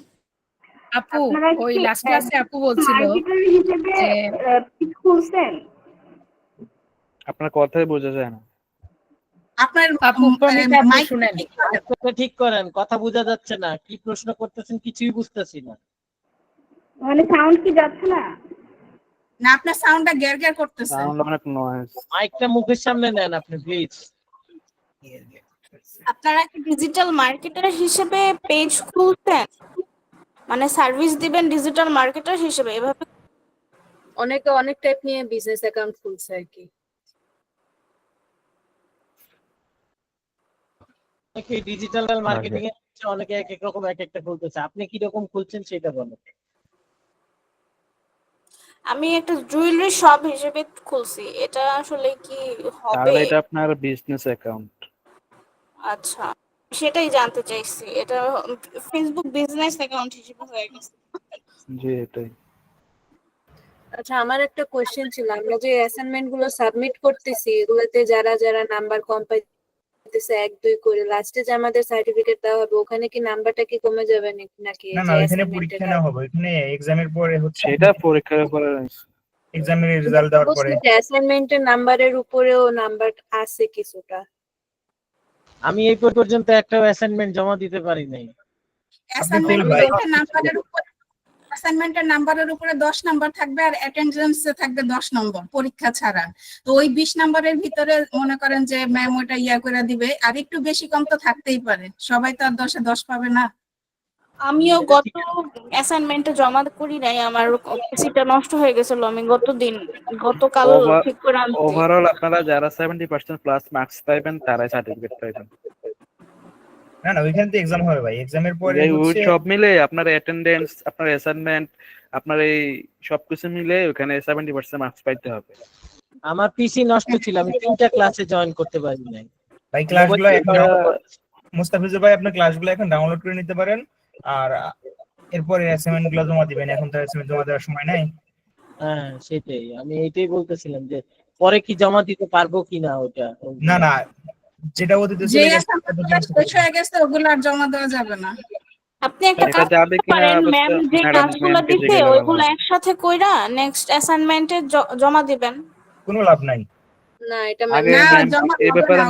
আপু আপনারা ওই কি লাস্ট ক্লাসে আপু বলছিল মার্কেটার হিসেবে যে পেজ খুলছেন? আপনার কথাই বোঝা যায় না। আপনার আপু প্রমিতা আপু মাইক শুনেন, ঠিক করেন, কথা বোঝা যাচ্ছে না, কি প্রশ্ন করতেছেন কিছুই বুঝতেছি না। মানে সাউন্ড কি যাচ্ছে না? না, আপনার সাউন্ডটা গ্যার গ্যার করতেছে। সাউন্ড অনেক নয়েজ। মাইকটা মুখের সামনে নেন আপনি প্লিজ। আপনারা কি ডিজিটাল মার্কেটার হিসেবে পেজ খুলছেন? মানে সার্ভিস দিবেন ডিজিটাল মার্কেটার হিসেবে, এভাবে? অনেকে অনেক টাইপ নিয়ে বিজনেস অ্যাকাউন্ট খুলছে আর কি। অনেকে ডিজিটাল মার্কেটিং এ অনেকে এক এক রকম এক একটা খুলতেছে, আপনি কি রকম খুলছেন সেটা বলেন। আমি একটা জুয়েলারি শপ হিসেবে খুলছি, এটা আসলে কি হবে? তাহলে এটা আপনার বিজনেস অ্যাকাউন্ট। আচ্ছা, সেটাই জানতে চাইছি, এটা ফেসবুক বিজনেস অ্যাকাউন্ট হিসেবে হয়ে গেছে। জি এটাই। আচ্ছা, আমার একটা কোশ্চেন ছিল, আমরা যে অ্যাসাইনমেন্ট গুলো সাবমিট করতেছি এগুলোতে যারা যারা নাম্বার কম পাইতেছে 1-2 করে, লাস্টে যে আমাদের সার্টিফিকেট দেওয়া হবে ওখানে কি নাম্বারটা কি কমে যাবে নাকি? না, না, ওইখানে পরীক্ষা নেওয়া হবে, ওইখানে এক্সামের পরে হচ্ছে, সেটা পরীক্ষার পরে এক্সামের রেজাল্ট দেওয়ার পরে। অ্যাসাইনমেন্টের নাম্বারের উপরেও নাম্বার আছে কিছুটা। আমি এই পর্যন্ত একটা অ্যাসাইনমেন্ট জমা দিতে পারি নাই। অ্যাসাইনমেন্টের নাম্বারের উপরে 10 নাম্বার থাকবে আর অ্যাটেন্ডেন্সে থাকবে 10 নম্বর পরীক্ষা ছাড়া। তো ওই 20 নাম্বারের ভিতরে মনে করেন যে ম্যাম ওটা ইয়া করে দিবে, আর একটু বেশি কম তো থাকতেই পারে, সবাই তো আর 10-এ 10 পাবে না। আমিও গত অ্যাসাইনমেন্টে জমা করি নাই, আমার কপিটা নষ্ট হয়ে গেছিল, আমি গতকাল ঠিক করে আনছি। ওভারঅল আপনারা যারা 70% প্লাস মার্কস পাইবেন তারাই সার্টিফিকেট পাইবেন। না, না, ওইখানে তো এক্সাম হবে ভাই, এক্সামের পরে হচ্ছে সব মিলে আপনার অ্যাটেন্ডেন্স, আপনার অ্যাসাইনমেন্ট, আপনার এই সবকিছু মিলে ওখানে 70% মার্কস পাইতে হবে। আমার পিসি নষ্ট ছিল, আমি 3টা ক্লাসে জয়েন করতে পারি নাই। ভাই ক্লাসগুলো মুস্তাফিজুর ভাই আপনার ক্লাসগুলো এখন ডাউনলোড করে নিতে পারেন, আর এরপরে অ্যাসাইনমেন্ট গুলো জমা দিবেন, এখন তো অ্যাসাইনমেন্ট জমা দেওয়ার সময় নাই। হ্যাঁ সেটাই, আমি এইটাই বলতেছিলাম যে পরে কি জমা দিতে পারবো কিনা ওটা। না, না, যেটা অতীতে যে চলে গেছে শেষ হয়ে গেছে ওগুলো আর জমা দেওয়া যাবে না। আপনি একটা কাজ করতে পারেন, ম্যাম যে কাজগুলো দিতে ওইগুলো একসাথে কইরা নেক্সট অ্যাসাইনমেন্টে জমা দিবেন। কোনো লাভ নাই। না, এটা আগে এই ব্যাপারে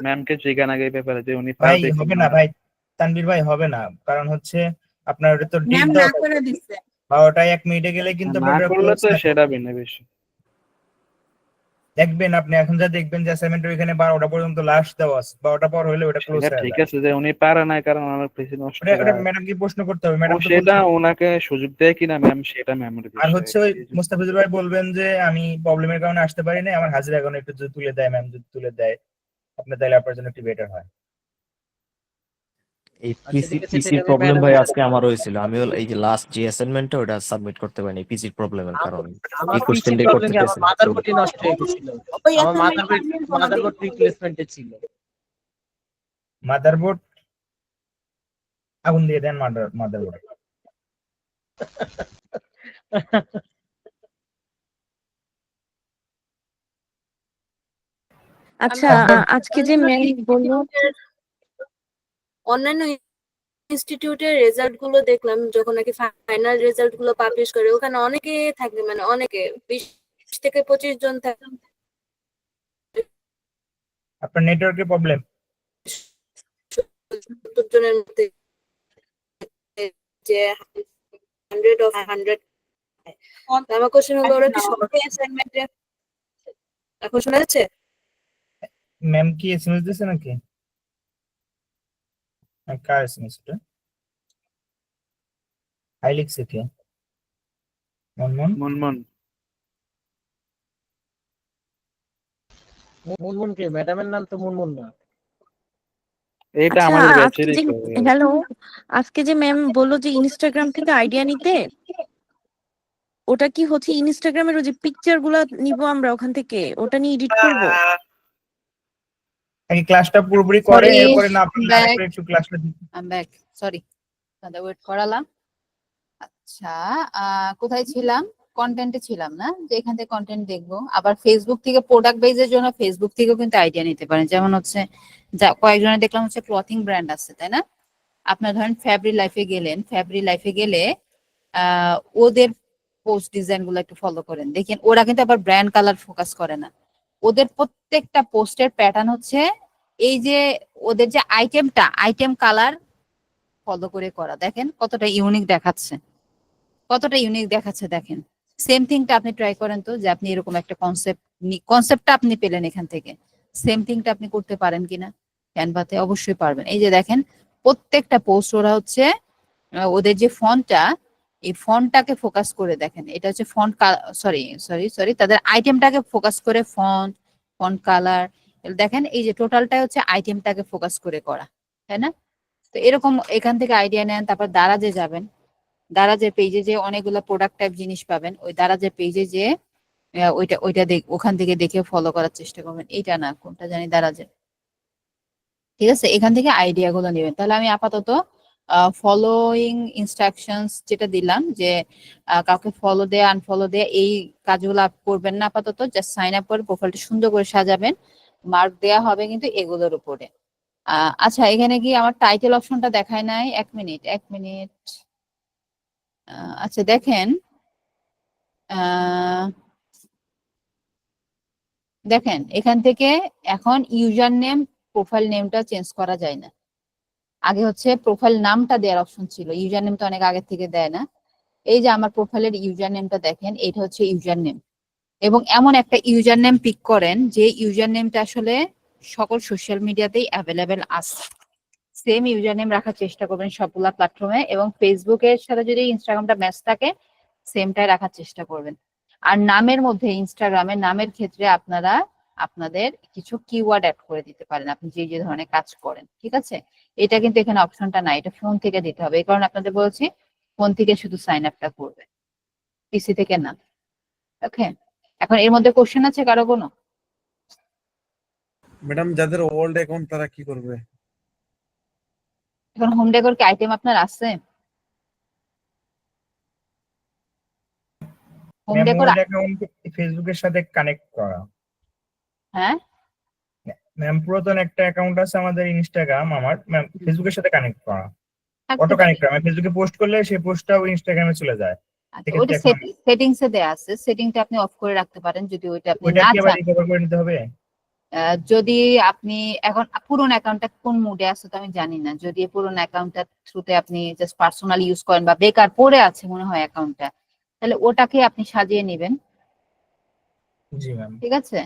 ম্যামকে জিজ্ঞান আগে এই ব্যাপারে যে উনি ভাই হবে না ভাই, তানভীর ভাই হবে না, কারণ হচ্ছে আপনার ওটা তো ম্যাম না করে দিচ্ছে, বা ওটা 1 মিনিটে গেলে কিন্তু না করলে তো সেটা বিনা বেশি। দেখবেন আপনি এখন যা দেখবেন যে অ্যাসাইনমেন্ট ওইখানে 12টা পর্যন্ত লাস্ট দেওয়া আছে, 12টা পর হলে ওটা ক্লোজ সেটা হয়ে ঠিক যায়। আছে যে উনি পারে না কারণ আমার পিসি নষ্ট ওটা হয়। ম্যাডাম কি প্রশ্ন করতে হবে? ও ম্যাডাম তো সেটা বলছে। ওনাকে সুযোগ দেয় কিনা ম্যাম সেটা ম্যামের আর বিষয়। হচ্ছে ওই মুস্তাফিজুর ভাই বলবেন যে আমি প্রবলেমের কারণে আসতে পারি না, আমার হাজিরা এখন একটু যদি তুলে দেয়, ম্যাম যদি তুলে দেয় আপনি, তাহলে আপনার জন্য একটু বেটার হয়। এই আচ্ছা ঠিক আছে, পিসির এটা আমি প্রবলেম ভাই ম্যাডামের আজকে আমারও হয়েছিল। আমিও এই যে লাস্ট যে অ্যাসাইনমেন্টটা ওটা সাবমিট করতে পারিনি পিসির প্রবলেমের কারণে। আমার এই পিসি কোশ্চেনটাই করতে প্রবলেম কি আমার চাইছিলাম। মাদারবোর্ডই নষ্ট হয়ে গেছিল। ওই আমার অ্যাসাইনমেন্ট মাদারবোর্ড রিপ্লেসমেন্টে ছিল। মাদারবোর্ড আগুন দিয়ে দেন মাদারবোর্ড। আচ্ছা আজকে যে ম্যাম বললো অন্যান্য ইনস্টিটিউটের রেজাল্ট গুলো দেখলাম, যখন নাকি ফাইনাল রেজাল্ট গুলো পাবলিশ করে, ওখানে অনেকে থাকে, মানে অনেকে 20 থেকে 25 জন থাকে। আপনার নেটওয়ার্কের প্রবলেম। 70 জনের মধ্যে যে 100 of 100। আমার কোশ্চেন হলো, ওরা কি সবাই অ্যাসাইনমেন্টে, এখন শোনা যাচ্ছে? ম্যাম কি এসএমএস দিয়েছে নাকি? কার এসএমএস এটা? হাই লিখছে কে? মনমন। মনমন মুনমুন কে? ম্যাডামের নাম তো মুনমুন না। এটা আচ্ছা আমাদের আজকে ব্যাচেরই যে হ্যালো আজকে যে ম্যাম বললো যে ইনস্টাগ্রাম থেকে আইডিয়া নিতে, ওটা কি হচ্ছে ইনস্টাগ্রামের ওই যে পিকচার গুলা নিব আমরা ওখান থেকে, ওটা নিয়ে এডিট করব? আগে ক্লাসটা পুরোপুরি করে Sorry, এরপরে না আপনি না back. করে একটু ক্লাসটা I'm back. Sorry. দাদা ওয়েট করালাম। আচ্ছা, কোথায় ছিলাম? কন্টেন্টে ছিলাম না, যে এখান থেকে কন্টেন্ট দেখবো। আবার ফেসবুক থেকে প্রোডাক্ট বেজের জন্য ফেসবুক থেকেও কিন্তু আইডিয়া নিতে পারেন। যেমন হচ্ছে যা কয়েকজনের দেখলাম হচ্ছে ক্লথিং ব্র্যান্ড আছে, তাই না? আপনার ধরেন ফ্যাব্রি লাইফে গেলেন, ফ্যাব্রি লাইফে গেলে ওদের পোস্ট ডিজাইন গুলো একটু ফলো করেন, দেখেন ওরা কিন্তু আবার ব্র্যান্ড কালার ফোকাস করে না। ওদের প্রত্যেকটা পোস্টের প্যাটার্ন হচ্ছে এই যে ওদের যে আইটেম কালার ফলো করে করা। দেখেন কতটা ইউনিক দেখাচ্ছে, কতটা ইউনিক দেখাচ্ছে দেখেন। সেম থিংটা আপনি ট্রাই করেন তো, যে আপনি এরকম একটা কনসেপ্টটা আপনি পেলেন এখান থেকে, সেম থিংটা আপনি করতে পারেন কিনা ক্যানভাতে? অবশ্যই পারবেন। এই যে দেখেন প্রত্যেকটা পোস্ট ওরা হচ্ছে ওদের যে ফন্টটা, এই ফন্টটাকে ফোকাস করে, দেখেন এটা হচ্ছে ফন্ট, সরি তাদের আইটেমটাকে ফোকাস করে ফন্ট কালার, দেখেন এই যে টোটালটাই হচ্ছে আইটেমটাকে ফোকাস করে করা, তাই না? তো এরকম এখান থেকে আইডিয়া নেন। তারপর দারাজে যাবেন, দারাজের পেজে যে অনেকগুলো প্রোডাক্ট টাইপ জিনিস পাবেন, ওই দারাজের পেজে যে ওইটা ওখান থেকে দেখে ফলো করার চেষ্টা করবেন। এইটা না, কোনটা জানি দারাজের, ঠিক আছে? এখান থেকে আইডিয়া গুলো নেবেন। তাহলে আমি আপাতত ফলোইং ইনস্ট্রাকশনস যেটা দিলাম, যে কাউকে ফলো দেয়া আনফলো দেয়া এই কাজগুলো করবেন না আপাতত। জাস্ট সাইন আপ করে প্রোফাইলটা সুন্দর করে সাজাবেন, মার্ক দেয়া হবে কিন্তু এগুলোর উপরে। আচ্ছা, এখানে কি আমার টাইটেল অপশনটা দেখায় নাই? এক মিনিট। আচ্ছা দেখেন, দেখেন এখান থেকে এখন ইউজার নেম, প্রোফাইল নেমটা চেঞ্জ করা যায় না। আগে হচ্ছে প্রোফাইল নামটা দেওয়ার অপশন ছিল, ইউজার নেম তো অনেক আগে থেকে দেয় না। এই যে আমার প্রোফাইলের ইউজার নেমটা দেখেন, এটা হচ্ছে ইউজার নেম, এবং এমন একটা ইউজার নেম পিক করেন যে ইউজার নেমটা আসলে সকল সোশ্যাল মিডিয়াতেই অ্যাভেলেবেল আছে। সেম ইউজার নেম রাখার চেষ্টা করবেন সবগুলা প্ল্যাটফর্মে, এবং ফেসবুকের সাথে যদি ইনস্টাগ্রামটা ম্যাচ থাকে সেমটাই রাখার চেষ্টা করবেন। আর নামের মধ্যে, ইনস্টাগ্রামের নামের ক্ষেত্রে আপনারা আপনাদের কিছু কিওয়ার্ড অ্যাড করে দিতে পারেন, আপনি যে যে ধরনের কাজ করেন, ঠিক আছে? এটা কিন্তু এখানে অপশনটা নাই, এটা ফোন থেকে দিতে হবে। এই কারণে আপনাদের বলছি ফোন থেকে শুধু সাইন আপটা করবে, পিসি থেকে না। ওকে, এখন এর মধ্যে কোশ্চেন আছে কারো কোনো? ম্যাডাম যাদের ওল্ড অ্যাকাউন্ট তারা কি করবে? এখন হোম ডেকোর কি আইটেম আপনার আছে? হোম ডেকোর, অ্যাকাউন্ট ফেসবুকের সাথে কানেক্ট করা। হ্যাঁ ম্যাম পুরাতন একটা অ্যাকাউন্ট আছে আমাদের ইনস্টাগ্রাম, আমার ম্যাম ফেসবুকের সাথে কানেক্ট করা, অটো কানেক্ট করা। ফেসবুকে পোস্ট করলে সেই পোস্টটাও ইনস্টাগ্রামে চলে যায়। ওটা সেটিংস এ দেয়া আছে, সেটিংটা আপনি অফ করে রাখতে পারেন যদি ওইটা আপনি ওইটা না কি আবার চান। রিকভার করে নিতে হবে? যদি আপনি এখন পুরোনো অ্যাকাউন্টটা কোন মুডে আছে তো আমি জানি না, যদি পুরোনো অ্যাকাউন্টটার থ্রুতে আপনি জাস্ট পার্সোনাল ইউজ করেন বা বেকার পড়ে আছে মনে হয় অ্যাকাউন্টটা, তাহলে ওটাকে আপনি সাজিয়ে নেবেন, জি ম্যাম। ঠিক আছে?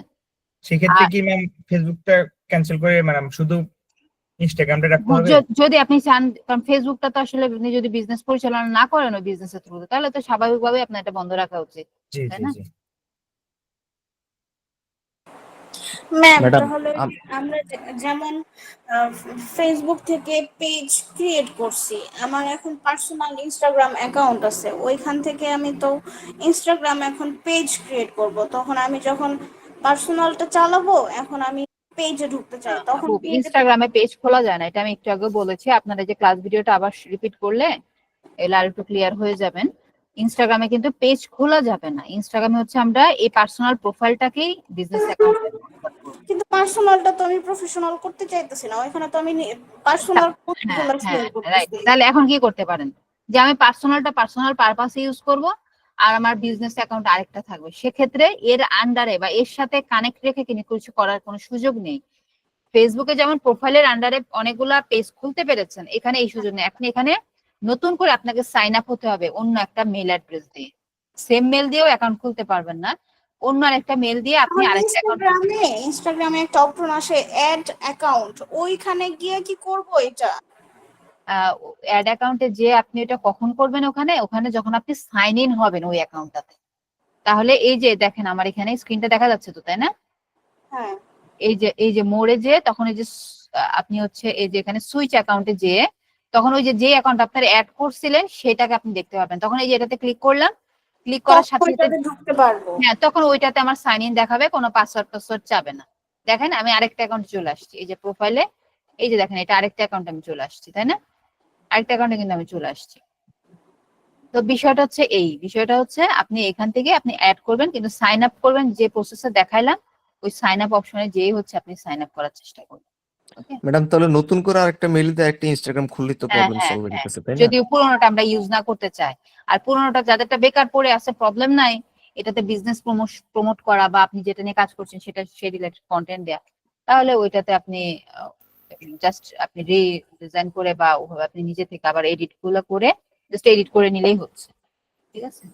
সেক্ষেত্রে কি ম্যাম ফেসবুকটা ক্যান্সেল করে ম্যাম শুধু ইনস্টাগ্রামটা রাখতে হবে? যদি আপনি চান, কারণ ফেসবুকটা তো আসলে আপনি যদি বিজনেস পরিচালনা না করেন ওই বিজনেসের থ্রুতে, তাহলে তো স্বাভাবিকভাবে আপনার এটা বন্ধ রাখা উচিত, জি তাই জি না? জি। ম্যাম ম্যাডাম তাহলে আমরা যেমন ফেসবুক থেকে পেজ ক্রিয়েট করছি, আমার এখন পার্সোনাল ইনস্টাগ্রাম অ্যাকাউন্ট আছে, ওইখান থেকে আমি তো ইনস্টাগ্রাম এখন পেজ ক্রিয়েট করব, তখন আমি যখন পার্সোনালটা চালাবো এখন আমি পেজে ঢুকতে চাই, তখন পেজে ইনস্টাগ্রামে পেজ খোলা যায় না, এটা আমি একটু আগে বলেছি। আপনারা যে ক্লাস ভিডিওটা আবার রিপিট করলে এগুলো আর একটু ক্লিয়ার হয়ে যাবেন। ইনস্টাগ্রামে কিন্তু পেজ খোলা যাবে না। ইনস্টাগ্রামে হচ্ছে আমরা এই পার্সোনাল প্রোফাইলটাকেই বিজনেস অ্যাকাউন্টে কনভার্ট করব। কিন্তু পার্সোনালটা তো আমি প্রফেশনাল করতে চাইতেছি না, ওইখানে তো আমি পার্সোনাল হ্যাঁ গুলো হ্যাঁ শেয়ার রাইট। করতেছি। তাহলে এখন কি করতে পারেন যে আমি পার্সোনালটা পার্সোনাল পারপাসে ইউজ করব আর আমার বিজনেস অ্যাকাউন্ট আরেকটা থাকবে, সেক্ষেত্রে এর আন্ডারে বা এর সাথে কানেক্ট রেখে কিন্তু কিছু করার কোনো সুযোগ নেই। ফেসবুকে যেমন প্রোফাইলের আন্ডারে অনেকগুলা পেজ খুলতে পেরেছেন, এখানে এই সুযোগ নেই। আপনি এখানে নতুন করে আপনাকে সাইন আপ হতে হবে অন্য একটা মেল অ্যাড্রেস দিয়ে। সেম মেল দিয়েও অ্যাকাউন্ট খুলতে পারবেন না, অন্য আরেকটা মেল দিয়ে আপনি আমার আরেকটা অ্যাকাউন্ট। ইনস্টাগ্রামে একটা অপশন আসে অ্যাড অ্যাকাউন্ট, ওইখানে গিয়ে কি করব এটা? অ্যাড অ্যাকাউন্টে যে আপনি এটা কখন করবেন, ওখানে ওখানে যখন আপনি সাইন ইন হবেন ওই অ্যাকাউন্টটাতে। তাহলে এই যে দেখেন আমার এখানে স্ক্রিনটা দেখা যাচ্ছে তো, তাই না? হ্যাঁ এই যে মোড়ে যে তখন এই যে আপনি হচ্ছে এই যে এখানে সুইচ অ্যাকাউন্টে যে তখন ওই যে অ্যাকাউন্ট আপনার অ্যাড করছিলেন সেটাকে আপনি দেখতে পাবেন। তখন এই যে এটাতে ক্লিক করলাম, ক্লিক করার সাথে সাথে ওইটাতে ঢুকতে পারবো। হ্যাঁ তখন ওইটাতে আমার সাইন ইন দেখাবে, কোনো পাসওয়ার্ড চাবে না। দেখেন আমি আরেকটা অ্যাকাউন্টে চলে আসছি, এই যে প্রোফাইলে এই যে দেখেন এটা আরেকটা অ্যাকাউন্টে আমি চলে আসছি, তাই না? আরেকটা অ্যাকাউন্টে কিন্তু আমি চলে আসছি। তো বিষয়টা হচ্ছে আপনি এখান থেকে আপনি অ্যাড করবেন, কিন্তু সাইন আপ করবেন যে প্রসেসে দেখাইলাম ওই সাইন আপ অপশনে যেই হচ্ছে আপনি সাইন আপ করার চেষ্টা করবেন। ওকে? ম্যাডাম তাহলে নতুন করে আরেকটা মেল দিয়ে একটা ইনস্টাগ্রাম খুললে তো হ্যাঁ প্রবলেম হ্যাঁ সলভ হয়ে হ্যাঁ যেতেছে, তাই না? যদিও পুরোনোটা আমরা ইউজ না করতে চাই, আর পুরোনোটা যাদেরটা বেকার পড়ে আছে প্রবলেম নাই, এটাতে বিজনেস প্রমোট করা বা আপনি যেটা নিয়ে কাজ করছেন সেটা সে রিলেটেড কন্টেন্ট দেয়া, তাহলে ওইটাতে আপনি জাস্ট আপনি রিডিজাইন করে বা ওভাবে আপনি নিজে থেকে আবার এডিট গুলো করে জাস্ট এডিট করে নিলেই হচ্ছে, ঠিক আছে?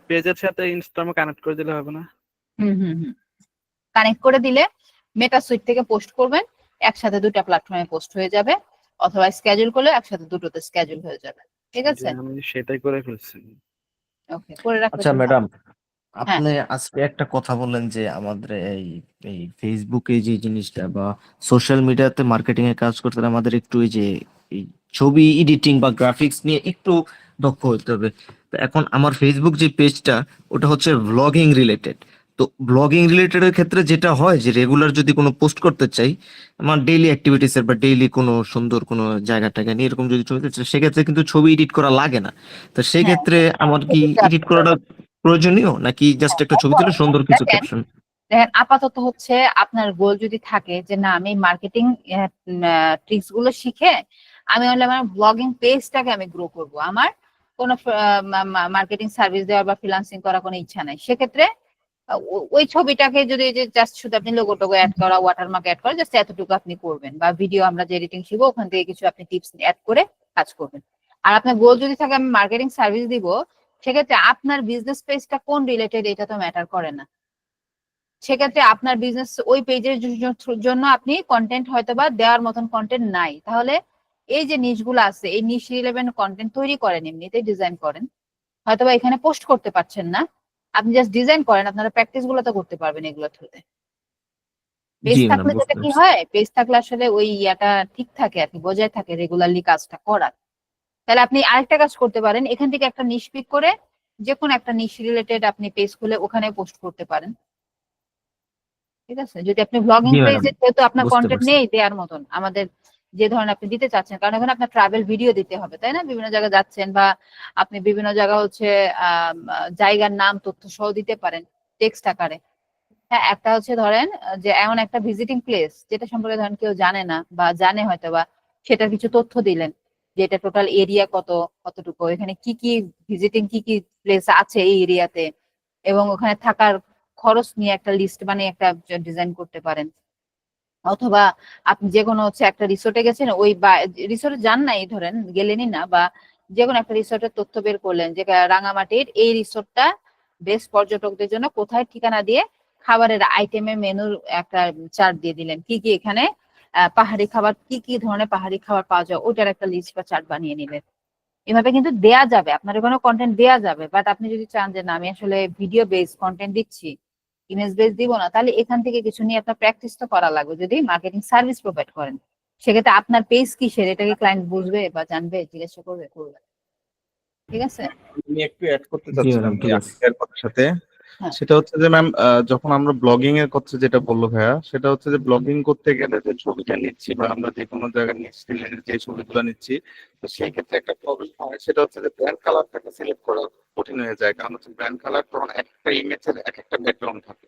পেজের সাথে ইনস্টাগ্রামে কানেক্ট করে দিলে হবে না? হুম কানেক্ট করে দিলে মেটা সুইট থেকে পোস্ট করবেন, একসাথে দুটো প্ল্যাটফর্মে পোস্ট হয়ে যাবে, অথবা স্কেজুল করলে একসাথে দুটোতে স্কেজুল হয়ে যাবে, ঠিক জি, আছে? আমি সেটাই করে ফেলছি। ওকে, করে রাখলে আচ্ছা তো ভালো। ম্যাডাম, হ্যাঁ আপনি আজকে একটা কথা বললেন যে আমাদের এই এই ফেসবুকে যে জিনিসটা বা সোশ্যাল মিডিয়াতে মার্কেটিং এর কাজ করতে হলে আমাদের একটু এই ছবি এডিটিং বা গ্রাফিক্স নিয়ে একটু দক্ষ হতে হবে। তো এখন আমার ফেসবুক যে পেজটা ওটা হচ্ছে ব্লগিং রিলেটেড। তো ব্লগিং রিলেটেড এর ক্ষেত্রে যেটা হয় যে রেগুলার যদি কোনো পোস্ট করতে চাই, আমার ডেইলি অ্যাক্টিভিটিস এর বা ডেইলি কোনো সুন্দর কোনো জায়গাটাকে নিয়ে এরকম যদি ছবি তুলতে চাই, সেক্ষেত্রে কিন্তু ছবি এডিট করা লাগে না। তো সেই হ্যাঁ ক্ষেত্রে আমার কি সেটা এডিট করাটা প্রয়োজনীয়, নাকি জাস্ট একটা ছবি তুলে সুন্দর কিছু দেখেন ক্যাপশন? দেখেন আপাতত হচ্ছে আপনার গোল যদি থাকে যে না আমি মার্কেটিং ট্রিক্স গুলো শিখে আমি হলে আমার ব্লগিং পেজটাকে আমি গ্রো করব, আমার কোনো মার্কেটিং সার্ভিস দেওয়ার বা ফ্রিল্যান্সিং করার কোনো ইচ্ছা নাই, সেক্ষেত্রে ওই ছবিটাকে যদি যে জাস্ট শুধু আপনি লোগো টোগো অ্যাড করা, ওয়াটারমার্ক অ্যাড করা, জাস্ট এতটুকু আপনি করবেন, বা ভিডিও আমরা যে এডিটিং শিখবো ওখান থেকে কিছু আপনি টিপস অ্যাড করে কাজ করবেন। আর আপনার গোল যদি থাকে আমি মার্কেটিং সার্ভিস দিব, সেক্ষেত্রে আপনার বিজনেস পেজটা কোন রিলেটেড এটা তো ম্যাটার করে না। সেক্ষেত্রে আপনার বিজনেস ওই পেজের জন্য আপনি কন্টেন্ট হয়তোবা দেওয়ার মতন কন্টেন্ট নাই, তাহলে এই যে নিশগুলো আছে এই নিশ রিলেভেন্ট কন্টেন্ট তৈরি করেন, এমনিতে ডিজাইন করেন, হয়তোবা এখানে পোস্ট করতে পারছেন না, আপনি জাস্ট ডিজাইন করেন, আপনারা প্র্যাকটিস গুলো তো করতে পারবেন এগুলো থ্রুতে। পেজ জি ম্যাডাম, থাকলে বুঝতে যেটা কি পারছি। হয়, পেজ থাকলে আসলে ওই ইয়াটা ঠিক থাকে আর কি, বজায় থাকে রেগুলারলি কাজটা করার। তাহলে আপনি আরেকটা কাজ করতে পারেন, এখান থেকে একটা নিশ পিক করে যে কোনো একটা নিশ রিলেটেড আপনি পেজ খুলে ওখানে পোস্ট করতে পারেন, ঠিক আছে? যদি আপনি ব্লগিং জি ম্যাডাম, পেজে যেহেতু আপনার বুঝতে কন্টেন্ট পারছি। নেই দেওয়ার মতন আমাদের যে ধরনের আপনি দিতে চাচ্ছেন, কারণ এখন আপনার ট্রাভেল ভিডিও দিতে হবে, তাই না? বিভিন্ন জায়গায় যাচ্ছেন বা আপনি বিভিন্ন জায়গা হচ্ছে জায়গার নাম তথ্য সহ দিতে পারেন টেক্সট আকারে। হ্যাঁ, একটা হচ্ছে ধরেন যে এমন একটা ভিজিটিং প্লেস যেটা সম্পর্কে ধরেন কেউ জানে না বা জানে হয়তো বা, সেটার কিছু তথ্য দিলেন যে এটা টোটাল এরিয়া কতটুকু, এখানে কি কি ভিজিটিং কি কি প্লেস আছে এই এরিয়াতে, এবং ওখানে থাকার খরচ নিয়ে একটা লিস্ট বানিয়ে একটা ডিজাইন করতে পারেন। অথবা আপনি যে কোনো হচ্ছে একটা রিসোর্টে গেছেন, ওই বা রিসোর্টে যান নাই ধরেন গেলেনই না, বা যে কোনো একটা রিসোর্টের তথ্য বের করলেন যে রাঙামাটির এই রিসোর্টটা বেস্ট পর্যটকদের জন্য কোথায় ঠিকানা দিয়ে খাবারের আইটেমের মেনুর একটা চার্ট দিয়ে দিলেন, কি কি এখানে পাহাড়ি খাবার, কি কি ধরনের পাহাড়ি খাবার পাওয়া যায় ওটার একটা লিস্ট বা চার্ট বানিয়ে নিলেন। এভাবে কিন্তু দেয়া যাবে, আপনার কোনো কন্টেন্ট দেয়া যাবে, বাট আপনি যদি চান যে না আমি আসলে ভিডিও বেস কন্টেন্ট দিচ্ছি, ইমেজ বেস দিব না, তাহলে এখান থেকে কিছু নিয়ে আপনার প্র্যাকটিস তো করা লাগবে। যদি মার্কেটিং সার্ভিস প্রোভাইড করেন সেক্ষেত্রে আপনার পেজ কিসের এটাকে ক্লায়েন্ট বুঝবে বা জানবে, জিজ্ঞাসা করবে। ঠিক আছে? আমি একটু অ্যাড করতে জি চাচ্ছিলাম ম্যাডাম, ঠিক আছে। এর কথার সাথে। হ্যাঁ। সেটা হচ্ছে যে ম্যাম, যখন আমরা ব্লগিং এর কথা যেটা বললো ভাইয়া, সেটা হচ্ছে যে ব্লগিং করতে গেলে যে ছবিটা নিচ্ছি বা আমরা যে কোনো জায়গায় যে ছবিগুলো নিচ্ছি, তো সেই ক্ষেত্রে একটা প্রবলেম হয়, সেটা হচ্ছে যে ব্র্যান্ড কালারটাকে সিলেক্ট করা কঠিন হয়ে যায়। কারণ হচ্ছে ব্র্যান্ড কালার তখন একটা ইমেজের এক একটা ব্যাকগ্রাউন্ড থাকে।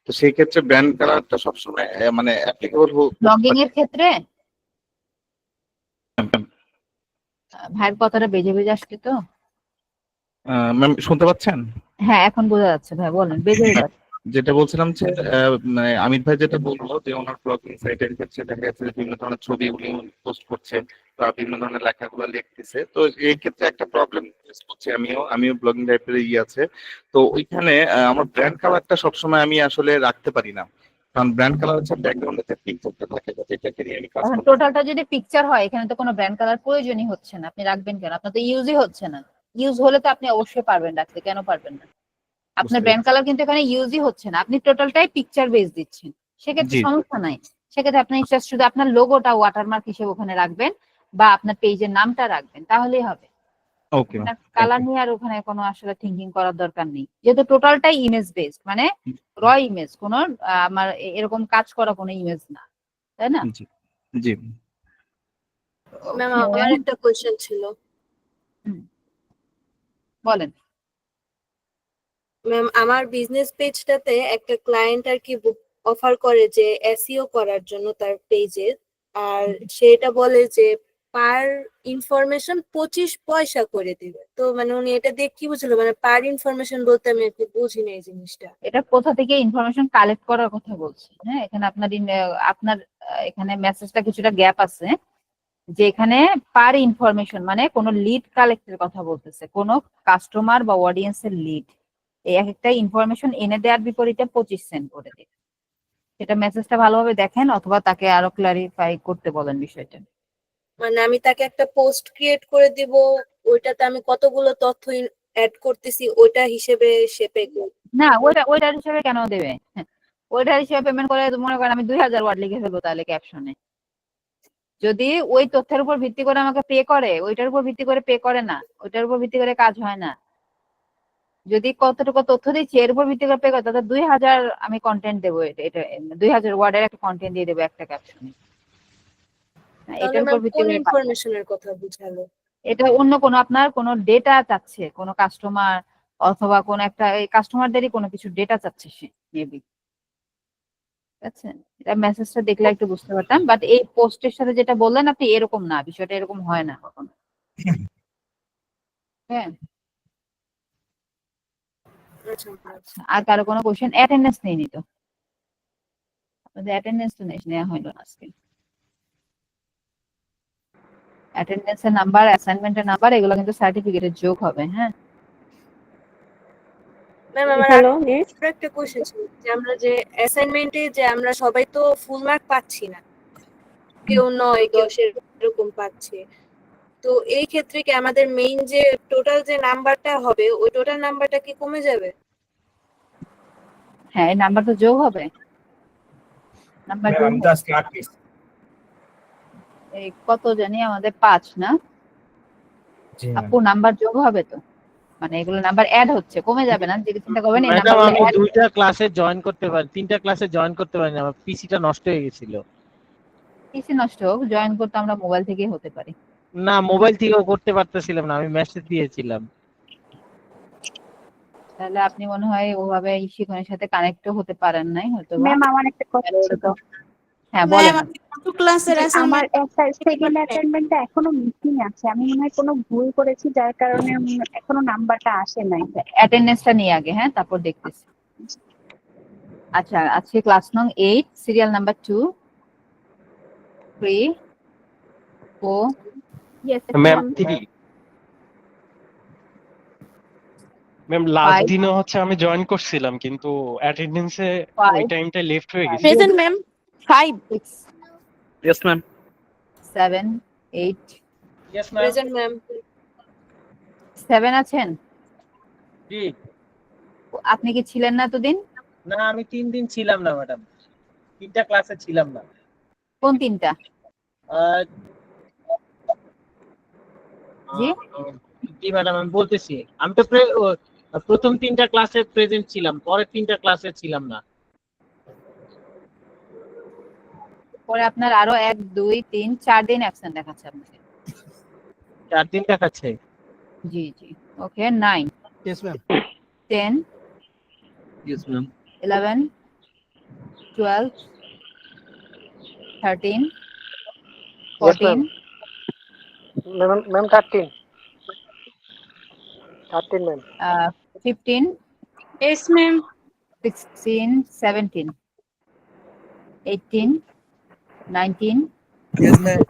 তো সেই ক্ষেত্রে ব্র্যান্ড কালারটা সবসময় মানে অ্যাপ্লিকেবল ব্লগিং এর ক্ষেত্রে ভাইয়ের কথাটা বেজে বেজে আসছে তো। ম্যাম শুনতে পাচ্ছেন? হ্যাঁ এখন বোঝা যাচ্ছে ভাই, বলেন। বেজে বেজে যাচ্ছে। যেটা বলছিলাম যে মানে আমির ভাই যেটা বললো যে ওনার ব্লগিং সাইটের ক্ষেত্রে দেখা যাচ্ছে যে বিভিন্ন ধরনের ছবি উনি পোস্ট করছে বা বিভিন্ন ধরনের লেখাগুলো লিখতেছে। তো এই ক্ষেত্রে একটা প্রবলেম ফেস করছি আমিও ব্লগিং টাইপের আছে। তো ওইখানে আমার ব্র্যান্ড কালারটা সবসময় আমি আসলে রাখতে পারি না, কারণ ব্র্যান্ড কালার হচ্ছে ব্যাকগ্রাউন্ডে যে পিকচারটা থাকে যেটাকে নিয়ে আমি কাজ এখন করি। টোটালটা যদি পিকচার হয় এখানে তো কোনো ব্র্যান্ড কালার প্রয়োজনই হচ্ছে না, আপনি রাখবেন কেন? আপনার তো ইউজই হচ্ছে না। ইউজ হলে তো আপনি অবশ্যই পারবেন রাখতে, কেন পারবেন না? আপনার বুঝতে ব্র্যান্ড পেরেছি। কালার কিন্তু এখানে ইউজই হচ্ছে না, আপনি টোটালটাই পিকচার বেস দিচ্ছেন, সেক্ষেত্রে জি সমস্যা নাই। সেক্ষেত্রে আপনি just শুধু আপনার লোগোটা ওয়াটারমার্ক হিসেবে ওখানে রাখবেন বা আপনার পেজের নামটা রাখবেন, তাহলেই হবে। Okay ma'am, thank colour you. নিয়ে আর ওখানে কোনো আসলে থিঙ্কিং করার দরকার নেই, যেহেতু টোটালটাই ইমেজ বেসড, মানে র ইমেজ, কোন আমার এরকম কাজ করা কোনো ইমেজ না, তাই না? জি জি ম্যাম আমার একটা কোয়েশ্চেন ছিল। বলেন। ম্যাম আমার বিজনেস পেজটাতে একটা ক্লায়েন্ট আর কি অফার করে যে এসইও করার জন্য তার পেজে, আর সেটা বলে যে পার ইনফরমেশন 25 পয়সা করে দিবে। তো মানে উনি এটা দিয়ে কি বুঝলো, মানে পার ইনফরমেশন বলতে আমি একটু বুঝি না এই জিনিসটা। এটা কোথা থেকে ইনফরমেশন কালেক্ট করার কথা বলছি? হ্যাঁ, এখানে আপনার এখানে মেসেজটা কিছুটা গ্যাপ আছে, যে এখানে পার ইনফরমেশন মানে কোন লিড কালেক্টের কথা বলতেছে, কোন কাস্টমার বা অডিয়েন্সের লিড, এই এক একটা ইনফরমেশন এনে দেওয়ার বিপরীতে 25 সেন্ট করে দিবে। সেটা মেসেজটা ভালোভাবে দেখেন অথবা তাকে আরো ক্লারিফাই করতে বলেন বিষয়টা। মানে আমি তাকে একটা পোস্ট ক্রিয়েট করে দিব, ওইটাতে আমি কতগুলো তথ্য অ্যাড করতেছি ওইটা হিসেবে সে পে করবে। না, ওইটার হিসেবে কেন দেবে? হ্যাঁ, ওইটার হিসেবে পেমেন্ট করে মনে করেন আমি 2000 ওয়ার্ড লিখে ফেলবো তাহলে ক্যাপশনে, যদি ওই তথ্যের উপর ভিত্তি করে আমাকে পে করে, ওইটার উপর ভিত্তি করে পে করে না, ওইটার উপর ভিত্তি করে কাজ হয় না। যদি কতটুকু তথ্য দিচ্ছি এর উপর ভিত্তি করে পে করে, তাহলে 2000 আমি কন্টেন্ট দেবো, এটা 2000 ওয়ার্ডের একটা কন্টেন্ট দিয়ে দেবো একটা ক্যাপশনে। তাহলে এটার উপর ম্যাম ভিত্তি কোন করে ইনফরমেশনের কথা বুঝালো? এটা অন্য কোনো আপনার কোনো ডেটা চাচ্ছে, কোনো কাস্টমার অথবা কোন একটা কাস্টমারদেরই কোনো কিছু ডেটা চাচ্ছে সে মেবি। ঠিক আছে, এটা মেসেজটা দেখলে একটু বুঝতে পারতাম, বাট এই পোস্টের সাথে যেটা বললেন আপনি এরকম না, বিষয়টা এরকম হয় না কখনো। হ্যাঁ, আচ্ছা, আর কারো কোনো কোশ্চেন? অ্যাটেন্ডেন্স নেই তো আপনাদের? অ্যাটেন্ডেন্স তো নেওয়া হলো না আজকে। অ্যাটেন্ডেন্সের নাম্বার, অ্যাসাইনমেন্টের নাম্বার এগুলো কিন্তু সার্টিফিকেটের যোগ হবে। হ্যাঁ, ম্যাম আমার একটা কোশ্চেন ছিল যে আমরা যে অ্যাসাইনমেন্টে যে আমরা সবাই তো ফুল মার্ক পাচ্ছি না, কেউ 9 কেউ সেরকম পাচ্ছে। তো এই ক্ষেত্রে কি আমাদের মেইন যে টোটাল যে নাম্বারটা হবে ওই টোটাল নাম্বারটা কি কমে যাবে? হ্যাঁ, এই নাম্বার তো যোগ হবে। নাম্বার ম্যাম যোগ আমি তো আজকে 8 পিস। এই কত জানি আমাদের 5 না জি ম্যাম। আপু? নাম্বার যোগ হবে তো, মানে এগুলো নাম্বার অ্যাড হচ্ছে, কমে যাবে না, যে চিন্তা করবেন এই ম্যাডাম নাম্বারগুলো আমি অ্যাড। 2টা ক্লাসে জয়েন করতে পারি, 3টা ক্লাসে জয়েন করতে পারি না, আমার পিসিটা নষ্ট হয়ে গেছিল। পিসি নষ্ট হোক, জয়েন করতে আমরা মোবাইল থেকেই হতে পারি। না মোবাইল থেকেও করতে পারতেছিলাম না, আমি মেসেজ দিয়েছিলাম। তাহলে আপনি মনে হয় ওভাবে শিখনের সাথে কানেক্টও হতে পারেন নাই হয়তো। ম্যাম আমার একটা কথা ছিল। হ্যাঁ বলেন। ক্লাসের আমার একটা সেকেন্ড অ্যাসাইনমেন্টটা এখনো মিসিং আছে, আমি মনে হয় কোনো ভুল করেছি যার কারণে এখনো নাম্বারটা আসে নাই। অ্যাটেন্ডেন্সটা নিয়ে আগে, হ্যাঁ, তারপর দেখতেছি। আচ্ছা, আজকে ক্লাস নং 8 serial number 2 3 4 yes ma'am 3 ma'am last 5 দিনে হচ্ছে আমি জয়েন করছিলাম কিন্তু অ্যাটেন্ডেন্সে ওই 5 টাইমটা লেফট হয়ে গেছে। Present ma'am 5 6 yes ma'am 7 8 yes ma'am. Present ma'am. 7 আছেন? জি আপনি কি ছিলেন না এতদিন? না, আমি 3 দিন ছিলাম না ম্যাডাম, 3টা ক্লাসে ছিলাম না। কোন 3টা? আহ, জি জি ম্যাডাম আমি বলতেছি, আমি তো প্রথম 3টা ক্লাসে প্রেজেন্ট ছিলাম, পরের 3টা ক্লাসে ছিলাম না। পরে আপনার আরো 1 2 3 4 দিন অ্যাবসেন্ট দেখাচ্ছে আপনাকে। 4 দিন দেখাচ্ছে। জি জি ওকে 9 yes ma'am 10 yes ma'am 11 12 13 14 ma'am 13 ma'am. 15 Yes, ma'am. 16 17 18 19 yes ma'am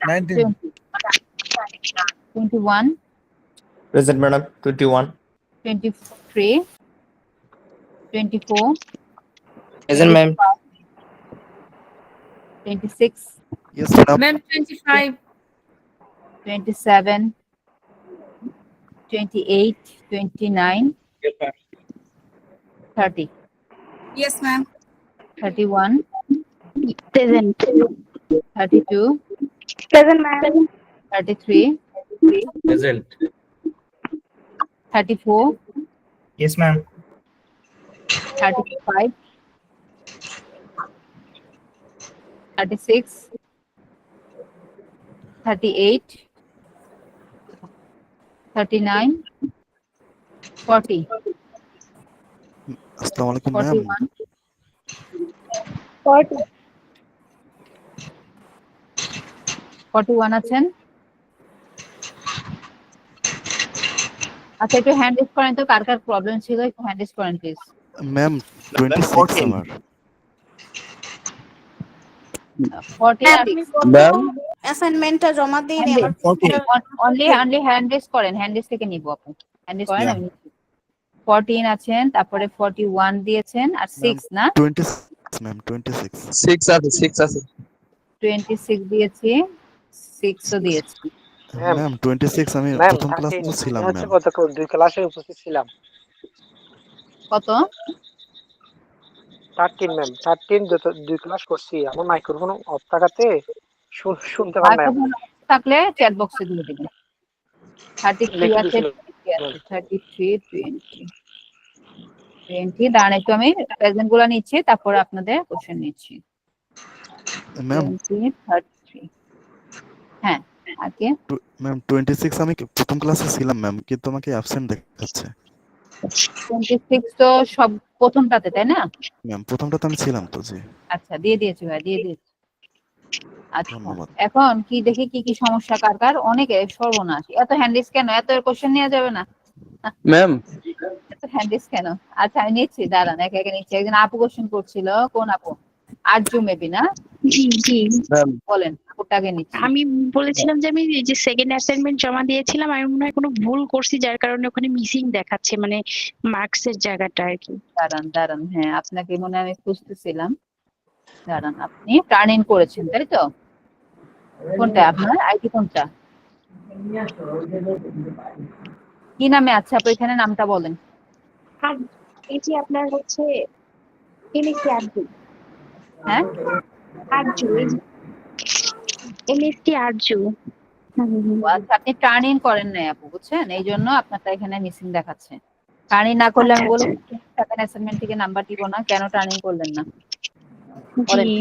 19 21 present madam 21 23 24 present ma'am 26 yes madam Ma'am, 25. 27 28 29 30 Yes, ma'am. 31 Present. 32 Present, ma'am. 33 present 34 yes ma'am 35 36 38 39 40 আসসালামু আলাইকুম ম্যাম 41 41 আছেন? আচ্ছা একটু হ্যান্ড রেজ করেন তো, কার কার প্রবলেম ছিল একটু হ্যান্ড রেজ করেন প্লিজ। ম্যাম 26 আমার 40 আর ম্যাম অ্যাসাইনমেন্টটা জমা দিন আমার অনলি হ্যান্ড রেজ করেন, হ্যান্ড রেজ থেকে নিব আপু, হ্যান্ড রেজ করেন আমি নিচ্ছি। 14 আছেন, তারপরে 41 দিয়েছেন আর 6 না 26 ম্যাম 26 6 আছে 26 দিয়েছি, 6 ও দিয়েছি। ম্যাম 26 আমি প্রথম ক্লাসে তো ছিলাম ম্যাম দুই ক্লাসে উপস্থিত ছিলাম। কত? 13 ম্যাম 13 দুই ক্লাস করছি, আমার মাইক্রোফোন অফ থাকাতে শুনতে পার না। মাইক্রোফোন থাকলে চ্যাট বক্সে দিয়ে দিবেন। 33 আছে 33 20 20 দাঁড়ান একটু আমি প্রেজেন্ট গুলো নিচ্ছি, তারপর আপনাদের কোশ্চেন নিচ্ছি। ম্যাম 20 33 হ্যাঁ আগে ম্যাম 26 আমি প্রথম ক্লাসে ছিলাম ম্যাম, কিন্তু আমাকে অ্যাবসেন্ট দেখাচ্ছে 26 তো সব প্রথমটাতে তাই না? ম্যাম প্রথমটাতে আমি ছিলাম তো জি আচ্ছা দিয়ে দিয়েছি ভাই, দিয়ে দিয়েছি। আচ্ছা ধন্যবাদ এখন কি দেখি কি কি সমস্যা কার কার, অনেকে সর্বনাশ, এত হ্যান্ডিস কেন, এত কোশ্চেন নেওয়া যাবে না ম্যাম এত হ্যান্ডিস কেন? আচ্ছা আমি নিচ্ছি, দাঁড়ান একে একে নিচ্ছি। একজন আপু কোশ্চেন করছিল, কোন আপু? আরজু মেবি না? জি জি বলেন আপুটাকে নিচ্ছি। আমি বলেছিলাম যে আমি এই যে সেকেন্ড অ্যাসাইনমেন্ট জমা দিয়েছিলাম, আমি মনে হয় কোনো ভুল করছি যার কারণে ওখানে মিসিং দেখাচ্ছে, মানে মার্কসের জায়গাটা আর কি। দাঁড়ান দাঁড়ান হ্যাঁ আপনাকে মনে হয় আমি খুঁজতেছিলাম, দাঁড়ান আপনি টার্ন ইন করেছেন তাই তো? কোনটা আপনার আইডি কোনটা, কি নামে আছে আপু এখানে, নামটা বলেন। আর এই যে আপনার হচ্ছে এমএসসি আরজু, হ্যাঁ আরজু এমএসসি আরজু। ও আচ্ছা আপনি টার্ন ইন করেন নাই আপু, বুঝছেন, এই জন্য আপনারটা এখানে মিসিং দেখাচ্ছে। টার্ন ইন না করলে আমি বলবো সেকেন্ড অ্যাসাইনমেন্ট থেকে নাম্বার দিব না, কেন টার্ন ইন করলেন না? বলেন। জি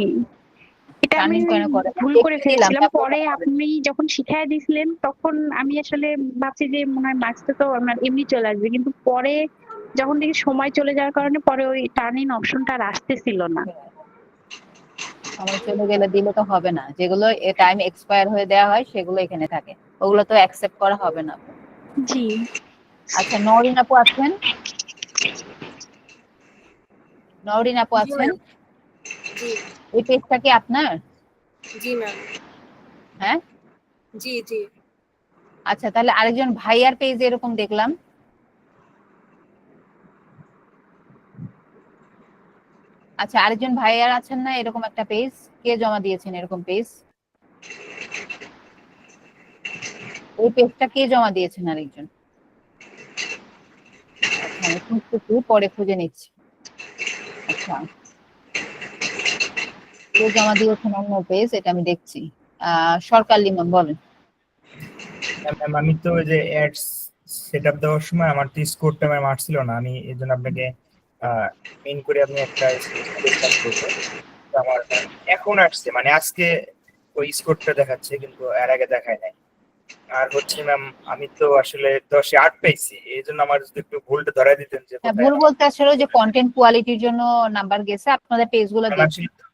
এটা আমি টার্নিং কেন করে? ভুল করে দেখতে দিলাম, ফেলেছিলাম, তারপর পরে আপনি যখন শিখাই দিয়েছিলেন তখন আমি আসলে ভাবছি যে মনে হয় মার্কসটা তো আমার এমনি চলে আসবে, কিন্তু পরে যখন দেখি সময় চলে যাওয়ার কারণে পরে ওই টার্নিং অপশনটা আর আসতেছিল না। সময় চলে গেলে দিলে তো হবে না, যেগুলো টাইম এক্সপায়ার হয়ে দেওয়া হয় সেগুলো এখানে থাকে, ওগুলো তো অ্যাকসেপ্ট করা হবে না। জি আচ্ছা নওরিন আপু আছেন? নওরিন আপু আছেন? জি এই পেজটা কি আপনার? জি ম্যাম হ্যাঁ জি জি আচ্ছা তাহলে আরেকজন ভাইয়ার পেজ এরকম দেখলাম, আচ্ছা, আরেকজন ভাইয়ার আছেন না এরকম একটা পেজ? কে জমা দিয়েছেন এরকম পেজ? ওই পেজটা কে জমা দিয়েছেন আরেকজন? আচ্ছা, আমি খুঁজতেছি, পরে খুঁজে নিচ্ছি। আচ্ছা, কে জমা দিয়েছেন অন্য পেজ, এটা আমি দেখছি। সরকার লিমন, বলেন। ম্যাম আমি তো ওই যে অ্যাডস সেটআপ দেওয়ার সময় আমার তো স্কোরটা ম্যাম আসছিল না, আমি এই জন্য আপনাকে মেইন করে আপনি একটা স্কোর করবো। তো আমার এখন আসছে, মানে আজকে ওই স্কোরটা দেখাচ্ছে, কিন্তু এর আগে দেখায় নাই। আর হচ্ছে ম্যাম আমি তো আসলে 10-এ 8 পেয়েছি, এই জন্য আমার যদি একটু ভুলটা ধরাই দিতেন যে হ্যাঁ, কোথায় ভুল আমার বলতে আসলে যে কন্টেন্ট কোয়ালিটির জন্য নাম্বার গেছে, আপনাদের পেজগুলো ম্যাম দেখুন। আসলে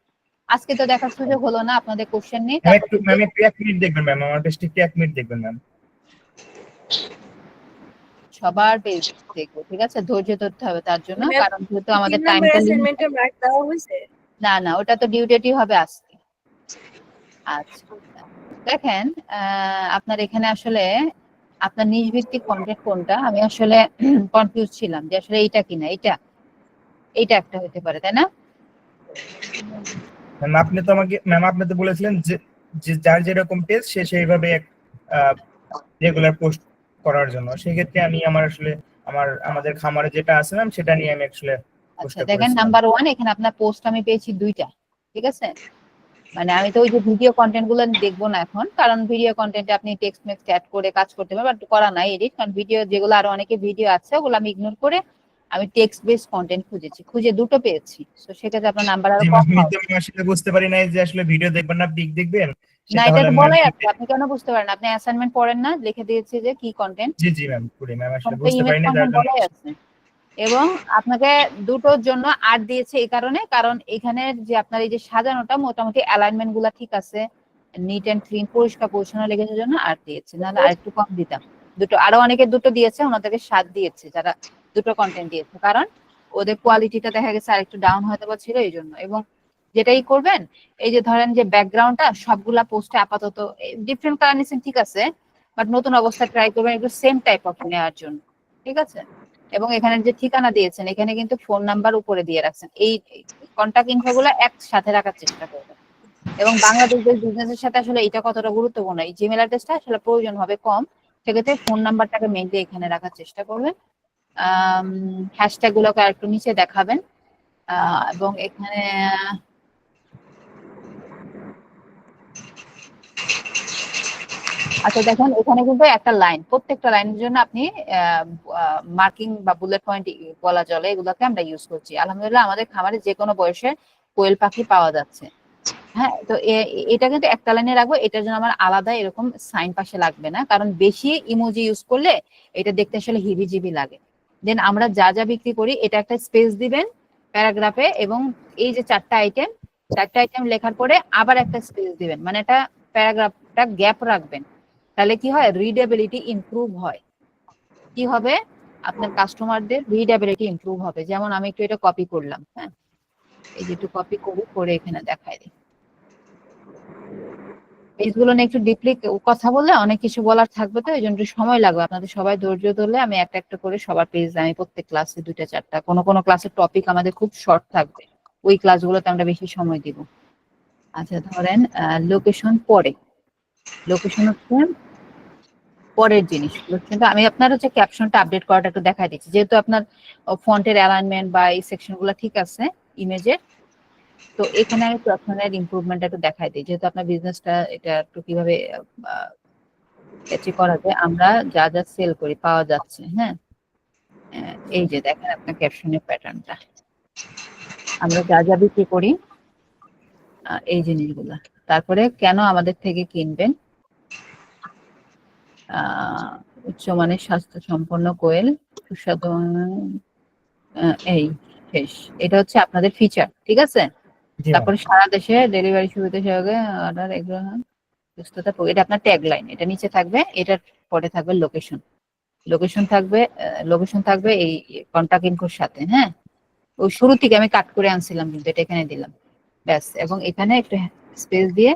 আজকে তো দেখার সুযোগ হলো না, আপনাদের কোশ্চেন নেই। ম্যাম একটু 1 মিনিট দেখবেন ম্যাম, আমার পেজটা একটু 1 মিনিট দেখবেন ম্যাম। সবার পেজ দেখবো, ঠিক আছে? ধৈর্য ধরতে হবে তার জন্য, ম্যাম, কারণ যেহেতু আমাদের 3 টাইমটা নাম্বার অ্যাসাইনমেন্টের মার্ক দেওয়া হয়েছে? না, ওটা তো ডিউ ডেটই হবে আজকে। আচ্ছা, দেখেন, আপনার এখানে আসলে আপনার নিজ ভিত্তিক কন্টেন্ট কোনটা, আমি আসলে কনফিউজ ছিলাম যে আসলে এইটা কিনা, এইটা একটা হতে পারে, তাই না? ম্যাম আপনি তো আমাকে আপনি তো বলেছিলেন যে যার যেরকম পেজ সে সেইভাবে রেগুলার পোস্ট করার জন্য। সেক্ষেত্রে আমি আমাদের খামারে যেটা আছে ম্যাম সেটা নিয়ে আমি আসলে আচ্ছা, পোস্টটা দেখেন, করেছিলাম। নাম্বার 1 এখানে আপনার পোস্ট আমি পেয়েছি 2টা, ঠিক আছে? মানে আমি তো ওই যে ভিডিও কন্টেন্ট গুলো দেখবো না এখন, কারণ ভিডিও কন্টেন্টে আপনি টেক্সট মেক্সট অ্যাড করে কাজ করতে পারবেন, বাট করা নাই এডিট, কারণ ভিডিও যেগুলো আরো অনেকে ভিডিও আছে ওগুলো আমি ইগনোর করে আমি টেক্সট বেস কন্টেন্ট খুঁজে 2টো পেয়েছি। তো সেক্ষেত্রে আপনার নাম্বার আরো জি কম ম্যাম, হবে। আমি আসলে বুঝতে পারি নাই যে আসলে ভিডিও দেখবেন না পিক দেখবেন, না, সেটা এটা হলে তো ম্যাম বলাই আছে, আপনি কেন বুঝতে পারেন? আপনি অ্যাসাইনমেন্ট পড়েন না? লিখে দিয়েছে যে কি কন্টেন্ট, জি ম্যাম পুরি ম্যাম আসলে তো বুঝতে ইমেজ পারি না, যার কন্টেন্ট জন্য বলাই আছে। এবং আপনাকে দুটোর জন্য 8 দিয়েছে এই কারণে, কারণ এখানের যে আপনার এই যে সাজানোটা মোটামুটি অ্যালাইনমেন্ট গুলা ঠিক আছে, নিট এন্ড ক্লিন, পরিষ্কার পরিচ্ছন্ন লেগেছে জন্য 8 দিয়েছে, নাহলে আরেকটু কম দিতাম। আরো অনেকে 2টো দিয়েছে, ওনাদেরকে 7 দিয়েছে যারা 2টো কন্টেন্ট দিয়েছে, কারণ ওদের কোয়ালিটিটা দেখা গেছে আরেকটু ডাউন হয়তো বা ছিল এই জন্য। এবং যেটাই করবেন, এই যে ধরেন যে ব্যাকগ্রাউন্ডটা সবগুলা পোস্টে আপাতত ডিফারেন্ট কালার নিয়েছেন, ঠিক আছে, বাট নতুন অবস্থা ট্রাই করবেন একটু সেম টাইপ অফ নেওয়ার জন্য, ঠিক আছে? এবং এখানে যে ঠিকানা দিয়েছেন এখানে কিন্তু ফোন নাম্বার উপরে দিয়ে রাখছেন, এই কন্টাক্ট ইনফো গুলো একসাথে রাখার চেষ্টা করবেন। এবং বাংলাদেশের বিজনেসের সাথে আসলে এটা কতটা গুরুত্বপূর্ণ, এই জিমেল অ্যাড্রেসটা আসলে প্রয়োজন হবে কম, সেক্ষেত্রে ফোন নাম্বারটাকে মেনলি এখানে রাখার চেষ্টা করবেন। হ্যাশট্যাগ গুলোকে আরেকটু নিচে দেখাবেন, এবং এখানে আচ্ছা, দেখেন এখানে কিন্তু একটা লাইন, প্রত্যেকটা লাইনের জন্য আপনি মার্কিং বা বুলেট পয়েন্ট বলা চলে, এগুলোকে আমরা ইউজ করছি। আলহামদুলিল্লাহ আমাদের খামারে যে কোনো বয়সের কোয়েল পাখি পাওয়া যাচ্ছে। হ্যাঁ, তো এটা কিন্তু একটা লাইনে রাখবো, এটার জন্য আমার আলাদা এরকম সাইন পাশে লাগবে না, কারণ বেশি ইমোজি ইউজ করলে এটা দেখতে আসলে হিবিজিবি লাগে। দেন আমরা যা বিক্রি করি এটা একটা স্পেস দিবেন প্যারাগ্রাফে, এবং এই যে 4টা আইটেম লেখার পরে আবার একটা স্পেস দিবেন, মানে এটা প্যারাগ্রাফটা গ্যাপ রাখবেন, তাহলে কি হয়, রিডেবিলিটি ইমপ্রুভ হয়। কি হবে, আপনার কাস্টমারদের রিডেবিলিটি ইমপ্রুভ হবে। যেমন আমি একটু এটা কপি করলাম, হ্যাঁ, এই যে একটু কপি করে এখানে দেখাই দিই। পেজগুলো নিয়ে একটু ডিপলি কথা বললে অনেক কিছু বলার থাকবে, তো এই জন্য একটু সময় লাগবে। আপনাদের সবাই ধৈর্য ধরলে আমি একটা করে সবার পেজ আমি প্রত্যেক ক্লাসে 2টা-4টা, কোনো ক্লাসের টপিক আমাদের খুব শর্ট থাকবে, ওই ক্লাসগুলোতে আমরা বেশি সময় দিব। আচ্ছা, ধরেন লোকেশন লোকেশন হচ্ছে পরের জিনিস, কিন্তু আমি আপনার হচ্ছে ক্যাপশনটা আপডেট করাটা একটু দেখাই দিচ্ছি, যেহেতু আপনার ফন্টের অ্যালাইনমেন্ট বা এই সেকশন গুলো ঠিক আছে ইমেজের, তো এখানে আমি ক্যাপশনের ইমপ্রুভমেন্ট একটু দেখাই দিই, যেহেতু আপনার বিজনেসটা এটা একটু কিভাবে করা যায়। আমরা যা সেল করি পাওয়া যাচ্ছে, হ্যাঁ, এই যে দেখেন আপনার ক্যাপশনের প্যাটার্নটা, আমরা যা বিক্রি করি এই জিনিসগুলা, তারপরে কেন আমাদের থেকে কিনবেন, উচ্চমানের স্বাস্থ্য সম্পন্ন কোয়েল, সুস্বাদু, এই শেষ। এটা হচ্ছে আপনাদের ফিচার, ঠিক আছে? তারপরে সারা দেশে ডেলিভারি সুবিধা সহযোগে অর্ডার এগুলো সুস্থতা, এটা আপনার ট্যাগ লাইন, এটা নিচে থাকবে, এটার পরে থাকবে লোকেশন থাকবে এই কন্টাক্ট ইনফোর সাথে, হ্যাঁ, ওই শুরু থেকে আমি কাট করে আনছিলাম, কিন্তু এটা এখানে দিলাম, ব্যাস। এবং এখানে একটু স্পেস দিয়ে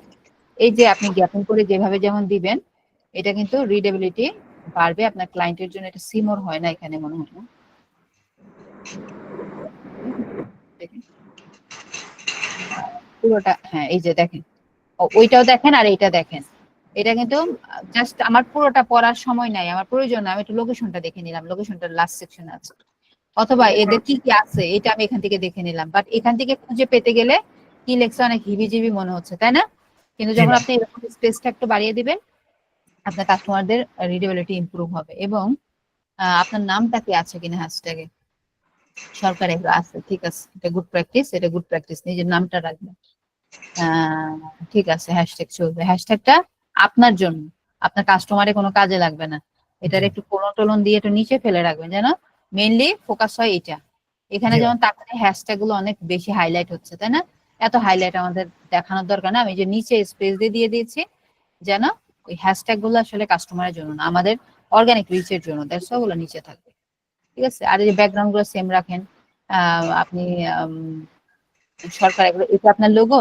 এই যে আপনি জ্ঞাপন করে যেভাবে যেমন দিবেন, এটা কিন্তু রিডেবিলিটি বাড়বে আপনার ক্লায়েন্টের জন্য। এটা সিমোর হয় না এখানে, মনে হয় না, পুরোটা, হ্যাঁ এই যে দেখেন, ওইটাও দেখেন আর এইটা দেখেন। এটা কিন্তু জাস্ট আমার পুরোটা পড়ার সময় নাই, আমার প্রয়োজন না, আমি একটু লোকেশনটা দেখে নিলাম, লোকেশনটা লাস্ট সেকশনে আছে, অথবা এদের কি কি আছে এটা আমি এখান থেকে দেখে নিলাম। বাট এখান থেকে খুঁজে পেতে গেলে কি লেখছে অনেক হিবিজিবি মনে হচ্ছে, তাই না? কিন্তু যখন আপনি এরকম স্পেসটা একটু বাড়িয়ে দিবেন, আপনার কাস্টমারদের রিডেবিলিটি ইমপ্রুভ হবে। এবং আপনার নামটা কি আছে কিনা হ্যাশট্যাগে, সরকারি আছে, ঠিক আছে, এটা গুড প্র্যাকটিস, এটা গুড প্র্যাকটিস, নিজের নামটা রাখবেন। ঠিক আছে, হ্যাশট্যাগ চলবে, হ্যাশট্যাগটা আপনার জন্য, আপনার কাস্টমারে কোনো কাজে লাগবে না। এটার একটু কোলন টোলন দিয়ে একটু নিচে ফেলে রাখবেন, যেন মেইনলি ফোকাস হয় এটা। এখানে যেমন তারপরে হ্যাশট্যাগ গুলো অনেক বেশি হাইলাইট হচ্ছে, তাই না? এত হাইলাইট আমাদের দেখানোর দরকার না, আমি যে নিচে স্পেস দিয়ে দিয়েছি, যেন ওই হ্যাশট্যাগ গুলো আসলে কাস্টমারের জন্য না, আমাদের অর্গানিক রিচের জন্য, দ্যাটস ওগুলো নিচে থাকবে, ঠিক আছে? আর এই যে ব্যাকগ্রাউন্ড গুলো সেম রাখেন। আপনি সরকার এগুলো, এটা আপনার লোগো,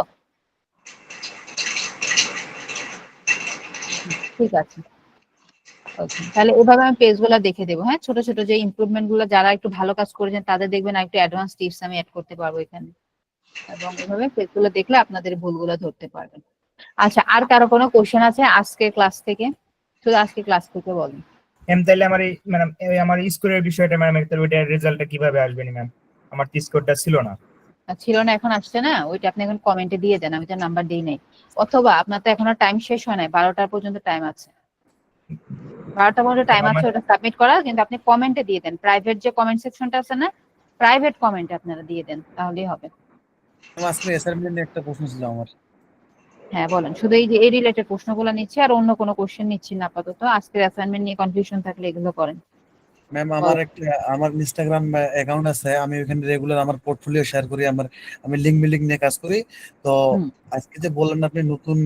ঠিক আছে। ওকে, তাহলে এভাবে আমি পেজ গুলো দেখে দেবো। হ্যাঁ, ছোট ছোট যে ইমপ্রুভমেন্ট গুলো যারা একটু ভালো কাজ করেছেন তাদের দেখবেন আর একটু অ্যাডভান্স টিপস আমি অ্যাড করতে পারবো এখানে, এবং এভাবে পেজ গুলো দেখলে আপনাদের ভুলগুলো ধরতে পারবেন। আচ্ছা, আর কারো কোনো কোশ্চেন আছে আজকে ক্লাস থেকে? শুধু আজকে ক্লাস থেকে বলেন। ম্যাম তাহলে আমার এই ম্যাডাম আমার স্কোরের বিষয়টা ম্যাম, তাহলে ওইটার রেজাল্টটা কিভাবে আসবে ম্যাম? আমার তো স্কোরটা ছিল না। ছিল না, এখন আসছে না, ওইটা আপনি এখন কমেন্টে দিয়ে দেন, আমি তো নাম্বার দিই নাই। অথবা আপনার তো এখনো টাইম শেষ হয় নাই, 12টা পর্যন্ত টাইম আছে, 12টা পর্যন্ত টাইম আছে ওটা সাবমিট করার, কিন্তু আপনি কমেন্টে দিয়ে দেন, প্রাইভেট যে কমেন্ট সেকশনটা আছে না, প্রাইভেট কমেন্টে আপনারা দিয়ে দেন, তাহলেই হবে। আজকে অ্যাসাইনমেন্ট নিয়ে একটা প্রশ্ন ছিল আমার। হ্যাঁ বলেন, শুধু এই যে এই রিলেটেড প্রশ্নগুলো নিচ্ছি, আর অন্য কোনো কোশ্চেন নিচ্ছি না আপাতত। আজকের অ্যাসাইনমেন্ট নিয়ে কনফিউশন থাকলে এগুলো করেন। ম্যাম আমার ইনস্টাগ্রাম অ্যাকাউন্ট আছে, আমি ওখানে রেগুলার আমার পোর্টফোলিও শেয়ার করি, আমি লিংক বিল্ডিং নিয়ে কাজ করি। তো আজকে যে বললেন আপনি নতুন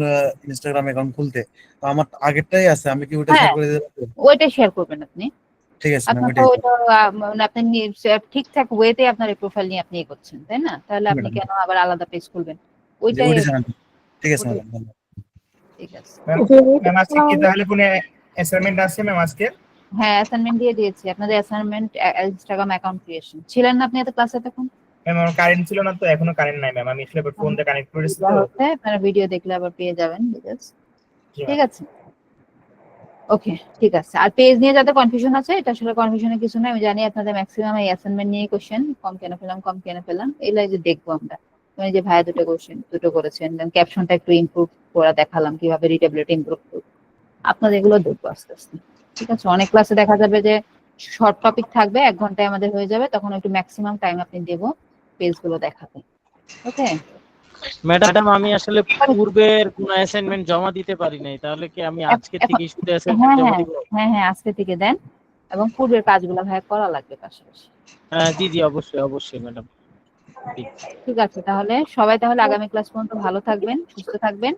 ইনস্টাগ্রাম অ্যাকাউন্ট খুলতে, তো আমার আগেরটাই আছে, আমি কি ওটা শেয়ার করে দিতে পারবো? ওইটা শেয়ার করবেন আপনি। ঠিক আছে ম্যাম, আপনার তো ওইটা আপনি ঠিকঠাক ওয়েতে আপনার এই প্রোফাইল নিয়ে আপনি করছেন, তাই না? তাহলে আপনি কেন আবার আলাদা পেজ খুলবেন? ওইটাই ঠিক আছে ম্যাম, ঠিক আছে। ম্যাম আজকে কি তাহলে কোনো অ্যাসাইনমেন্ট আছে ম্যাম আজকে? হ্যাঁ, অ্যাসাইনমেন্ট দিয়ে দিয়েছি আপনাদের। Assignment Instagram account creation. ছিলেন না আপনি এত ক্লাসে তখন? ম্যাম আমার কারেন্ট ছিল না তো, এখনো কারেন্ট নাই ম্যাম, আমি আসলে ফোন দিয়ে কানেক্ট করেছি তো। আপনারা ভিডিও দেখলে আবার পেয়ে যাবেন ডিটেইলস, ঠিক আছে? ওকে, ঠিক আছে। আর পেজ নিয়ে যাতে কনফিউশন আছে, এটা আসলে কনফিউশনের কিছু নাই, আমি জানি আপনাদের ম্যাক্সিমাম এই অ্যাসাইনমেন্ট নিয়ে কোশ্চেন, কম কেন পেলাম এগুলাই যে দেখবো আমরা। মানে যে ভাইয়া দুটো করেছেন, দেন ক্যাপশনটা একটু ইমপ্রুভ করা দেখালাম, কিভাবে রিডেবিলিটি ইমপ্রুভ করব, আপনাদের এগুলো দেখবো আস্তে আস্তে, ঠিক আছে? অনেক ক্লাসে দেখা যাবে যে শর্ট টপিক থাকবে, 1 ঘন্টায় আমাদের হয়ে যাবে, তখন একটু ম্যাক্সিমাম টাইম আপনি দেবো পেজগুলো দেখাতে। ওকে ম্যাডাম, আমি আসলে পূর্বের কোন অ্যাসাইনমেন্ট জমা দিতে পারি নাই, তাহলে কি আমি আজকে থেকে শুধু অ্যাসাইনমেন্ট জমা দিব? হ্যাঁ, আজকে থেকে দেন, এবং পূর্বের কাজগুলো ভাইয়া করা লাগবে পাশাপাশি। হ্যাঁ জি অবশ্যই ম্যাডাম। ঠিক আছে, তাহলে সবাই তাহলে আগামী ক্লাস পর্যন্ত ভালো থাকবেন, সুস্থ থাকবেন।